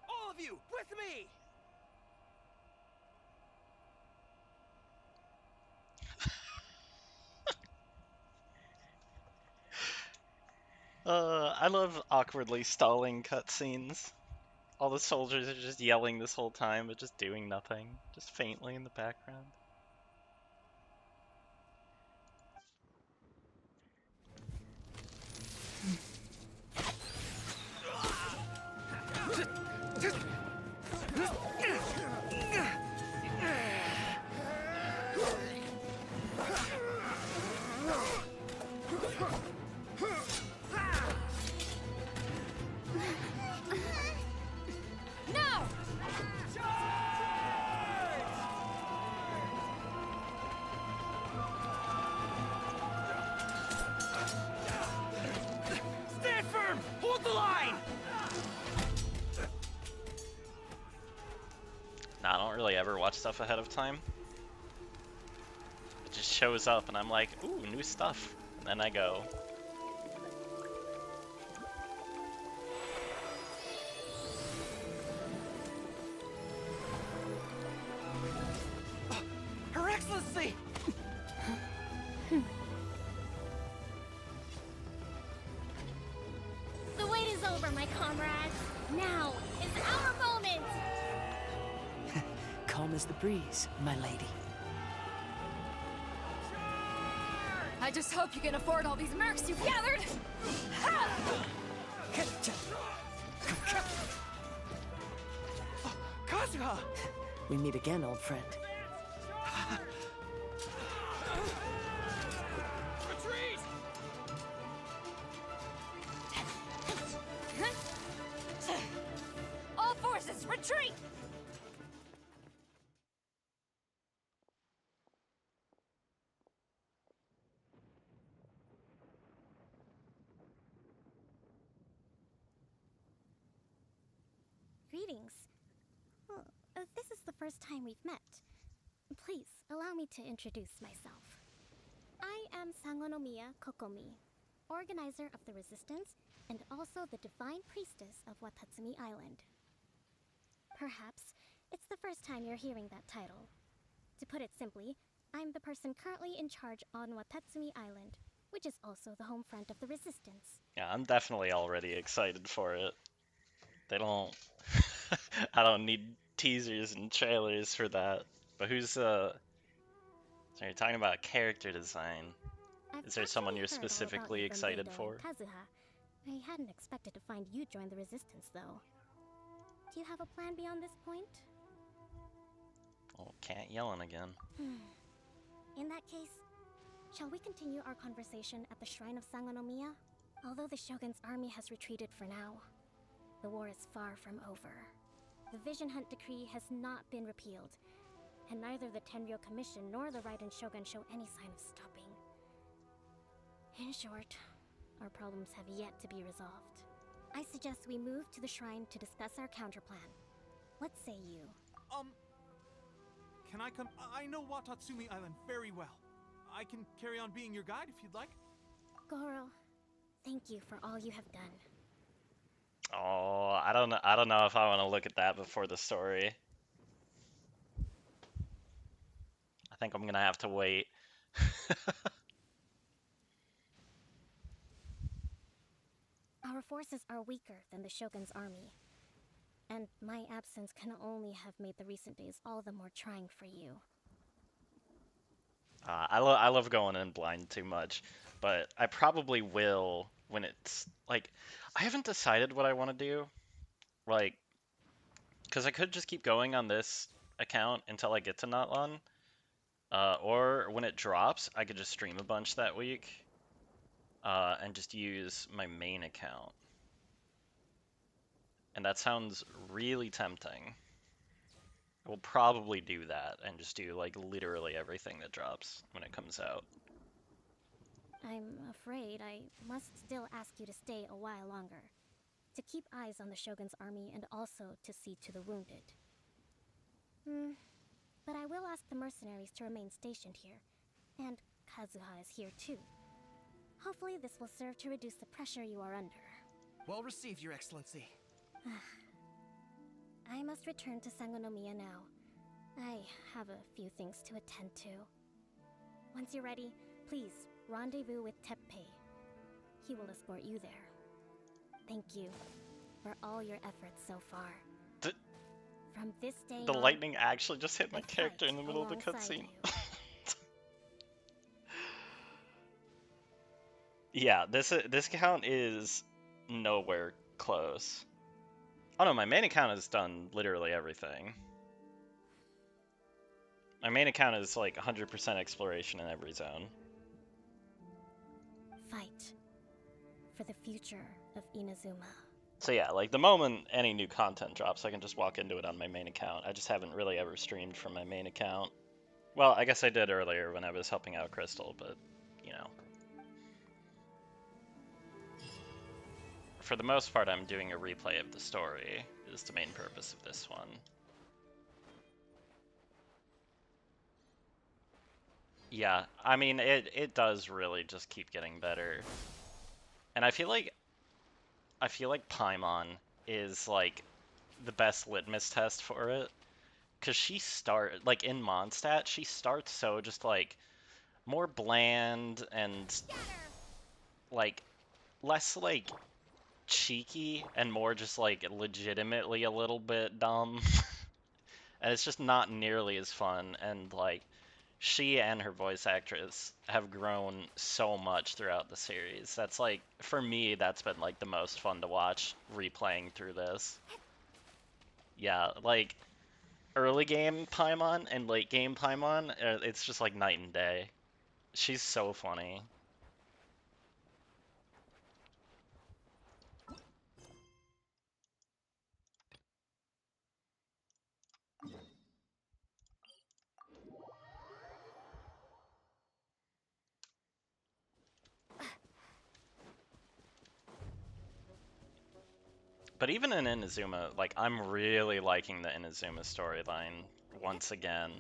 All of you, with me! I love awkwardly stalling cutscenes. All the soldiers are just yelling this whole time, but just doing nothing. Just faintly in the background. Now! Stand firm! Hold the line! Nah, I don't really ever watch stuff ahead of time. It just shows up and I'm like, ooh, new stuff. And then I go. my comrades. Now is our moment! Calm as the breeze, my lady. I just hope you can afford all these mercs you've gathered! Kazuha! We meet again, old friend. Retreat! All forces, retreat! Greetings. Well, this is the first time we've met. Please, allow me to introduce myself. I am Sangonomiya Kokomi, organizer of the Resistance and also the Divine Priestess of Watatsumi Island. Perhaps it's the first time you're hearing that title. To put it simply, I'm the person currently in charge on Watatsumi Island, which is also the home front of the Resistance. Yeah, I'm definitely already excited for it. They don't... I don't need teasers and trailers for that. But who's, So you're talking about character design. Is there someone you're specifically excited for? Kazuha. I hadn't expected to find you join the Resistance, though. Do you have a plan beyond this point? Oh, cat yelling again. In that case, shall we continue our conversation at the Shrine of Sangonomiya? Although the Shogun's army has retreated for now, the war is far from over. The Vision Hunt Decree has not been repealed, and neither the Tenryou Commission nor the Raiden Shogun show any sign of stopping. In short, our problems have yet to be resolved. I suggest we move to the shrine to discuss our counterplan. What say you? Can I come? I know Watatsumi Island very well. I can carry on being your guide if you'd like. Goro, thank you for all you have done. Oh, I don't know if I want to look at that before the story. I think I'm gonna have to wait. Our forces are weaker than the Shogun's army, and my absence can only have made the recent days all the more trying for you. I love going in blind too much, but I probably will when it's like I haven't decided what I want to do, like, because I could just keep going on this account until I get to Natlan, or when it drops, I could just stream a bunch that week, and just use my main account. And that sounds really tempting. I will probably do that and just do like literally everything that drops when it comes out. I'm afraid I must still ask you to stay a while longer, to keep eyes on the Shogun's army and also to see to the wounded. But I will ask the mercenaries to remain stationed here, and Kazuha is here too. Hopefully this will serve to reduce the pressure you are under. Well received, Your Excellency. I must return to Sangonomiya now. I have a few things to attend to. Once you're ready, please rendezvous with Teppei. He will escort you there. Thank you for all your efforts so far. From this day The on, lightning actually just hit my I character in the fight middle of the alongside cutscene. you. Yeah, this account is nowhere close. Oh no, my main account has done literally everything. My main account is like 100% exploration in every zone. Fight for the future of Inazuma. So yeah, like the moment any new content drops, I can just walk into it on my main account. I just haven't really ever streamed from my main account. Well, I guess I did earlier when I was helping out Crystal, but, you know. For the most part, I'm doing a replay of the story, is the main purpose of this one. Yeah, I mean, it does really just keep getting better. And I feel like Paimon is, like, the best litmus test for it. Because like, in Mondstadt, she starts so just, like, more bland and, like, less, like, cheeky and more just like legitimately a little bit dumb. And it's just not nearly as fun. And like she and her voice actress have grown so much throughout the series. That's like, for me, that's been like the most fun to watch replaying through this. Yeah, like early game Paimon and late game Paimon, it's just like night and day. She's so funny. But even in Inazuma, like, I'm really liking the Inazuma storyline once again.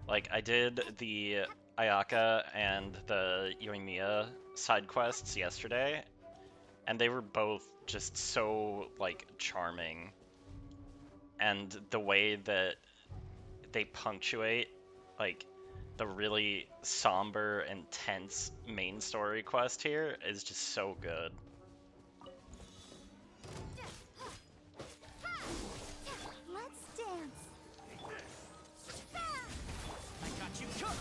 Like, I did the Ayaka and the Yoimiya side quests yesterday, and they were both just so, like, charming. And the way that they punctuate, like, the really somber and tense main story quest here is just so good. Let's dance. I got you covered.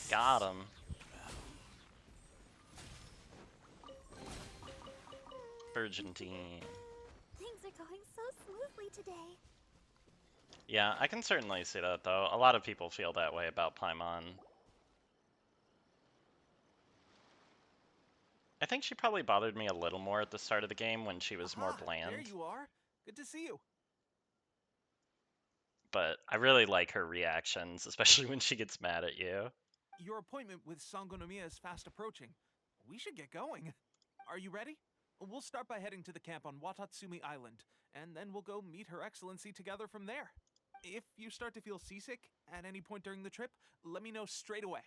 Got him. Argentine. Things are going so smoothly today. Yeah, I can certainly see that, though. A lot of people feel that way about Paimon. I think she probably bothered me a little more at the start of the game when she was more bland. There you are. Good to see you. But I really like her reactions, especially when she gets mad at you. Your appointment with Sangonomiya is fast approaching. We should get going. Are you ready? We'll start by heading to the camp on Watatsumi Island, and then we'll go meet Her Excellency together from there. If you start to feel seasick at any point during the trip, let me know straight away.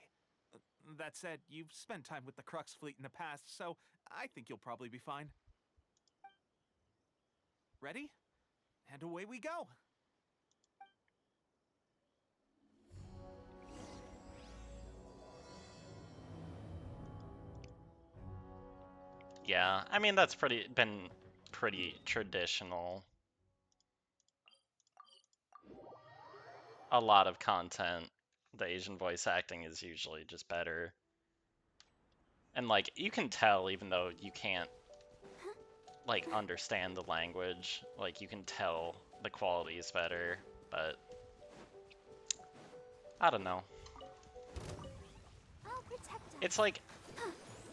That said, you've spent time with the Crux fleet in the past, so I think you'll probably be fine. Ready? And away we go! Yeah, I mean, that's been pretty traditional. A lot of content, the Asian voice acting is usually just better. And like, you can tell even though you can't like understand the language, like you can tell the quality is better, but I don't know. It's like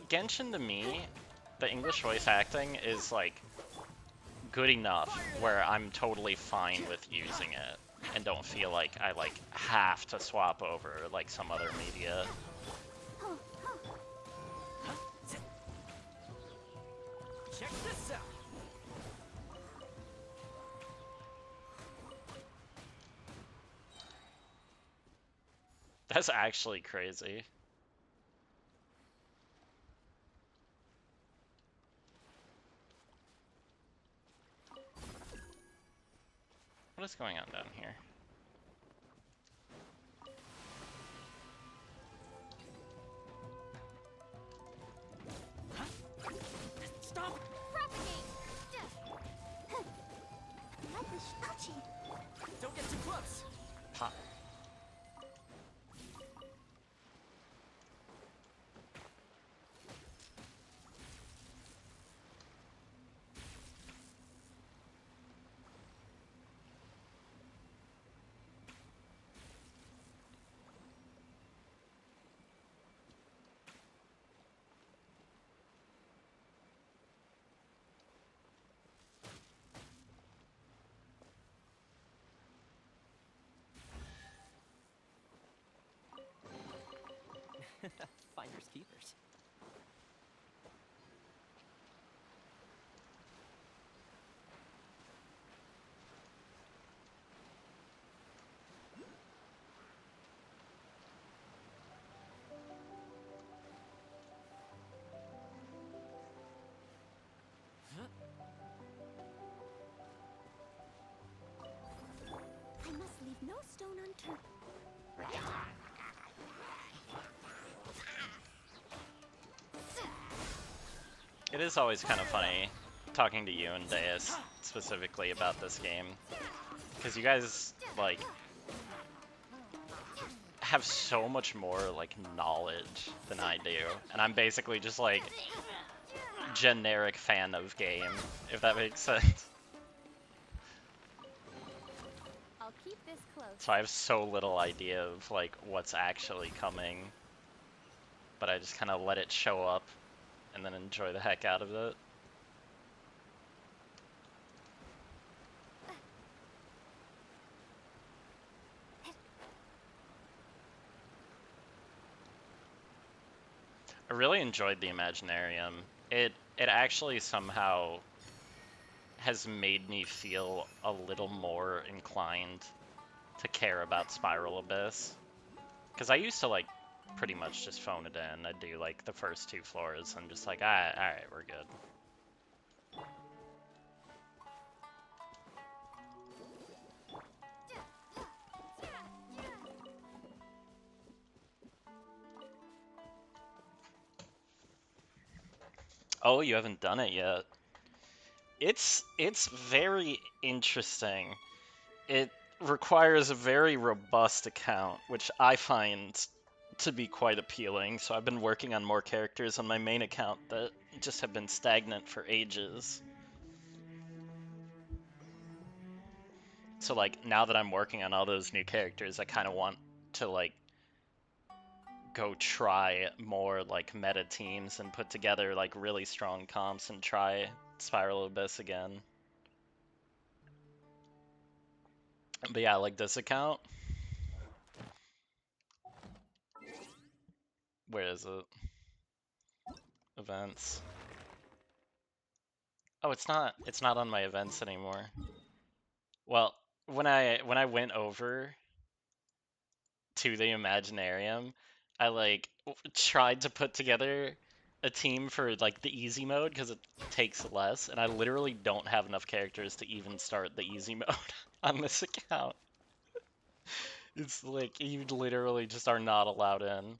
Genshin to me, the English voice acting is like good enough where I'm totally fine with using it and don't feel like I like have to swap over like some other media. Check this out. That's actually crazy. What is going on down here? Stop! Propagate! Like the Ouchie! Don't get too close! Pop. It is always kind of funny talking to you and Deus specifically about this game, because you guys, like, have so much more, like, knowledge than I do, and I'm basically just, like, generic fan of game, if that makes sense. I'll keep this close. So I have so little idea of, like, what's actually coming, but I just kind of let it show up and then enjoy the heck out of it. I really enjoyed the Imaginarium. It actually somehow has made me feel a little more inclined to care about Spiral Abyss. Because I used to, like, pretty much just phone it in. I'd do, like, the first 2 floors and just like, alright, we're good. Oh, you haven't done it yet. It's very interesting. It requires a very robust account, which I find to be quite appealing. So I've been working on more characters on my main account that just have been stagnant for ages. So, like, now that I'm working on all those new characters, I kind of want to, like, go try more, like, meta teams and put together, like, really strong comps and try Spiral Abyss again. But yeah, like, this account. Where is it? Events. Oh, it's not on my events anymore. Well, when I went over to the Imaginarium, I, like, tried to put together a team for, like, the easy mode because it takes less, and I literally don't have enough characters to even start the easy mode on this account. It's like you literally just are not allowed in.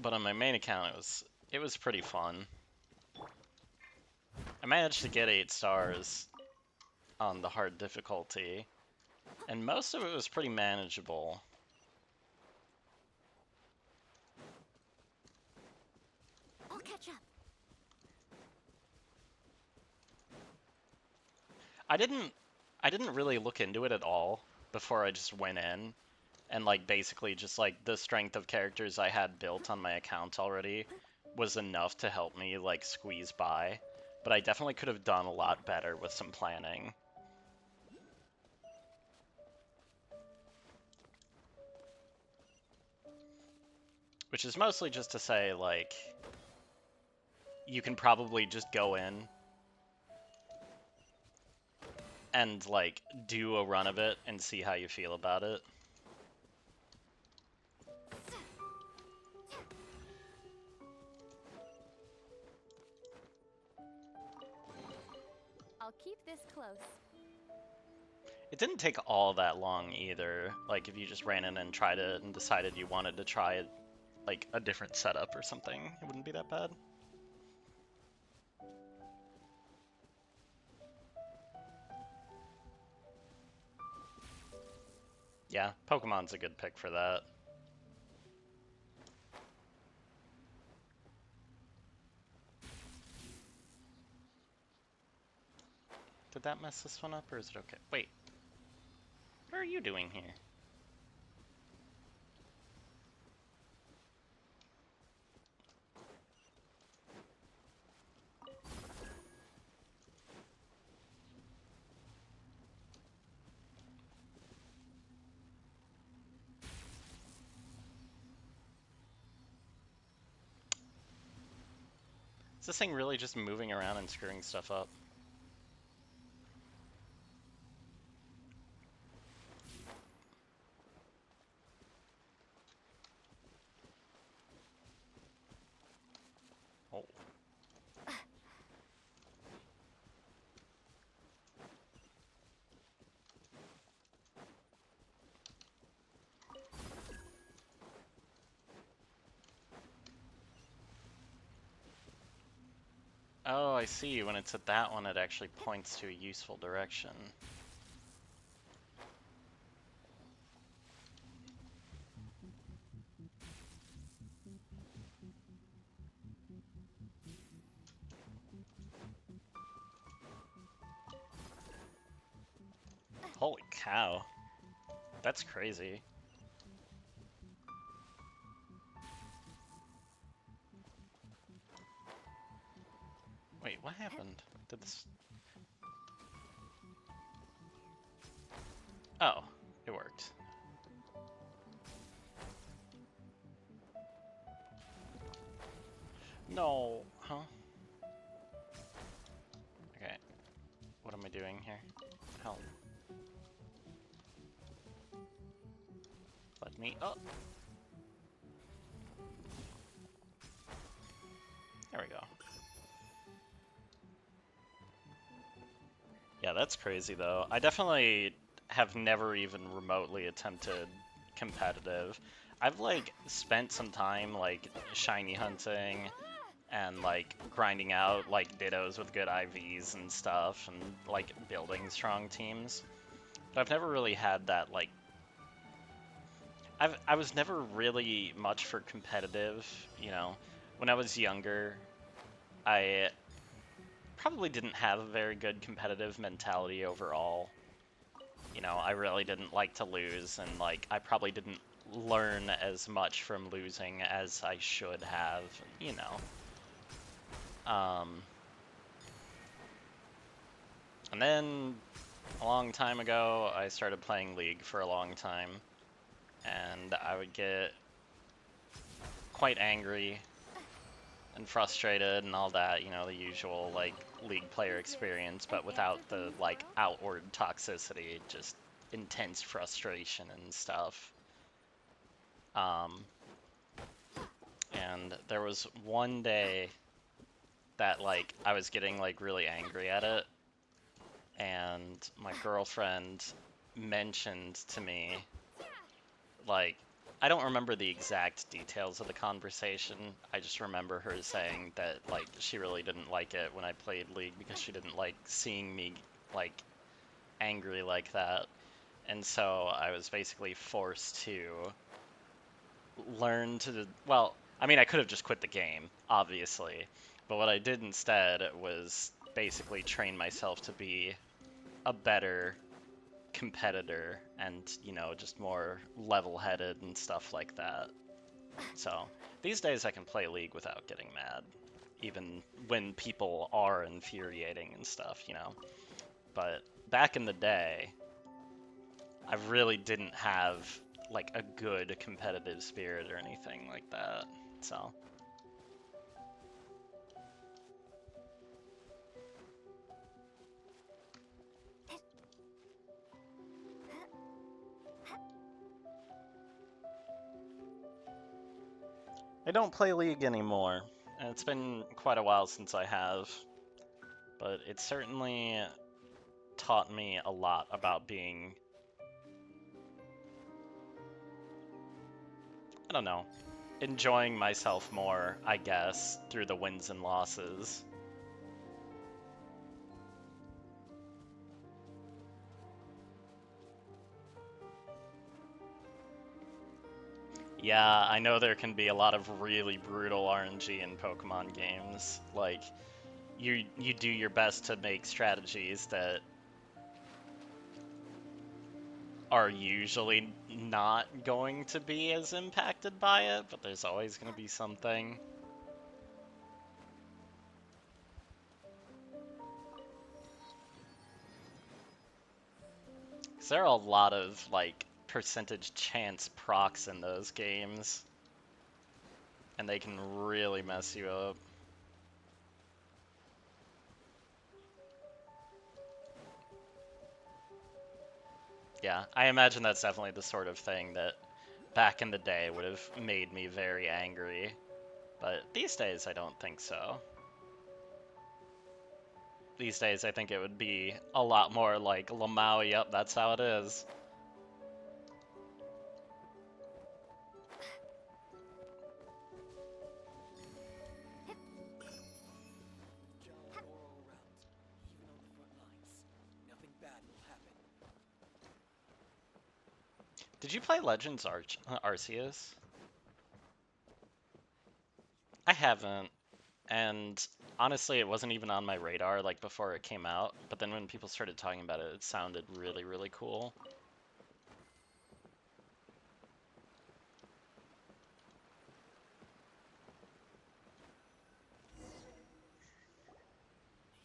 But on my main account, it was pretty fun. I managed to get 8 stars on the hard difficulty, and most of it was pretty manageable. I'll catch up. I didn't really look into it at all before I just went in, and, like, basically just, like, the strength of characters I had built on my account already was enough to help me, like, squeeze by. But I definitely could have done a lot better with some planning. Which is mostly just to say, like, you can probably just go in and, like, do a run of it and see how you feel about it. I'll keep this close. It didn't take all that long either. Like, if you just ran in and tried it and decided you wanted to try, like, a different setup or something, it wouldn't be that bad. Yeah, Pokemon's a good pick for that. Did that mess this one up, or is it okay? Wait. What are you doing here? Is this thing really just moving around and screwing stuff up? Oh. Oh, I see. When it's at that one, it actually points to a useful direction. Holy cow. That's crazy. Wait, what happened? Did this... Oh, it worked. No, huh? Okay, what am I doing here? Help. Let me up. There we go. Yeah, that's crazy though. I definitely have never even remotely attempted competitive. I've like spent some time like shiny hunting and like grinding out like dittos with good IVs and stuff and like building strong teams. But I've never really had that like I was never really much for competitive, you know. When I was younger, I probably didn't have a very good competitive mentality overall. You know, I really didn't like to lose, and like I probably didn't learn as much from losing as I should have, you know. And then a long time ago, I started playing League for a long time, and I would get quite angry and frustrated and all that, you know, the usual like League player experience, but without the like outward toxicity, just intense frustration and stuff. And there was one day that like I was getting like really angry at it, and my girlfriend mentioned to me, like, I don't remember the exact details of the conversation. I just remember her saying that like she really didn't like it when I played League because she didn't like seeing me like angry like that. And so I was basically forced to learn to, well, I mean, I could have just quit the game, obviously, but what I did instead was basically train myself to be a better competitor and, you know, just more level-headed and stuff like that. So these days I can play League without getting mad, even when people are infuriating and stuff, you know. But back in the day, I really didn't have like a good competitive spirit or anything like that. So I don't play League anymore, and it's been quite a while since I have, but it certainly taught me a lot about being, I don't know, enjoying myself more, I guess, through the wins and losses. Yeah, I know there can be a lot of really brutal RNG in Pokemon games. Like, you do your best to make strategies that are usually not going to be as impacted by it, but there's always going to be something. 'Cause there are a lot of, like, percentage chance procs in those games, and they can really mess you up. Yeah, I imagine that's definitely the sort of thing that back in the day would have made me very angry, but these days I don't think so. These days I think it would be a lot more like Lamau, yep, that's how it is. Did you play Legends Arceus? I haven't, and honestly, it wasn't even on my radar like before it came out. But then when people started talking about it, it sounded really, really cool.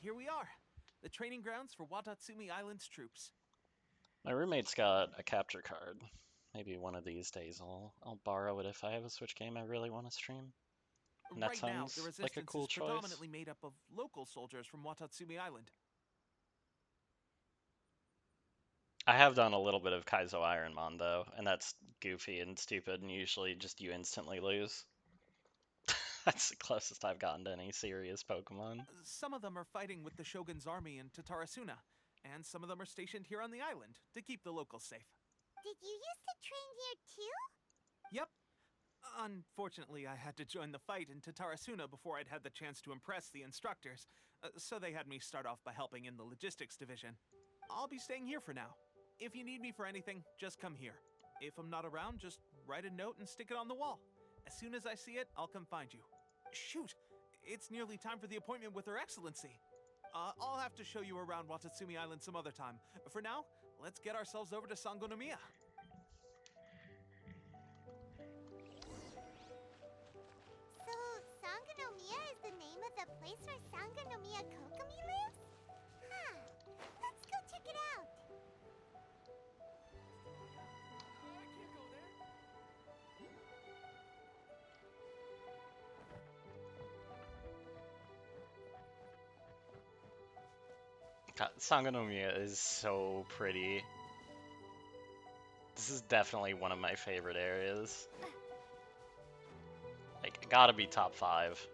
Here we are, the training grounds for Watatsumi Island's troops. My roommate's got a capture card. Maybe one of these days I'll borrow it if I have a Switch game I really want to stream. And that Right now, the sounds like a resistance cool is choice. predominantly made up of local soldiers from Watatsumi Island. I have done a little bit of Kaizo Ironmon though, and that's goofy and stupid, and usually just you instantly lose. That's the closest I've gotten to any serious Pokemon. Some of them are fighting with the Shogun's army in Tatarasuna, and some of them are stationed here on the island to keep the locals safe. Did you used to train here too? Yep. Unfortunately, I had to join the fight in Tatarasuna before I'd had the chance to impress the instructors, so they had me start off by helping in the logistics division. I'll be staying here for now. If you need me for anything, just come here. If I'm not around, just write a note and stick it on the wall. As soon as I see it, I'll come find you. Shoot! It's nearly time for the appointment with Her Excellency. I'll have to show you around Watatsumi Island some other time. For now, let's get ourselves over to Sangonomiya. So, Sangonomiya is the name of the place where Sangonomiya Kokomi lives? Huh. Let's go check it out. God, Sangonomiya is so pretty. This is definitely one of my favorite areas. Like, gotta be top 5.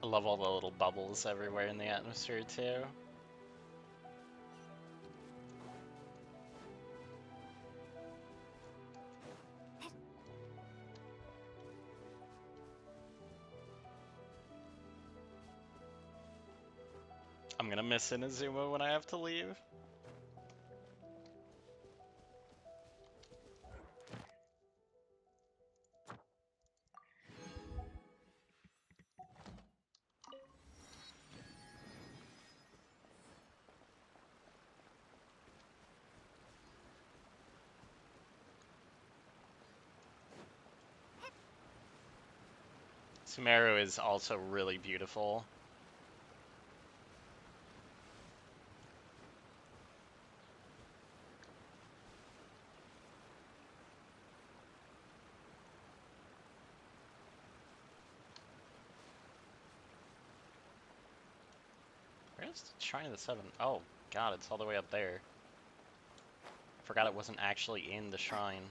I love all the little bubbles everywhere in the atmosphere too. I'm gonna miss Inazuma when I have to leave. Sumeru is also really beautiful. Where's the Shrine of the Seven? Oh, God, it's all the way up there. Forgot it wasn't actually in the shrine.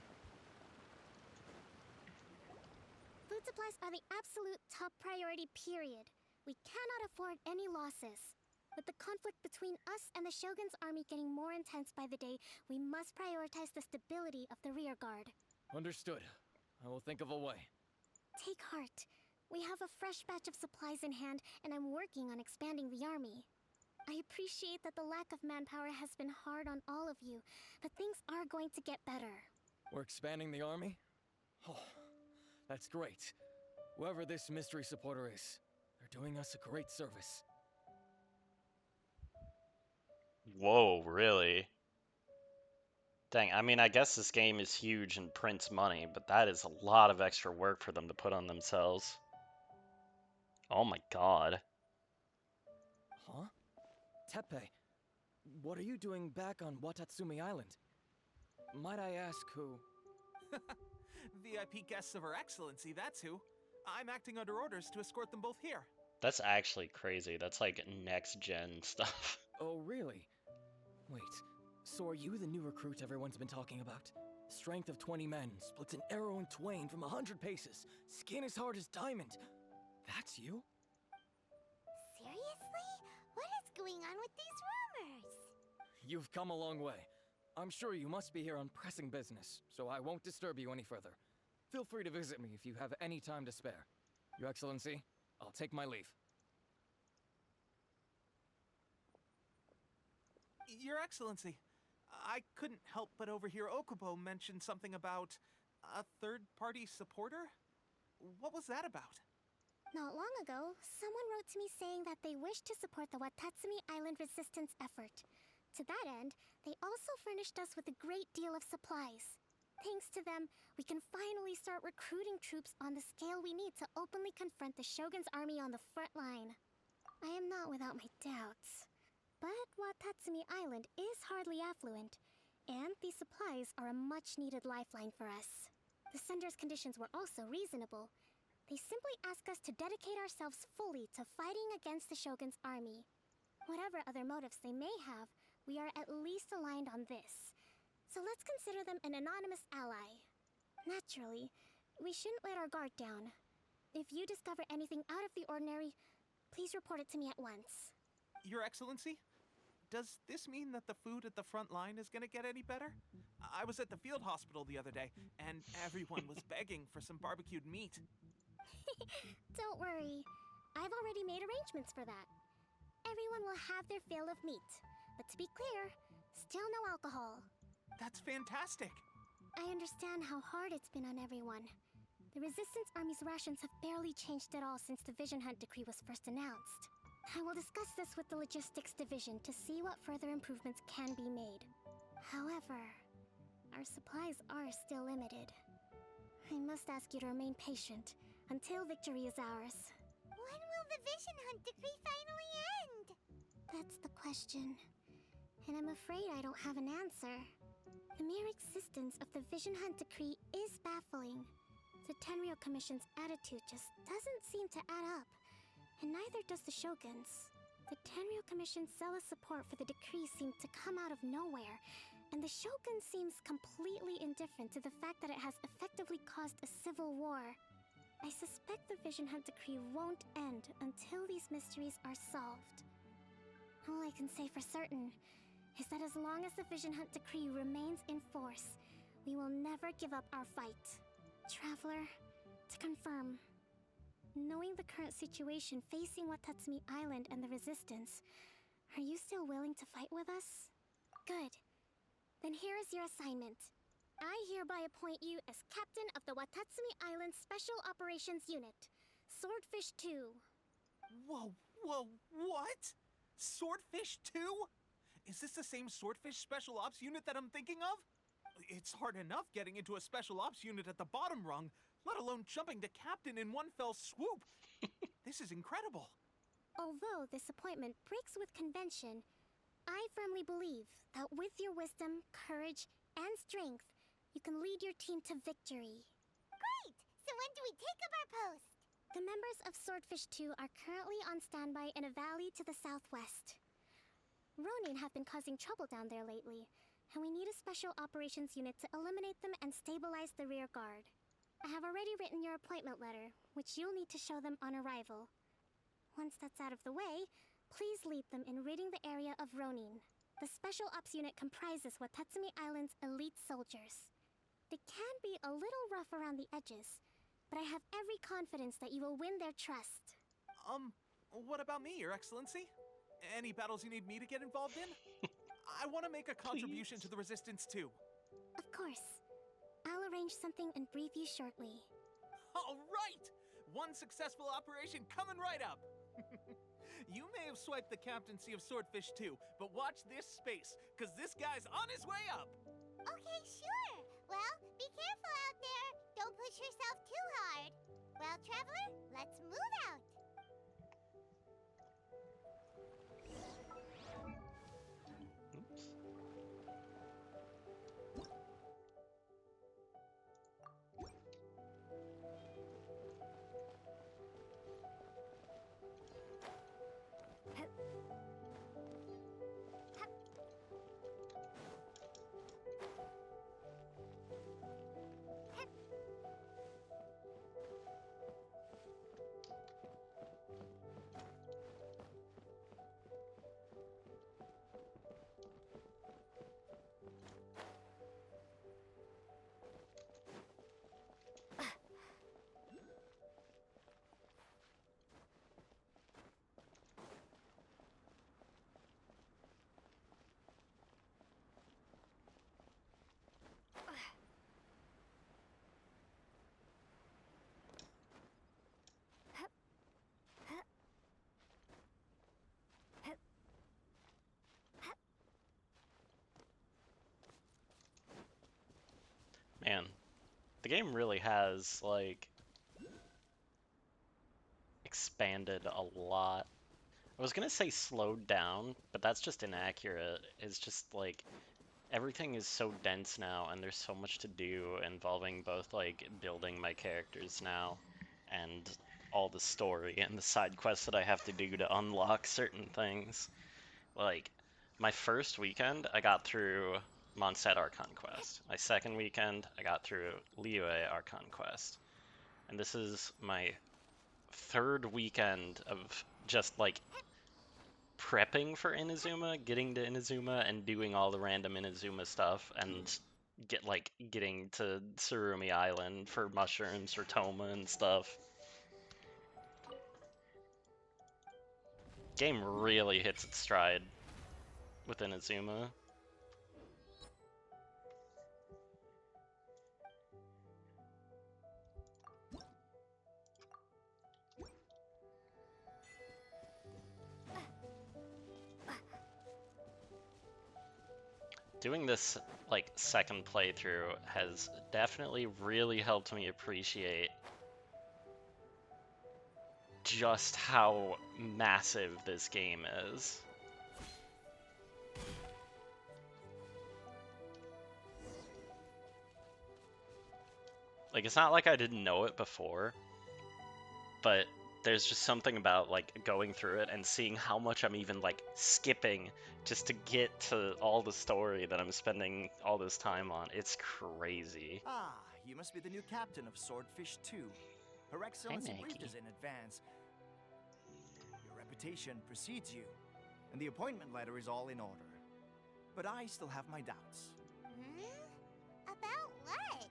Food supplies are the absolute top priority, period. We cannot afford any losses. With the conflict between us and the Shogun's army getting more intense by the day, we must prioritize the stability of the rear guard. Understood. I will think of a way. Take heart. We have a fresh batch of supplies in hand, and I'm working on expanding the army. I appreciate that the lack of manpower has been hard on all of you, but things are going to get better. We're expanding the army? Oh, that's great. Whoever this mystery supporter is, they're doing us a great service. Whoa, really? Dang, I mean, I guess this game is huge and prints money, but that is a lot of extra work for them to put on themselves. Oh my god. Huh? Teppei, what are you doing back on Watatsumi Island? Might I ask who? VIP guests of Her Excellency, that's who. I'm acting under orders to escort them both here. That's actually crazy. That's like next-gen stuff. Oh, really? Wait, so are you the new recruit everyone's been talking about? Strength of 20 men, splits an arrow in twain from 100 paces, skin as hard as diamond. That's you? Seriously? What is going on with these rumors? You've come a long way. I'm sure you must be here on pressing business, so I won't disturb you any further. Feel free to visit me if you have any time to spare. Your Excellency, I'll take my leave. Your Excellency, I couldn't help but overhear Okubo mention something about a third-party supporter? What was that about? Not long ago, someone wrote to me saying that they wish to support the Watatsumi Island resistance effort. To that end, they also furnished us with a great deal of supplies. Thanks to them, we can finally start recruiting troops on the scale we need to openly confront the Shogun's army on the front line. I am not without my doubts. But Watatsumi Island is hardly affluent, and these supplies are a much-needed lifeline for us. The sender's conditions were also reasonable. They simply ask us to dedicate ourselves fully to fighting against the Shogun's army. Whatever other motives they may have, we are at least aligned on this. So let's consider them an anonymous ally. Naturally, we shouldn't let our guard down. If you discover anything out of the ordinary, please report it to me at once. Your Excellency? Does this mean that the food at the front line is gonna get any better? I was at the field hospital the other day, and everyone was begging for some barbecued meat. Don't worry. I've already made arrangements for that. Everyone will have their fill of meat. But to be clear, still no alcohol. That's fantastic! I understand how hard it's been on everyone. The Resistance Army's rations have barely changed at all since the Vision Hunt decree was first announced. I will discuss this with the Logistics Division to see what further improvements can be made. However, our supplies are still limited. I must ask you to remain patient until victory is ours. When will the Vision Hunt decree finally end? That's the question. And I'm afraid I don't have an answer. The mere existence of the Vision Hunt decree is baffling. The Tenryou Commission's attitude just doesn't seem to add up. And neither does the Shogun's. The Tenryou Commission's zealous support for the decree seemed to come out of nowhere, and the Shogun seems completely indifferent to the fact that it has effectively caused a civil war. I suspect the Vision Hunt decree won't end until these mysteries are solved. All I can say for certain is that as long as the Vision Hunt decree remains in force, we will never give up our fight. Traveler, to confirm, knowing the current situation facing Watatsumi Island and the Resistance, are you still willing to fight with us? Good. Then here is your assignment. I hereby appoint you as captain of the Watatsumi Island Special Operations Unit, Swordfish 2. Whoa, what? Swordfish 2? Is this the same Swordfish Special Ops unit that I'm thinking of? It's hard enough getting into a Special Ops unit at the bottom rung, let alone jumping to captain in one fell swoop. This is incredible. Although this appointment breaks with convention, I firmly believe that with your wisdom, courage, and strength, you can lead your team to victory. Great! So when do we take up our post? The members of Swordfish 2 are currently on standby in a valley to the southwest. Ronin have been causing trouble down there lately, and we need a special operations unit to eliminate them and stabilize the rear guard. I have already written your appointment letter, which you'll need to show them on arrival. Once that's out of the way, please lead them in ridding the area of Ronin. The Special Ops unit comprises Watatsumi Island's elite soldiers. They can be a little rough around the edges, but I have every confidence that you will win their trust. What about me, Your Excellency? Any battles you need me to get involved in? I want to make a contribution to the Resistance too. Of course. I'll arrange something and brief you shortly. All right! One successful operation coming right up! You may have swiped the captaincy of Swordfish 2, but watch this space, because this guy's on his way up! Okay, sure. Well, be careful out there. Don't push yourself too hard. Well, Traveler, let's move out. Oops. the game really has, like, expanded a lot. I was gonna say slowed down, but that's just inaccurate. It's just, like, everything is so dense now, and there's so much to do involving both, like, building my characters now, and all the story and the side quests that I have to do to unlock certain things. Like, my first weekend, I got through Mondstadt Archon Quest. My second weekend, I got through Liyue Archon Quest. And this is my third weekend of just, like, prepping for Inazuma, getting to Inazuma, and doing all the random Inazuma stuff, and getting to Surumi Island for mushrooms for Toma and stuff. Game really hits its stride with Inazuma. Doing this, like, second playthrough has definitely really helped me appreciate just how massive this game is. Like, it's not like I didn't know it before, but there's just something about, like, going through it and seeing how much I'm even, like, skipping just to get to all the story that I'm spending all this time on. It's crazy. Ah, you must be the new captain of Swordfish 2. Her Excellency briefed us in advance. Your reputation precedes you, and the appointment letter is all in order. But I still have my doubts. About what?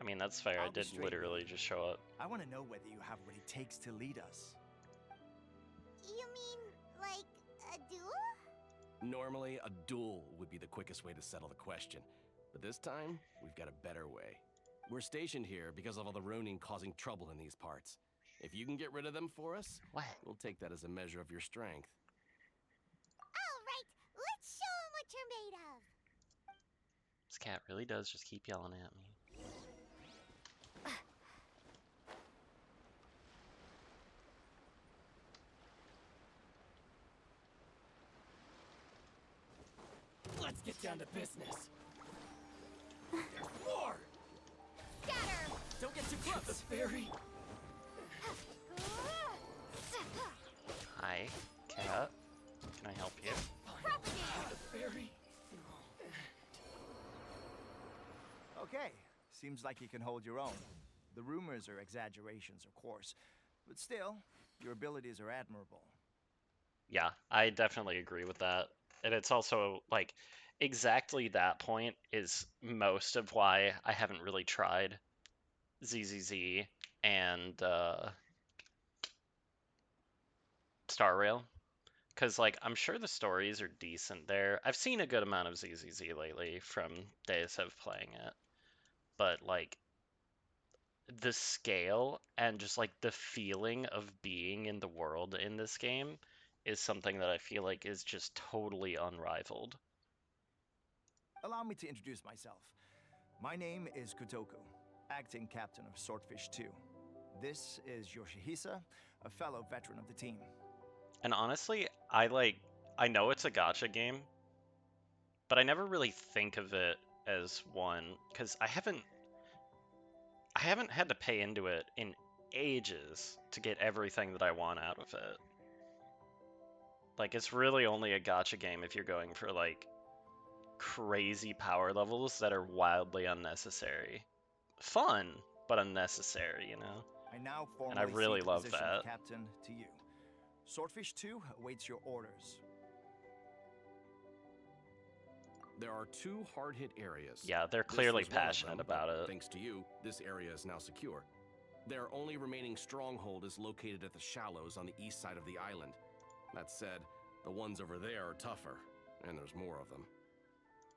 I mean, that's fair. I I'll be did straight literally with you. just show up. I want to know whether you have what it takes to lead us. You mean, like, a duel? Normally, a duel would be the quickest way to settle the question. But this time, we've got a better way. We're stationed here because of all the Ronin causing trouble in these parts. If you can get rid of them for us, we'll take that as a measure of your strength. All right, let's show them what you're made of. This cat really does just keep yelling at me. Let's get down to business. There's more! Scatter! Don't get too close! The fairy! Hi, cat. Can I help you? The fairy! Okay, seems like you can hold your own. The rumors are exaggerations, of course, but still, your abilities are admirable. Yeah, I definitely agree with that. And it's also, like, exactly that point is most of why I haven't really tried ZZZ and Star Rail. Because, like, I'm sure the stories are decent there. I've seen a good amount of ZZZ lately from Deus Ex playing it. But, like, the scale and just, like, the feeling of being in the world in this game is something that I feel like is just totally unrivaled. Allow me to introduce myself. My name is Kutoku, acting captain of Swordfish 2. This is Yoshihisa, a fellow veteran of the team. And honestly, I know it's a gacha game, but I never really think of it as one because I haven't had to pay into it in ages to get everything that I want out of it. Like, it's really only a gacha game if you're going for, like, crazy power levels that are wildly unnecessary. Fun, but unnecessary, you know? I now formally And I really cede the love position that. of captain to you. Swordfish 2 awaits your orders. There are 2 hard-hit areas. Yeah, they're This clearly was one of passionate them, about but it. Thanks to you, this area is now secure. Their only remaining stronghold is located at the shallows on the east side of the island. That said, the ones over there are tougher, and there's more of them.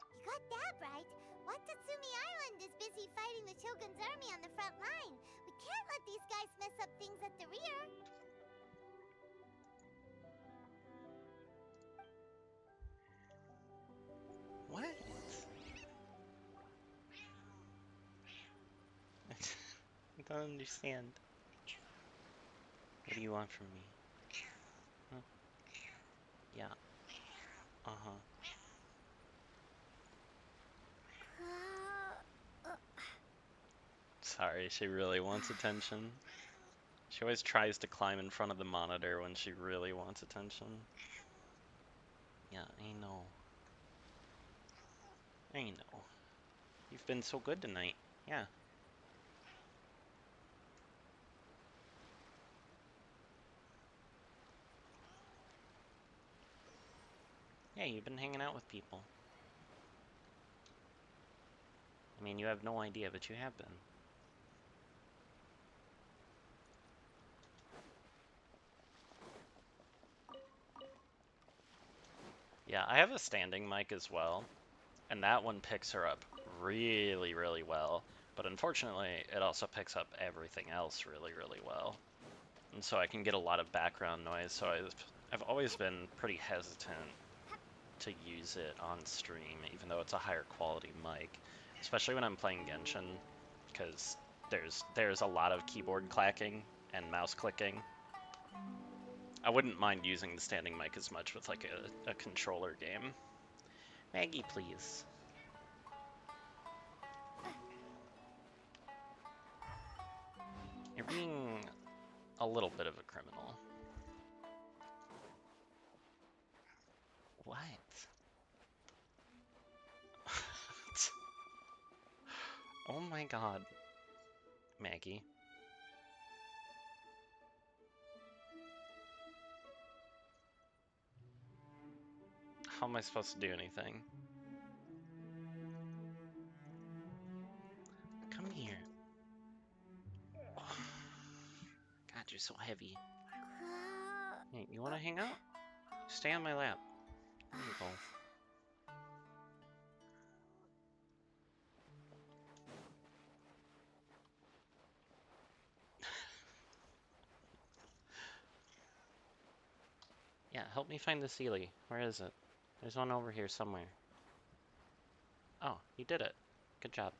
You got that right. Watatsumi Island is busy fighting the Shogun's army on the front line. We can't let these guys mess up things at the rear. What? I don't understand. What do you want from me? Huh? Yeah. Uh-huh. Sorry, she really wants attention. She always tries to climb in front of the monitor when she really wants attention. Yeah, I know. I know. You've been so good tonight. Yeah. Yeah, you've been hanging out with people. I mean, you have no idea, but you have been. Yeah, I have a standing mic as well, and that one picks her up really, really well. But unfortunately, it also picks up everything else really, really well. And so I can get a lot of background noise, so I've always been pretty hesitant to use it on stream, even though it's a higher quality mic, especially when I'm playing Genshin, because there's a lot of keyboard clacking and mouse clicking. I wouldn't mind using the standing mic as much with like a controller game. Maggie, please. You're being a little bit of a criminal. What? Oh my god. Maggie. How am I supposed to do anything? Come here. God, you're so heavy. Hey, you want to hang out? Stay on my lap. There you go. Yeah, help me find the Sealy. Where is it? There's one over here somewhere. Oh, you did it. Good job.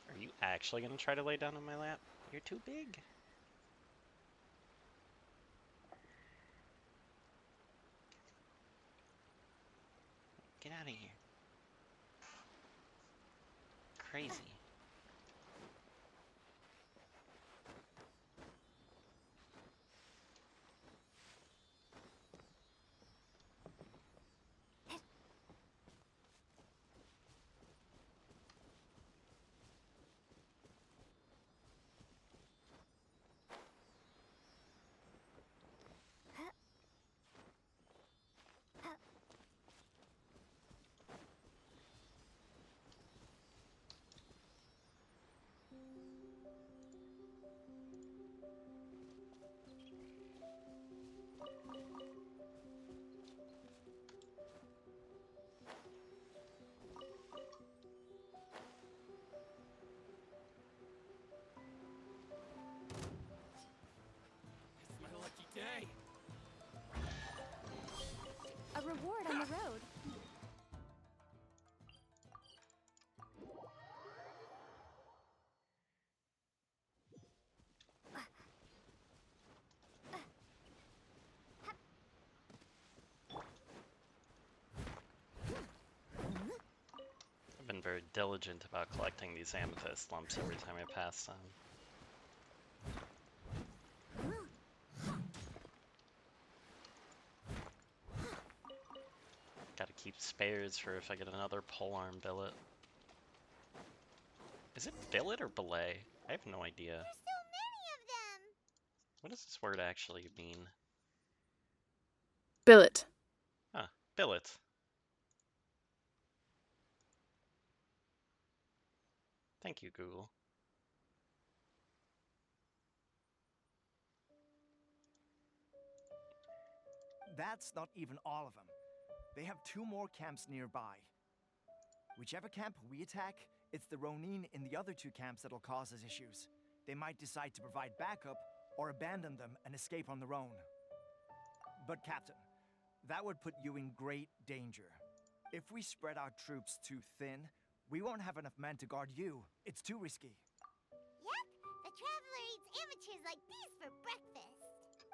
Are you actually going to try to lay down on my lap? You're too big. Get out of here. Crazy. It's my lucky day. A reward on the road. I've been very diligent about collecting these amethyst lumps every time I pass them. Gotta keep spares for if I get another polearm billet. Is it billet or belay? I have no idea. There's so many of them! What does this word actually mean? Billet. Ah, billet. Thank you, Google. That's not even all of them. They have 2 more camps nearby. Whichever camp we attack, it's the Ronin in the other 2 camps that'll cause us issues. They might decide to provide backup, or abandon them and escape on their own. But Captain, that would put you in great danger. If we spread our troops too thin, we won't have enough men to guard you. It's too risky. Yep, the Traveler eats amateurs like these for breakfast.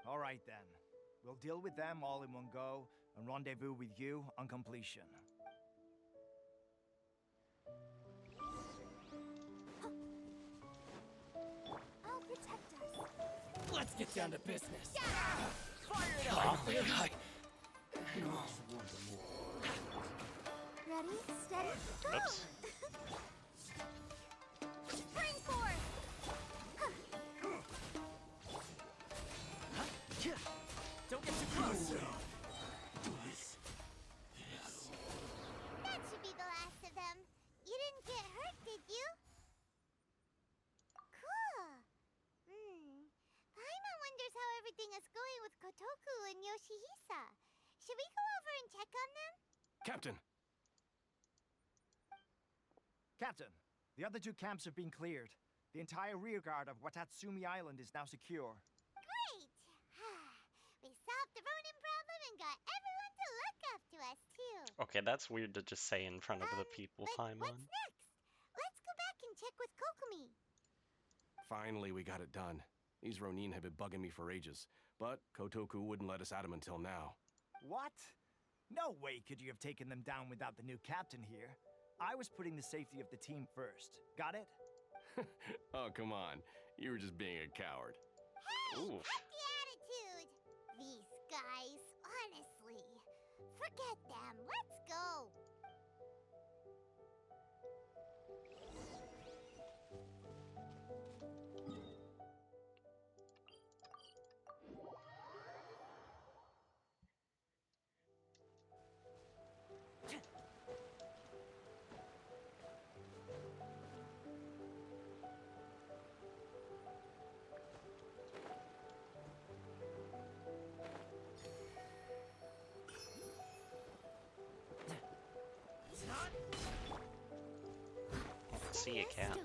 All right then. We'll deal with them all in one go and rendezvous with you on completion. I'll protect us. Let's get down to business. Fire it up! Ready, steady, go! Oops. Spring forth! Don't get too close! That should be the last of them. You didn't get hurt, did you? Cool. Paimon wonders how everything is going with Kotoku and Yoshihisa. Should we go over and check on them? Captain! Captain, the other two camps have been cleared. The entire rearguard of Watatsumi Island is now secure. Great! We solved the Ronin problem and got everyone to look up to us, too. Okay, that's weird to just say in front of the people, But Paimon. what's next? Let's go back and check with Kokomi. Finally, we got it done. These Ronin have been bugging me for ages, but Kotoku wouldn't let us at them until now. What? No way could you have taken them down without the new captain here. I was putting the safety of the team first. Got it? Oh, come on. You were just being a coward. Hey, Oof. up the attitude! These guys, honestly. Forget them. Let's go. See a cat.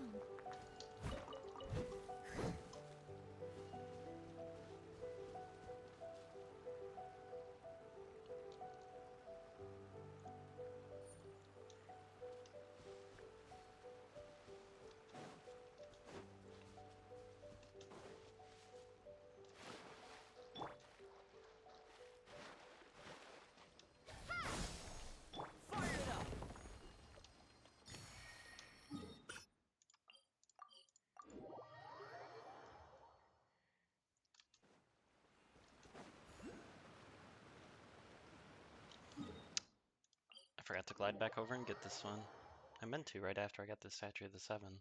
I forgot to glide back over and get this one. I meant to right after I got the Statue of the Seven.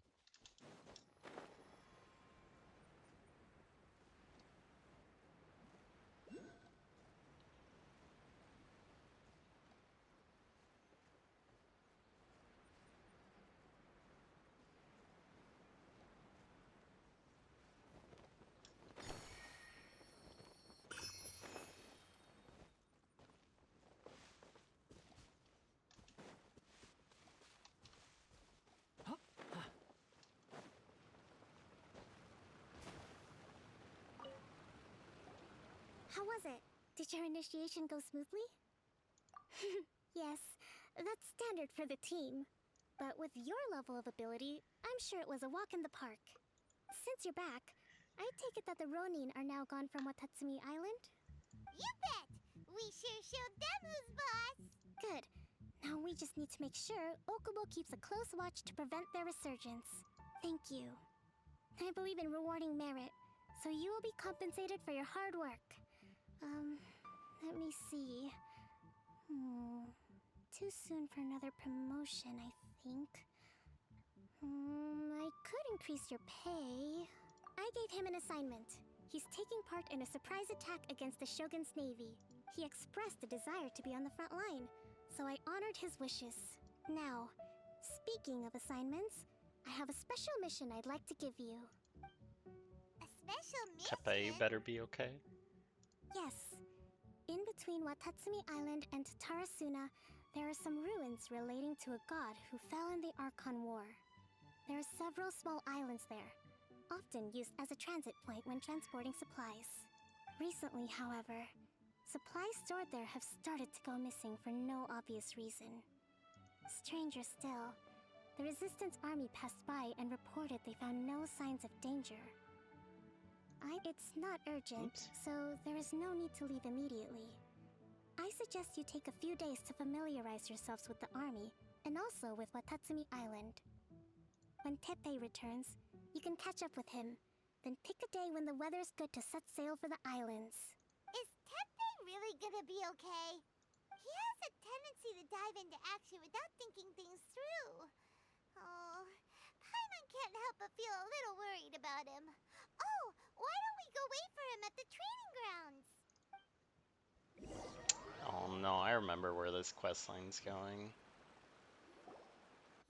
How was it? Did your initiation go smoothly? Yes, that's standard for the team. But with your level of ability, I'm sure it was a walk in the park. Since you're back, I take it that the Ronin are now gone from Watatsumi Island? You bet! We sure showed them who's boss! Good. Now we just need to make sure Okubo keeps a close watch to prevent their resurgence. Thank you. I believe in rewarding merit, so you will be compensated for your hard work. Let me see. Too soon for another promotion, I think. I could increase your pay. I gave him an assignment. He's taking part in a surprise attack against the Shogun's navy. He expressed a desire to be on the front line, so I honored his wishes. Now, speaking of assignments, I have a special mission I'd like to give you. A special mission? Teppei better be okay. Yes. In between Watatsumi Island and Tarasuna, there are some ruins relating to a god who fell in the Archon War. There are several small islands there. often used as a transit point when transporting supplies. Recently, however, supplies stored there have started to go missing for no obvious reason. Stranger still, the Resistance army passed by and reported they found no signs of danger. It's not urgent, so there is no need to leave immediately. I suggest you take a few days to familiarize yourselves with the army, and also with Watatsumi Island. When Teppei returns, you can catch up with him, then pick a day when the weather's good to set sail for the islands. Is Teppei really gonna be okay? He has a tendency to dive into action without thinking things through. Oh, Paimon can't help but feel a little worried about him. Oh, why don't we go wait for him at the training grounds? Oh no, I remember where this quest line's going.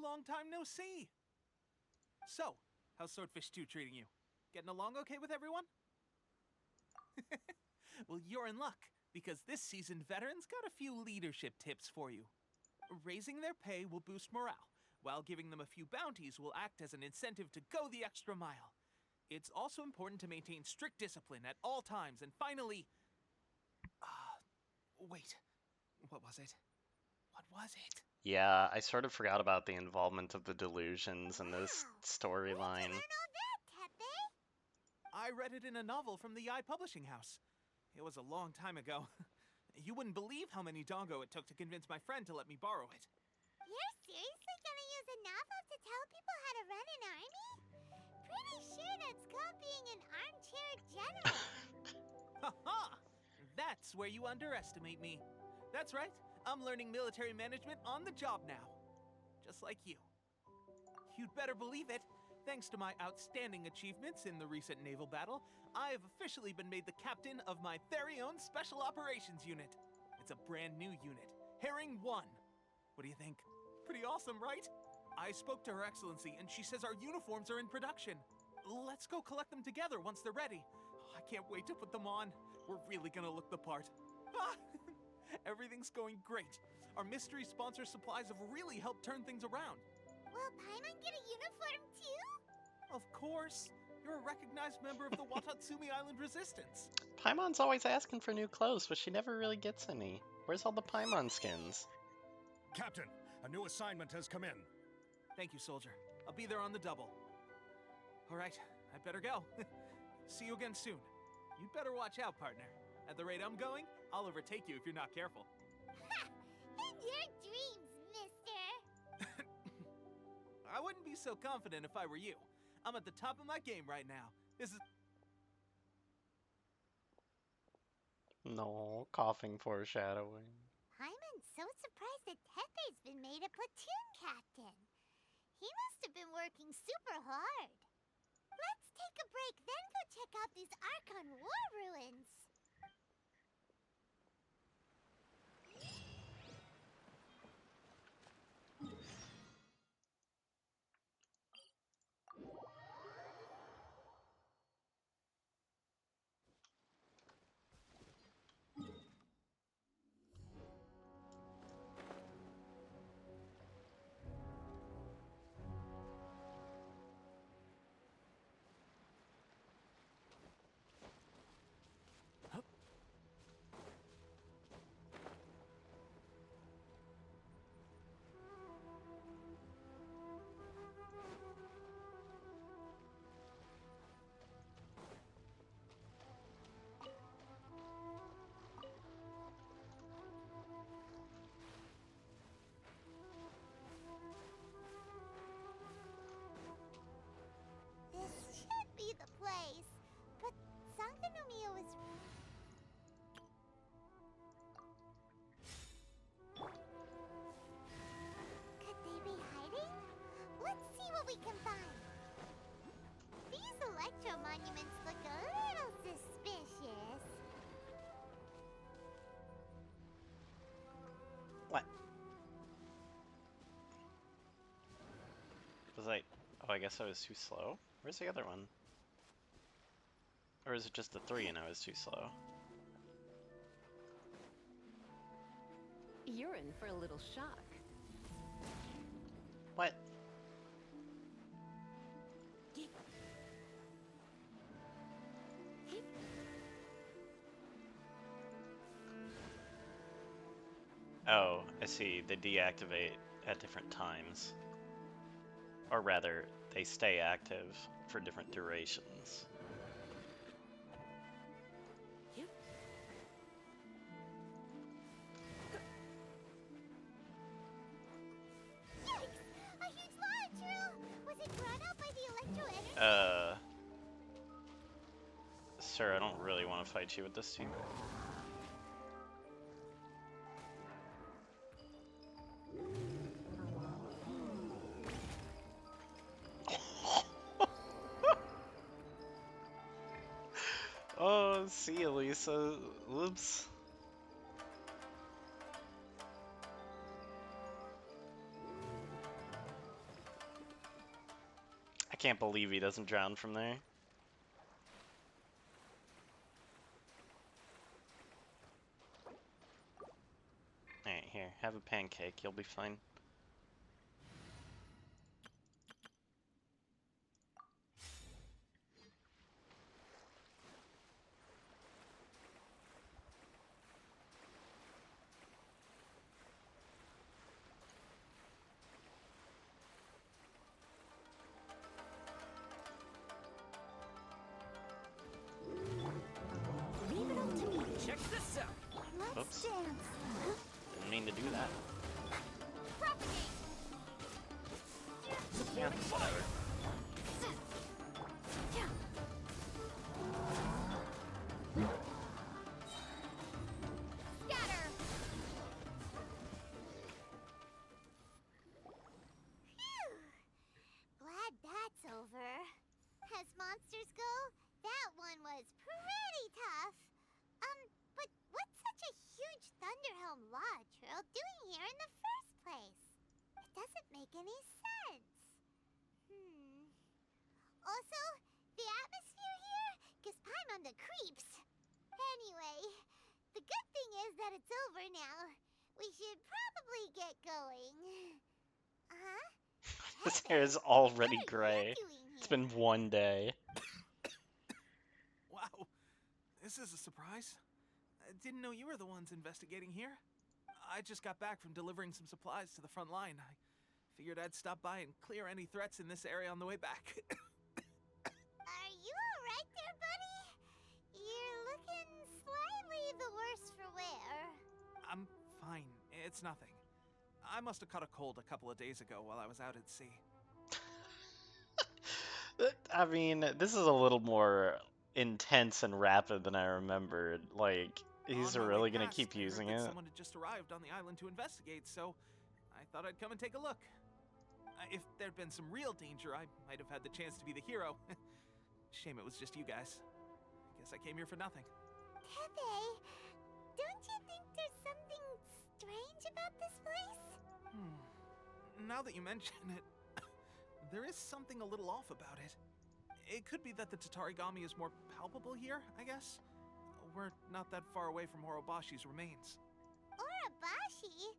Long time no see. So, how's Swordfish 2 treating you? Getting along okay with everyone? Well, you're in luck, because this seasoned veteran's got a few leadership tips for you. Raising their pay will boost morale, while giving them a few bounties will act as an incentive to go the extra mile. It's also important to maintain strict discipline at all times, and finally... wait. What was it? What was it? Yeah, I sort of forgot about the involvement of the delusions in this storyline. I read it in a novel from the Yae Publishing House. It was a long time ago. You wouldn't believe how many dongo it took to convince my friend to let me borrow it. You're seriously gonna use a novel to tell people how to run an army? Pretty sure that's called being an armchair general. Ha-ha! That's where you underestimate me. That's right, I'm learning military management on the job now. Just like you. You'd better believe it. Thanks to my outstanding achievements in the recent naval battle, I have officially been made the captain of my very own Special Operations Unit. It's a brand new unit, Herring 1. What do you think? Pretty awesome, right? I spoke to Her Excellency, and she says our uniforms are in production. Let's go collect them together once they're ready. I can't wait to put them on. We're really gonna look the part. Ah! Everything's going great. Our mystery sponsor supplies have really helped turn things around. Will Paimon get a uniform too? Of course. You're a recognized member of the Watatsumi Island Resistance. Paimon's always asking for new clothes, but she never really gets any. Where's all the Paimon skins? Captain, a new assignment has come in. Thank you, soldier. I'll be there on the double. All right, I better go. See you again soon. You'd better watch out, partner. At the rate I'm going, I'll overtake you if you're not careful. Ha! In your dreams, mister! I wouldn't be so confident if I were you. I'm at the top of my game right now. This is... No, coughing foreshadowing. Paimon's so surprised that Teppei's been made a platoon captain. He must have been working super hard. Let's take a break, then go check out these Archon War ruins. This should be the place, but Sangonomiya was... Could they be hiding? Let's see what we can find. These electro monuments look a little suspicious. What? Was I... Oh, I guess I was too slow? Where's the other one? Or is it just the 3 and I was too slow? You're in for a little shock. What? Oh, I see. They deactivate at different times. Or rather, they stay active for different durations. A huge launch drill! Was it brought out by the electro energy? Sir, I don't really want to fight you with this team. Oh, see you, Lisa. Whoops. I can't believe he doesn't drown from there. Alright, here, have a pancake, you'll be fine. Leave it up to me. Check this out. Let's Oops. dance. Didn't mean to do that. Propagate. Yeah, whatever. Scatter. Phew. Glad that's over. As monsters go, that one was pretty tough. But what's such a huge Thunderhelm Lodge Trail doing here in the first place? It doesn't make any sense. Also, the atmosphere here gives Paimon the creeps. Anyway, the good thing is that it's over now. We should probably get going. Huh? His hair is already gray. It's been one day. Wow, this is a surprise. I didn't know you were the ones investigating here. I just got back from delivering some supplies to the front line. I figured I'd stop by and clear any threats in this area on the way back. Are you alright there, buddy? You're looking slightly the worse for wear. I'm fine. It's nothing. I must have caught a cold a couple of days ago while I was out at sea. I mean, this is a little more intense and rapid than I remembered. Like, he's On my way really gonna past, keep I heard using that it. Someone had just arrived on the island to investigate, so I thought I'd come and take a look. If there'd been some real danger, I might have had the chance to be the hero. Shame it was just you guys. Guess I came here for nothing. Teppei, don't you think there's something strange about this place? Now that you mention it, there is something a little off about it. It could be that the Tatarigami is more palpable here, I guess. We're not that far away from Orobashi's remains. Orobashi?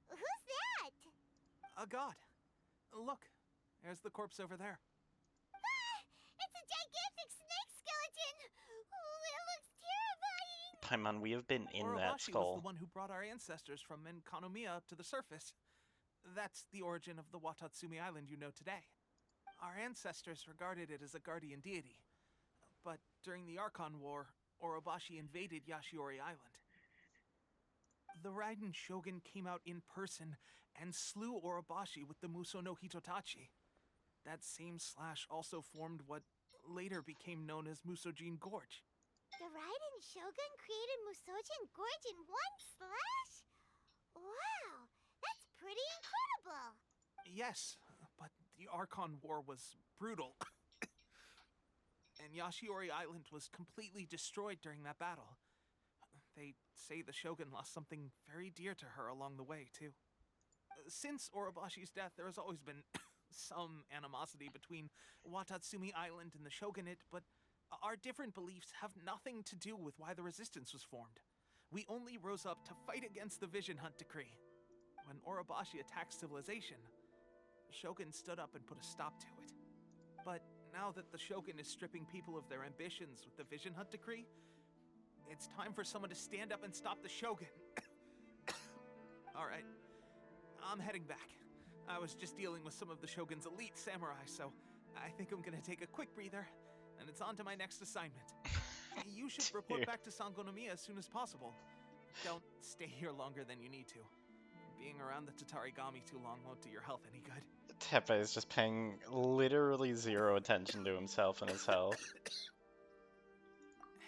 Who's that? A god. Look, there's the corpse over there. Ah! It's a gigantic snake skeleton! Oh, it looks terrifying! Paimon, we have been in that Orobashi was skull. the one who brought our ancestors from Enkanomiya up to the surface. That's the origin of the Watatsumi Island you know today. Our ancestors regarded it as a guardian deity. But during the Archon War, Orobashi invaded Yashiori Island. The Raiden Shogun came out in person and slew Orobashi with the Muso no Hitotachi. That same slash also formed what later became known as Musojin Gorge. The Raiden Shogun created Musojin Gorge in one slash? Wow, that's pretty incredible! Yes, but the Archon War was brutal. And Yashiori Island was completely destroyed during that battle. They say the Shogun lost something very dear to her along the way, too. Since Orobashi's death, there has always been some animosity between Watatsumi Island and the Shogunate, but our different beliefs have nothing to do with why the resistance was formed. We only rose up to fight against the Vision Hunt Decree. When Orobashi attacked civilization, the Shogun stood up and put a stop to it. But now that the Shogun is stripping people of their ambitions with the Vision Hunt Decree, it's time for someone to stand up and stop the Shogun. All right. I'm heading back. I was just dealing with some of the Shogun's elite samurai, so I think I'm gonna take a quick breather, and it's on to my next assignment. You should report back to Sangonomiya as soon as possible. Don't stay here longer than you need to. Being around the Tatarigami too long won't do your health any good. Teppei is just paying literally zero attention to himself and his health.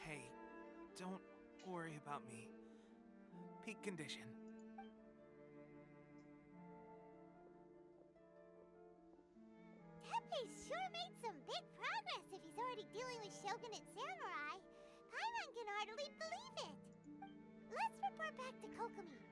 Hey, don't worry about me. Peak condition. Teppei sure made some big progress if he's already dealing with Shogunate samurai. Paimon can hardly believe it. Let's report back to Kokomi.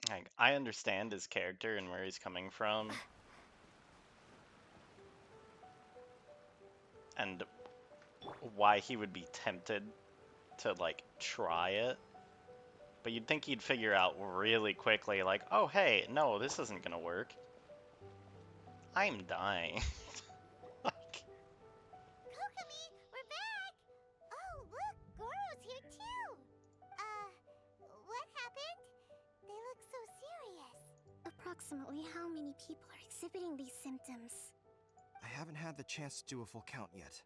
Like, I understand his character and where he's coming from. And why he would be tempted to, like, try it. But you'd think he'd figure out really quickly, like, oh, hey, no, this isn't gonna work. I'm dying. Kokomi, we're back! Oh, look, Goro's here too! What happened? They look so serious. Approximately how many people are exhibiting these symptoms? I haven't had the chance to do a full count yet.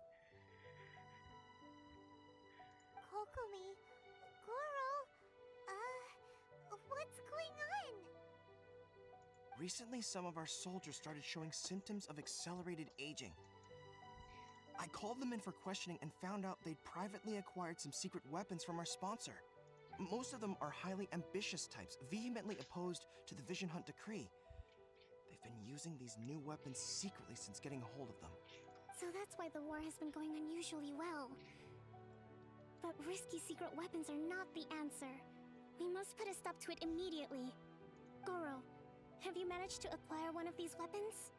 Kokomi, Goro, what's going on? Recently, some of our soldiers started showing symptoms of accelerated aging. I called them in for questioning and found out they'd privately acquired some secret weapons from our sponsor. Most of them are highly ambitious types, vehemently opposed to the Vision Hunt decree. They've been using these new weapons secretly since getting a hold of them. So that's why the war has been going unusually well. But risky secret weapons are not the answer. We must put a stop to it immediately. Goro, have you managed to acquire one of these weapons?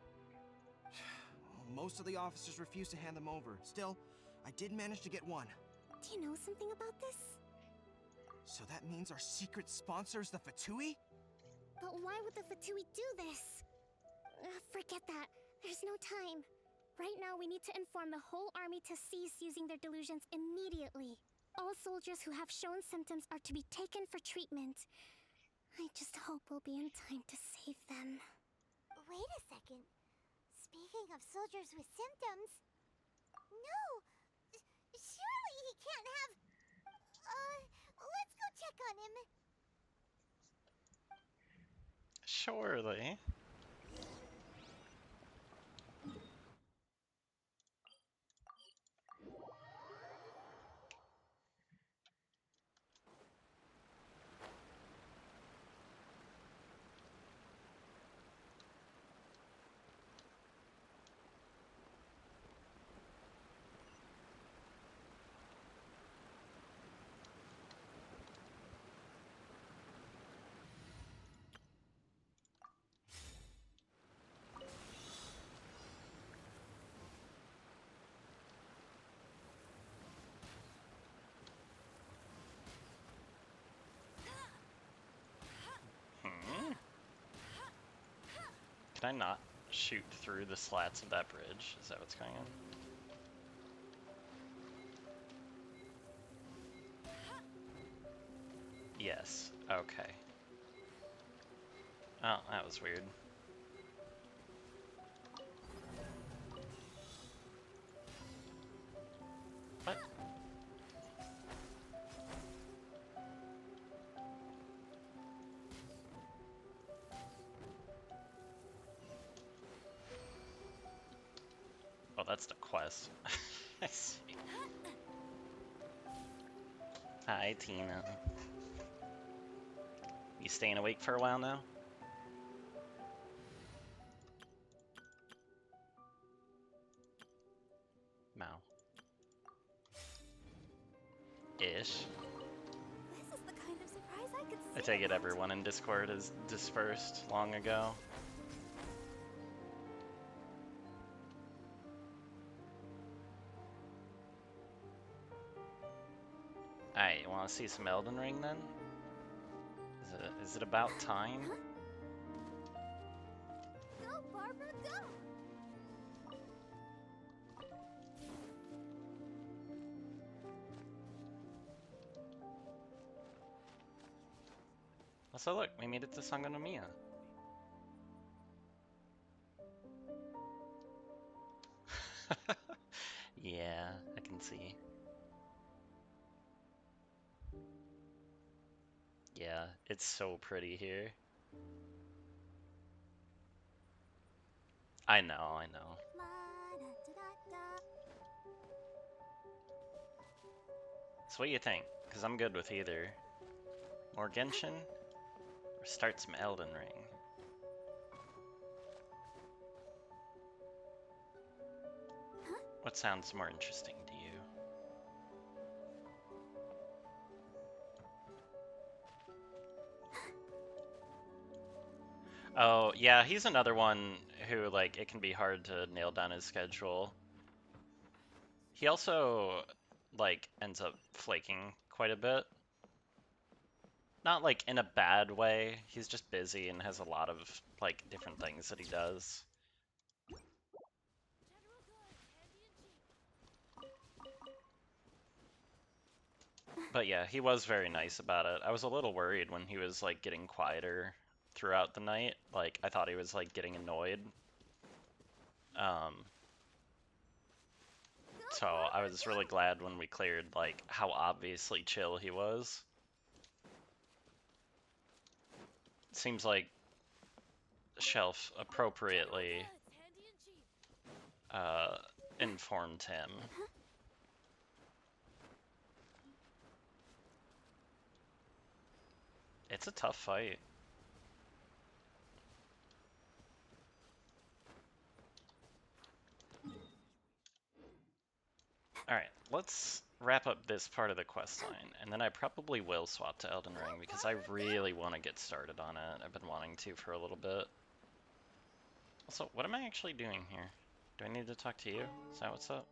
Most of the officers refuse to hand them over. Still, I did manage to get one. Do you know something about this? So that means our secret sponsor is the Fatui? But why would the Fatui do this? Forget that. There's no time. Right now, we need to inform the whole army to cease using their delusions immediately. All soldiers who have shown symptoms are to be taken for treatment. I just hope we'll be in time to save them. Wait a second. Speaking of soldiers with symptoms... No! Surely he can't have... let's go check on him. Surely. Can I not shoot through the slats of that bridge? Is that what's going on? Yes. Okay. Oh, that was weird. What? Oh, that's the quest. I see. Hi, Tina. You staying awake for a while now? Mao. Ish. This is the kind of surprise I could see. I take it everyone in Discord is dispersed long ago. Alright, you wanna see some Elden Ring then? Is it about time? Go, Barbara, go! Also, look, we made it to Sangonomiya. Yeah, I can see. Yeah, it's so pretty here. I know, I know. So what do you think? Because I'm good with either. More Genshin? Or start some Elden Ring? What sounds more interesting to you? Oh, yeah, he's another one who, like, it can be hard to nail down his schedule. He also, like, ends up flaking quite a bit. Not, like, in a bad way. He's just busy and has a lot of, like, different things that he does. But yeah, he was very nice about it. I was a little worried when he was, like, getting quieter throughout the night. Like, I thought he was, like, getting annoyed. So I was really glad when we cleared, like, how obviously chill he was. Seems like Shelf appropriately informed him. It's a tough fight. Alright, let's wrap up this part of the quest line, and then I probably will swap to Elden Ring because I really want to get started on it. I've been wanting to for a little bit. Also, what am I actually doing here? Do I need to talk to you? Is that what's up?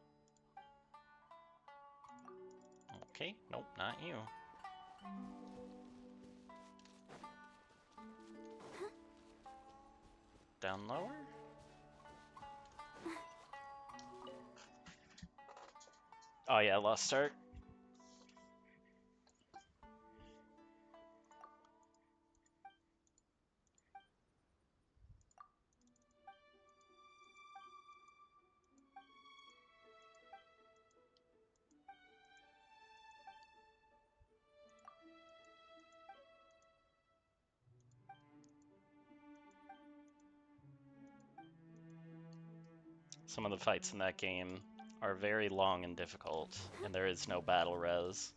Okay, nope, not you. Down lower? Oh yeah, Lost Start. Some of the fights in that game are very long and difficult, and there is no battle res.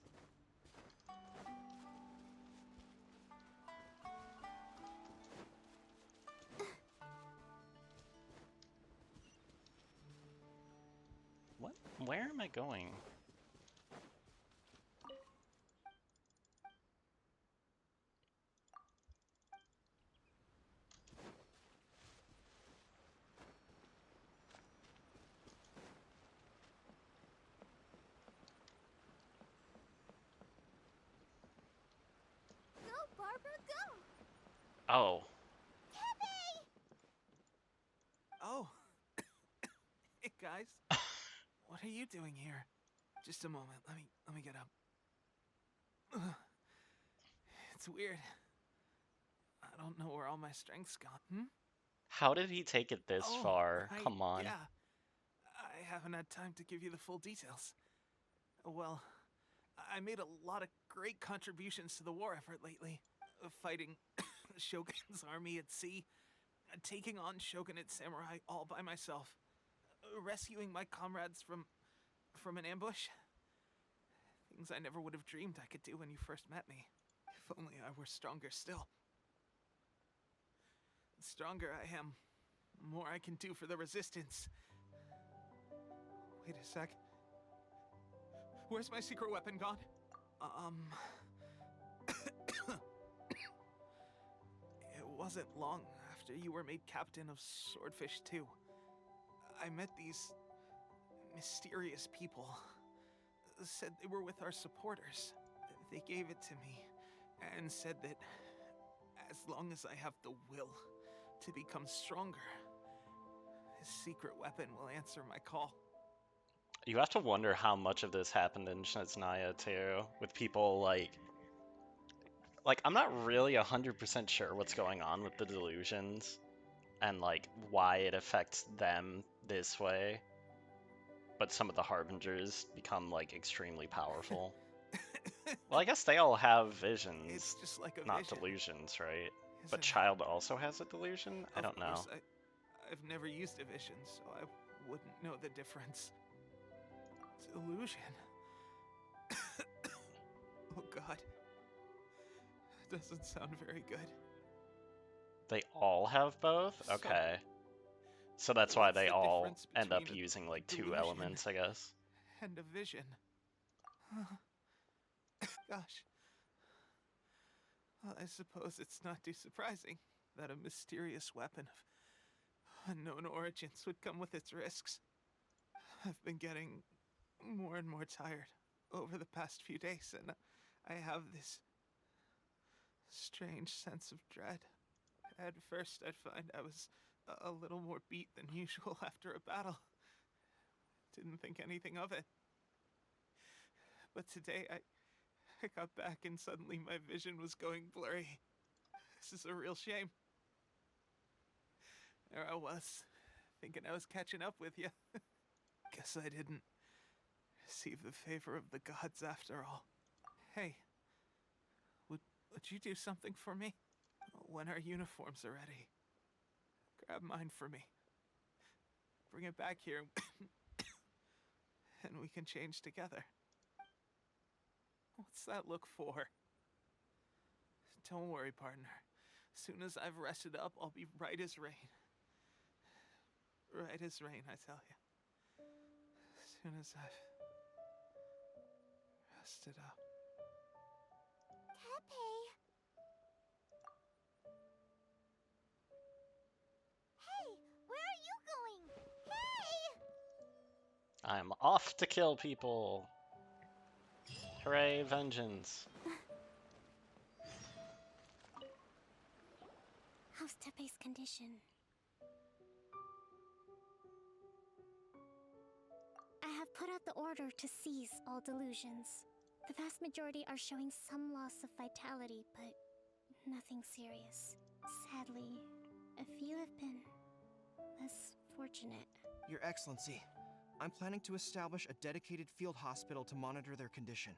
What? Where am I going? Go, Barbara, go! Oh. Teppei! Oh. Hey, guys. What are you doing here? Just a moment. Let me get up. Ugh. It's weird. I don't know where all my strength's gone. Hmm? How did he take it this far? Right, Come on. Yeah. I haven't had time to give you the full details. Well, I made a lot of great contributions to the war effort lately. Fighting the Shogun's army at sea, taking on Shogunate samurai all by myself, rescuing my comrades from an ambush. Things I never would have dreamed I could do when you first met me. If only I were stronger still. The stronger I am, the more I can do for the Resistance. Wait a sec. Where's my secret weapon gone? It wasn't long after you were made captain of Swordfish 2. I met these mysterious people. Said they were with our supporters. They gave it to me and said that as long as I have the will to become stronger, His secret weapon will answer my call. You have to wonder how much of this happened in Snezhnaya too, with people like I'm not really 100% sure what's going on with the delusions and like why it affects them this way. But some of the harbingers become like extremely powerful. Well, I guess they all have visions, It's just like a not vision, delusions, right? isn't But it? Child also has a delusion? I don't know. Of course, I've never used a vision, so I wouldn't know the difference. Delusion. Oh god. Doesn't sound very good. They all have both? Okay. So that's why they all end up using like two elements, I guess. And a vision. Gosh. Well, I suppose it's not too surprising that a mysterious weapon of unknown origins would come with its risks. I've been getting more and more tired over the past few days, and I have this strange sense of dread. At first, I'd find I was a little more beat than usual after a battle. Didn't think anything of it. But today, I got back and suddenly my vision was going blurry. This is a real shame. There I was, thinking I was catching up with you. Guess I didn't receive the favor of the gods after all. Hey, would you do something for me? When our uniforms are ready, grab mine for me. Bring it back here, and we can change together. What's that look for? Don't worry, partner. As soon as I've rested up, I'll be right as rain. Right as rain, I tell you. As soon as I've rested up. Teppei! Hey, where are you going? Hey! I'm off to kill people! Hooray, vengeance! How's Teppei's condition? I have put out the order to seize all delusions. The vast majority are showing some loss of vitality, but nothing serious. Sadly, a few have been less fortunate. Your Excellency, I'm planning to establish a dedicated field hospital to monitor their condition.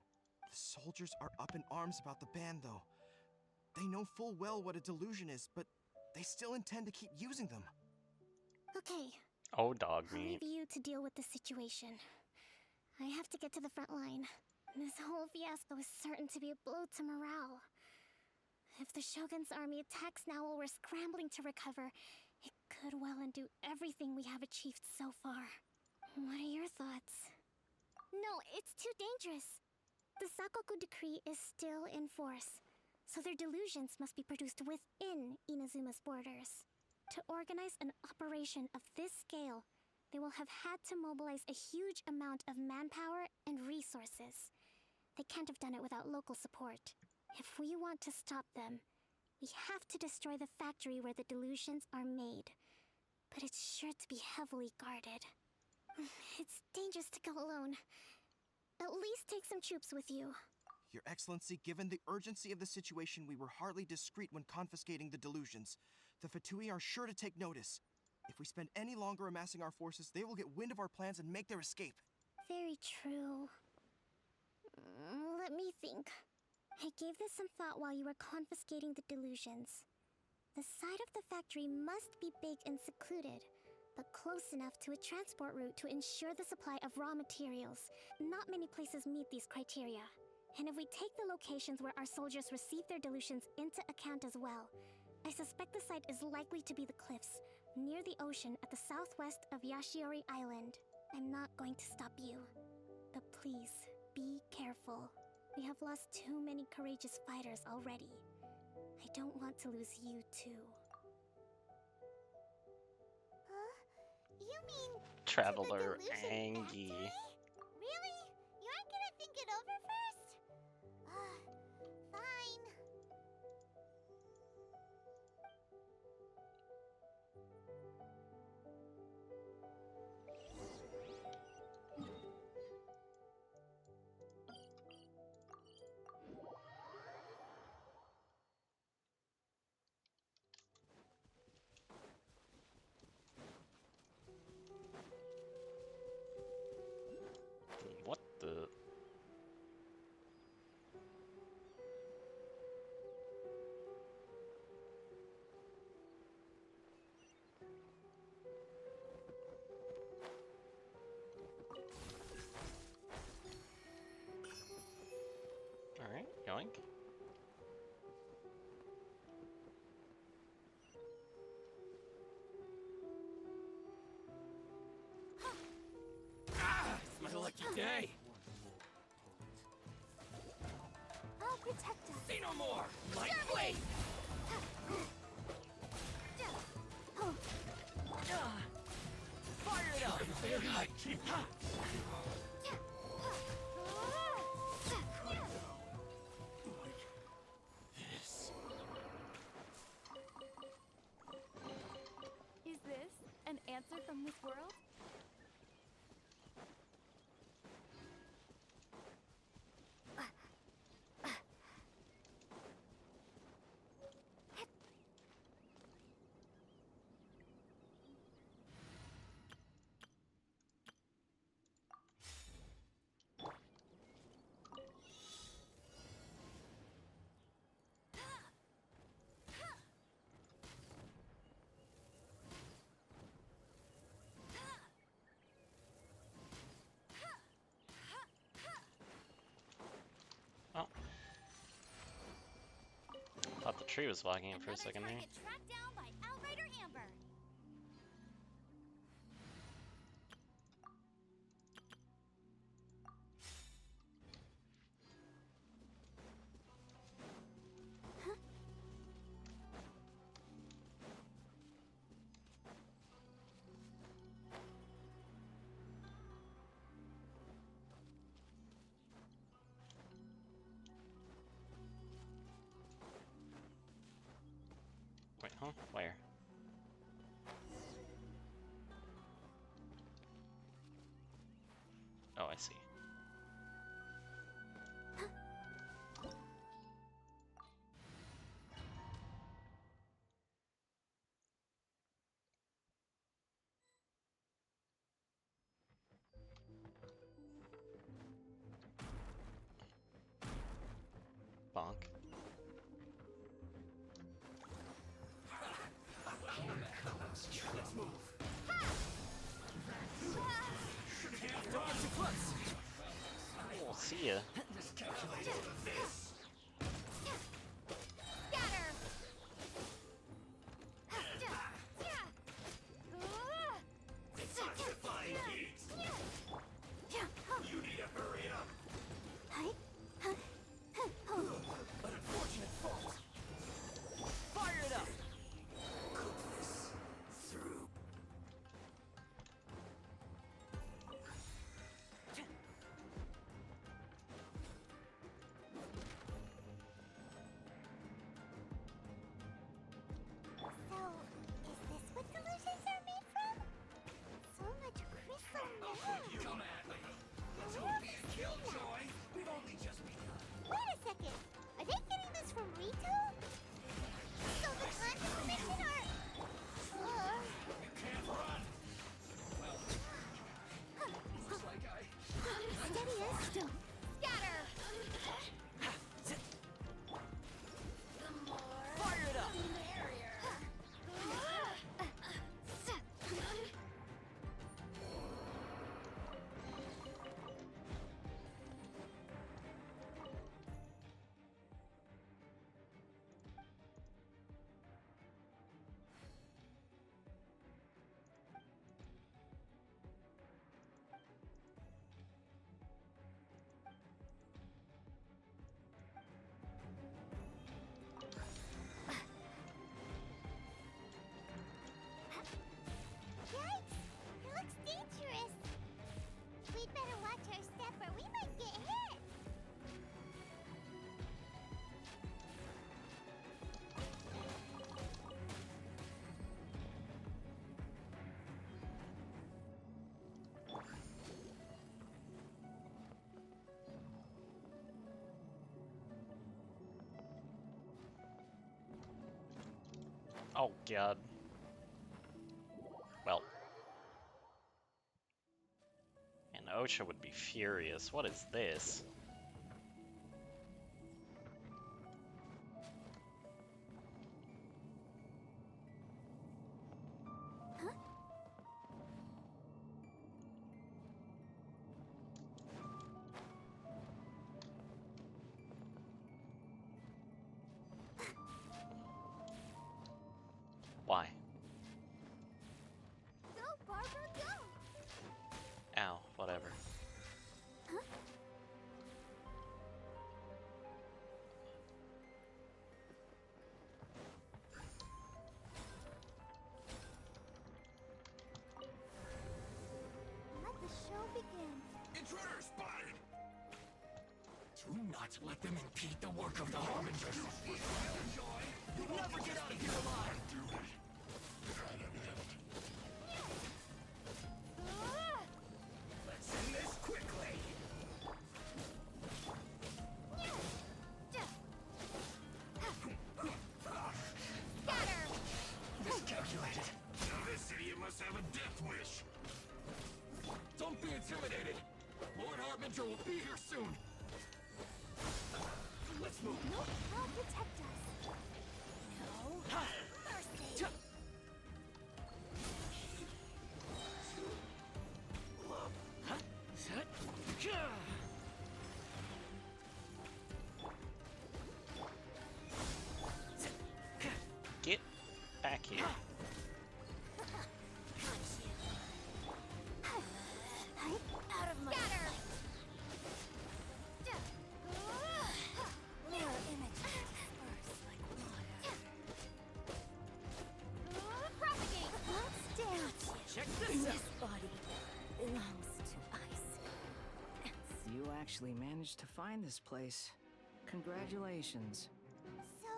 The soldiers are up in arms about the ban, though. They know full well what a delusion is, but they still intend to keep using them. Okay. Oh, dog I'll meat. leave you to deal with the situation. I have to get to the front line. This whole fiasco is certain to be a blow to morale. If the Shogun's army attacks now while we're scrambling to recover, it could well undo everything we have achieved so far. What are your thoughts? No, it's too dangerous. The Sakoku decree is still in force, so their delusions must be produced within Inazuma's borders. To organize an operation of this scale, they will have had to mobilize a huge amount of manpower and resources. They can't have done it without local support. If we want to stop them, we have to destroy the factory where the delusions are made. But it's sure to be heavily guarded. It's dangerous to go alone. At least take some troops with you. Your Excellency, given the urgency of the situation, we were hardly discreet when confiscating the delusions. The Fatui are sure to take notice. If we spend any longer amassing our forces, they will get wind of our plans and make their escape. Very true. Let me think. I gave this some thought while you were confiscating the delusions. The side of the factory must be big and secluded, but close enough to a transport route to ensure the supply of raw materials. Not many places meet these criteria. And if we take the locations where our soldiers receive their delusions into account as well, I suspect the site is likely to be the cliffs, near the ocean at the southwest of Yashiori Island. I'm not going to stop you, but please, be careful. We have lost too many courageous fighters already. I don't want to lose you too. You mean Traveler delusion Angie. really? You aren't gonna think it over first? Fine. Hey! I'll protect us. Say no more! Light blade! Fire it up! Is this an answer from this world? Oh. Thought the tree was blocking it for a second there. Target tracked down by Outrider Amber. Wait, huh? Where? Oh, I see. Bonk. Let's move. Don't get too close! We'll see ya. Miscalculated with this. Scatter. It's such a fine heat. You need to hurry up. An unfortunate fault. Fire it up! Goodness. Through. So, is this what delusions are made from? So much crystal metal. Come at me. Let's hope you kill Joy. We've only just begun. Wait a second. Are they getting this from Rito? So the content commission are... You can't run. Well, looks like I... Steady as stone. Scatter. Fire it up! Yikes! It looks dangerous. We'd better watch our step or we might get hit. Oh, God. Well. And OSHA would be furious. What is this? Why? Go, Barbara, go! Ow, whatever. not let them impede the work of the Harbingers. You'll never get out of here alive. Let's end this quickly. Miscalculated. Now this idiot must have a death wish. Don't be intimidated. Lord Harbinger will be here soon. Let's move. No, I'll protect us. No mercy. Get back here. Out of my sight. Mirror image disperse like water. Propagate. Let's dance. Check this out. This body belongs to ice. You actually managed to find this place. Congratulations. So,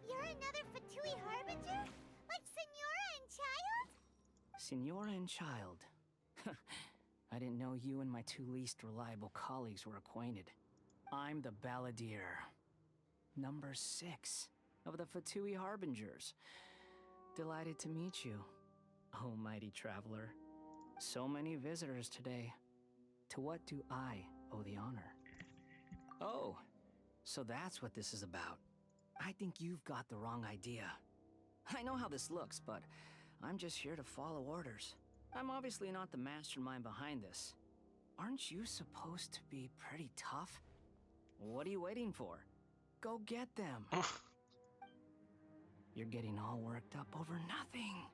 you're another Fatui Harbinger? Like Senora and Child? Senora and Child. I didn't know you and my two least reliable colleagues were acquainted. I'm the Balladeer. Number 6 of the Fatui Harbingers. Delighted to meet you, oh mighty traveler. So many visitors today. To what do I owe the honor? Oh, so that's what this is about. I think you've got the wrong idea. I know how this looks, but I'm just here to follow orders. I'm obviously not the mastermind behind this. Aren't you supposed to be pretty tough? What are you waiting for? Go get them. You're getting all worked up over nothing.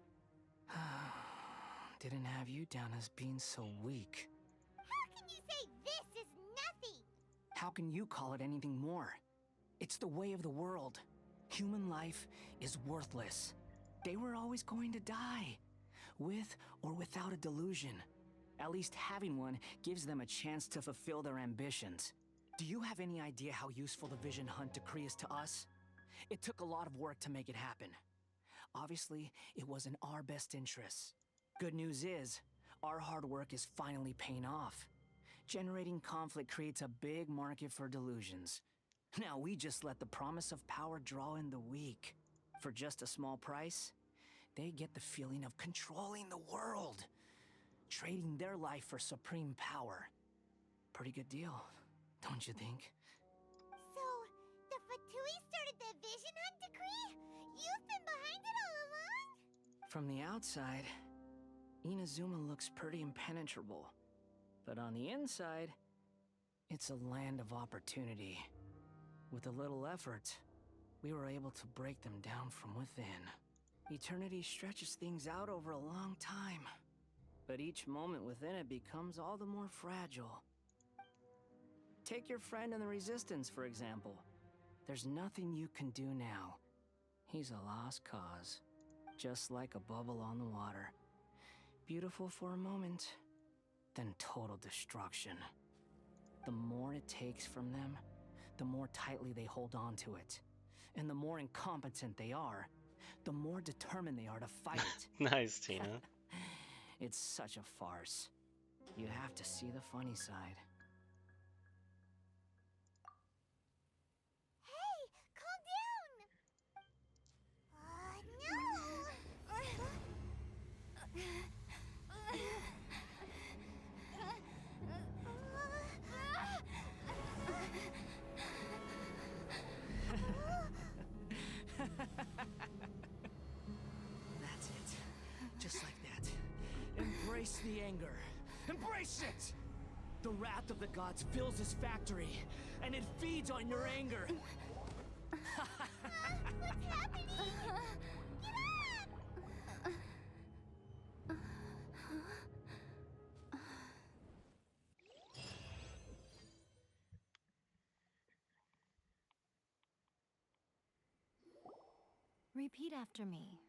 Didn't have you down as being so weak. How can you say this is nothing? How can you call it anything more? It's the way of the world. Human life is worthless. They were always going to die. With or without a delusion. At least having one gives them a chance to fulfill their ambitions. Do you have any idea how useful the Vision Hunt decree is to us? It took a lot of work to make it happen. Obviously, it was in our best interests. Good news is, our hard work is finally paying off. Generating conflict creates a big market for delusions. Now we just let the promise of power draw in the weak. For just a small price, they get the feeling of controlling the world. Trading their life for supreme power. Pretty good deal, don't you think? So, the Fatui started the Vision Hunt decree? You've been behind it all along? From the outside, Inazuma looks pretty impenetrable. But on the inside, it's a land of opportunity. With a little effort, we were able to break them down from within. Eternity stretches things out over a long time. But each moment within it becomes all the more fragile. Take your friend in the Resistance, for example. There's nothing you can do now. He's a lost cause. Just like a bubble on the water. Beautiful for a moment, then total destruction. The more it takes from them, the more tightly they hold on to it. And the more incompetent they are, the more determined they are to fight it. Nice, Tina. It's such a farce. You have to see the funny side. Hey, calm down! That's it. Just like that. Embrace the anger. Embrace it! The wrath of the gods fills this factory, and it feeds on your anger. What's happening? Get up! Repeat after me.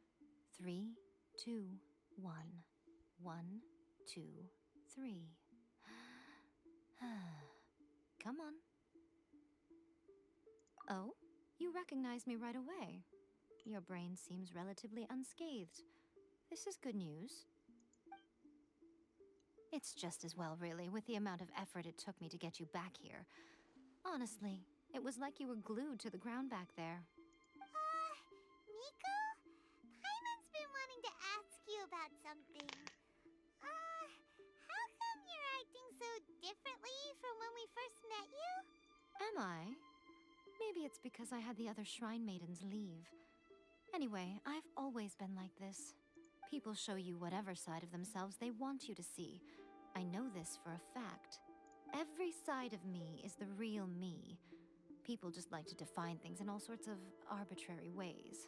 3, 2, 1. 1, 2, 3. Come on. Oh? You recognize me right away. Your brain seems relatively unscathed. This is good news. It's just as well, really, with the amount of effort it took me to get you back here. Honestly, it was like you were glued to the ground back there. Nico? Paimon's been wanting to ask you about something. How come you're acting so differently from when we first met you? Am I? Maybe it's because I had the other Shrine Maidens leave. Anyway, I've always been like this. People show you whatever side of themselves they want you to see. I know this for a fact. Every side of me is the real me. People just like to define things in all sorts of arbitrary ways.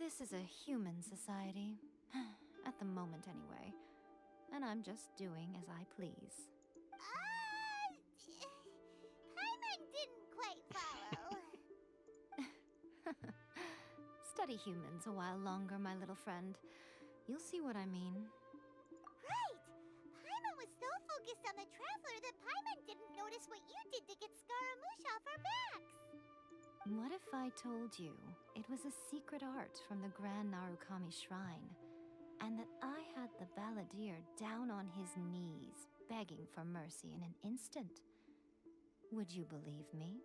This is a human society. At the moment, anyway. And I'm just doing as I please. Paimon didn't quite follow. Study humans a while longer, my little friend. You'll see what I mean. Right! Paimon was so focused on the Traveler that Paimon didn't notice what you did to get Scaramouche off our backs. What if I told you it was a secret art from the Grand Narukami Shrine, and that I had the balladeer down on his knees, begging for mercy in an instant? Would you believe me?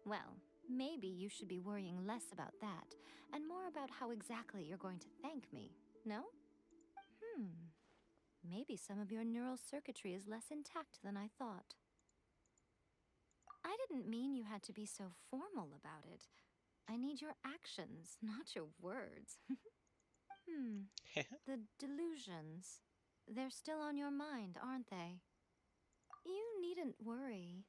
Well, maybe you should be worrying less about that, and more about how exactly you're going to thank me, no? Maybe some of your neural circuitry is less intact than I thought. I didn't mean you had to be so formal about it. I need your actions, not your words. The delusions. They're still on your mind, aren't they? You needn't worry.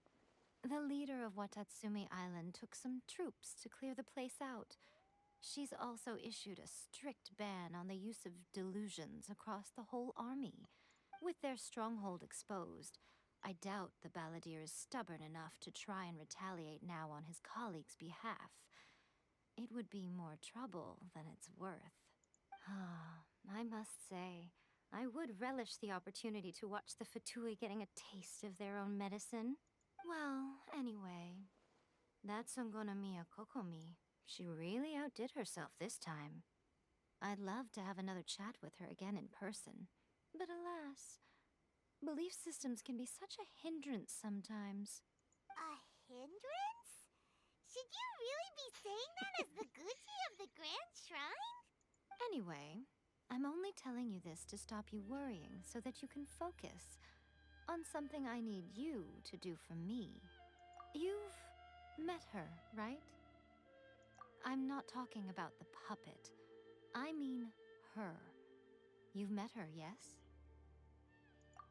The leader of Watatsumi Island took some troops to clear the place out. She's also issued a strict ban on the use of delusions across the whole army. With their stronghold exposed, I doubt the balladeer is stubborn enough to try and retaliate now on his colleagues' behalf. It would be more trouble than it's worth. I must say, I would relish the opportunity to watch the Fatui getting a taste of their own medicine. Well, anyway, that Songonomiya Kokomi, she really outdid herself this time. I'd love to have another chat with her again in person, but alas, belief systems can be such a hindrance sometimes. A hindrance? Should you really be saying that as the Gucci of the Grand Shrine? Anyway, I'm only telling you this to stop you worrying so that you can focus on something I need you to do for me. You've met her, right? I'm not talking about the puppet. I mean her. You've met her, yes?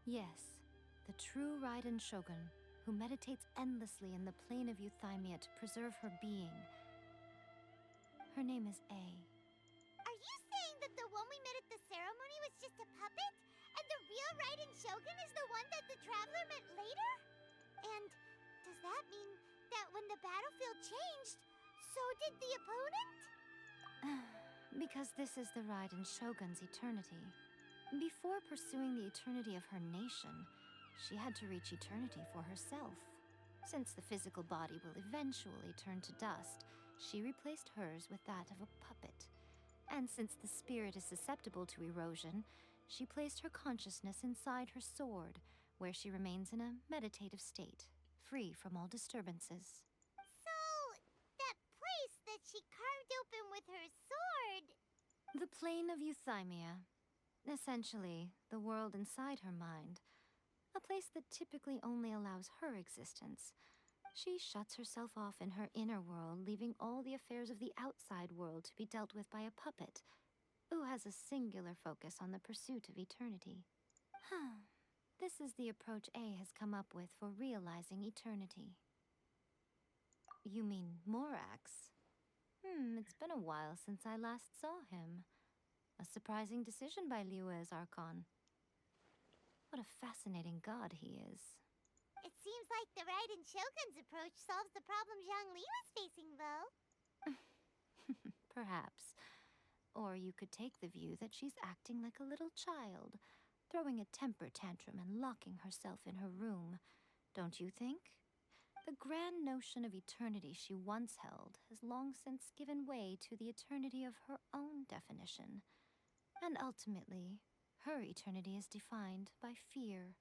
Yes, the true Raiden Shogun, who meditates endlessly in the plane of Euthymia to preserve her being. Her name is A. Are you saying that the one we met at the ceremony was just a puppet? And the real Raiden Shogun is the one that the Traveler met later? And does that mean that when the battlefield changed, so did the opponent? Because this is the Raiden Shogun's eternity. Before pursuing the eternity of her nation, she had to reach eternity for herself. Since the physical body will eventually turn to dust, she replaced hers with that of a puppet. And since the spirit is susceptible to erosion, she placed her consciousness inside her sword, where she remains in a meditative state, free from all disturbances. So, that place that she carved open with her sword... The plane of Euthymia. Essentially, the world inside her mind. A place that typically only allows her existence. She shuts herself off in her inner world, leaving all the affairs of the outside world to be dealt with by a puppet, who has a singular focus on the pursuit of eternity. This is the approach A has come up with for realizing eternity. You mean Morax? It's been a while since I last saw him. A surprising decision by Liyue's Archon. What a fascinating god he is. It seems like the Raiden Shogun's approach solves the problem Zhongli was facing, though. Perhaps. Or you could take the view that she's acting like a little child, throwing a temper tantrum and locking herself in her room. Don't you think? The grand notion of eternity she once held has long since given way to the eternity of her own definition. And ultimately, her eternity is defined by fear.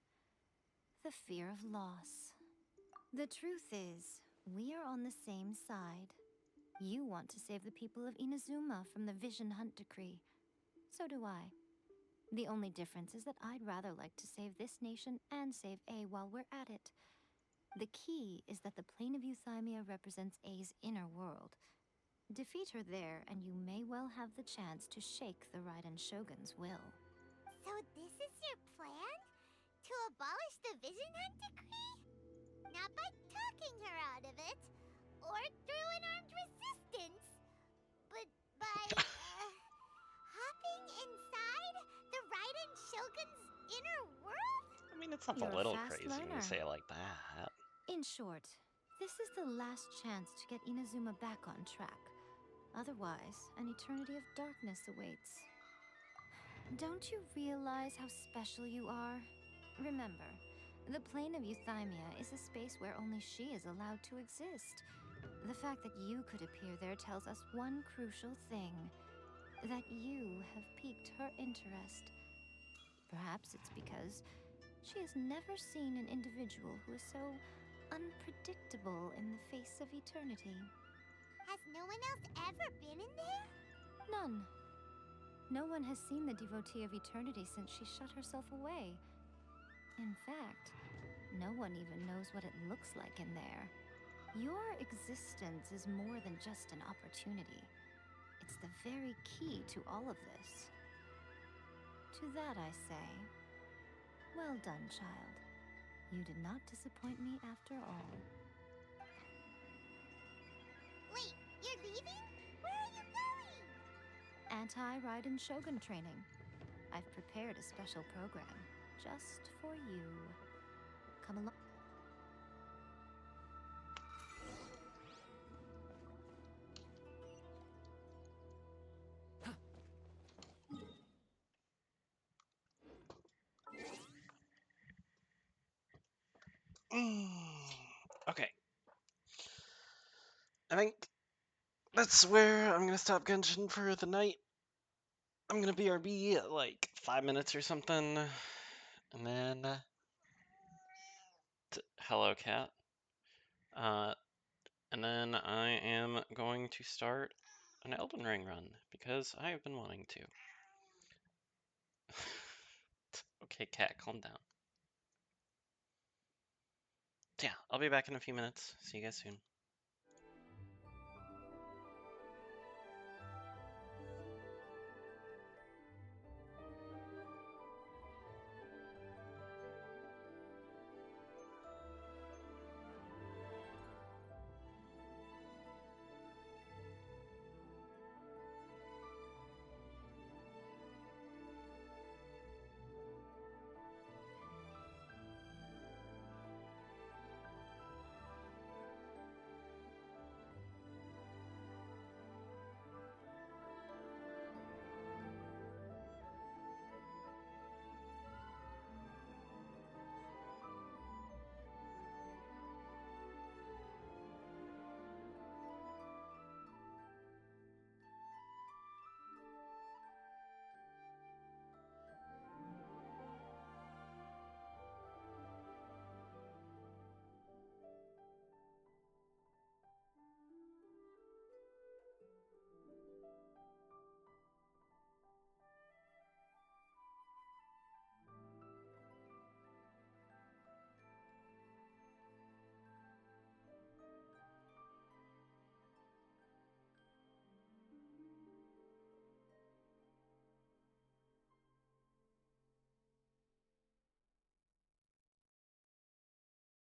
The fear of loss. The truth is, we are on the same side. You want to save the people of Inazuma from the Vision Hunt Decree. So do I. The only difference is that I'd rather like to save this nation and save A while we're at it. The key is that the plane of Euthymia represents A's inner world. Defeat her there, and you may well have the chance to shake the Raiden Shogun's will. So this is your plan? To abolish the Vision Hunt Decree? Not by talking her out of it, or through an armed resistance, but by, hopping inside the Raiden Shogun's inner world? I mean, it's not You're a a little fast crazy when you learner. say it like that. In short, this is the last chance to get Inazuma back on track. Otherwise, an eternity of darkness awaits. Don't you realize how special you are? Remember, the plane of Euthymia is a space where only she is allowed to exist. The fact that you could appear there tells us one crucial thing. That you have piqued her interest. Perhaps it's because she has never seen an individual who is so unpredictable in the face of eternity. Has no one else ever been in there? None. No one has seen the devotee of eternity since she shut herself away. In fact, no one even knows what it looks like in there. Your existence is more than just an opportunity. It's the very key to all of this. To that I say, well done, child. You did not disappoint me after all. Wait, you're leaving? Where are you going? Anti-Raiden Shogun training. I've prepared a special program just for you. Come along. Okay. I think that's where I'm gonna stop Genshin for the night. I'm gonna BRB at like 5 minutes or something. And then... hello, cat. And then I am going to start an Elden Ring run, because I have been wanting to. Okay, cat, calm down. Yeah, I'll be back in a few minutes. See you guys soon.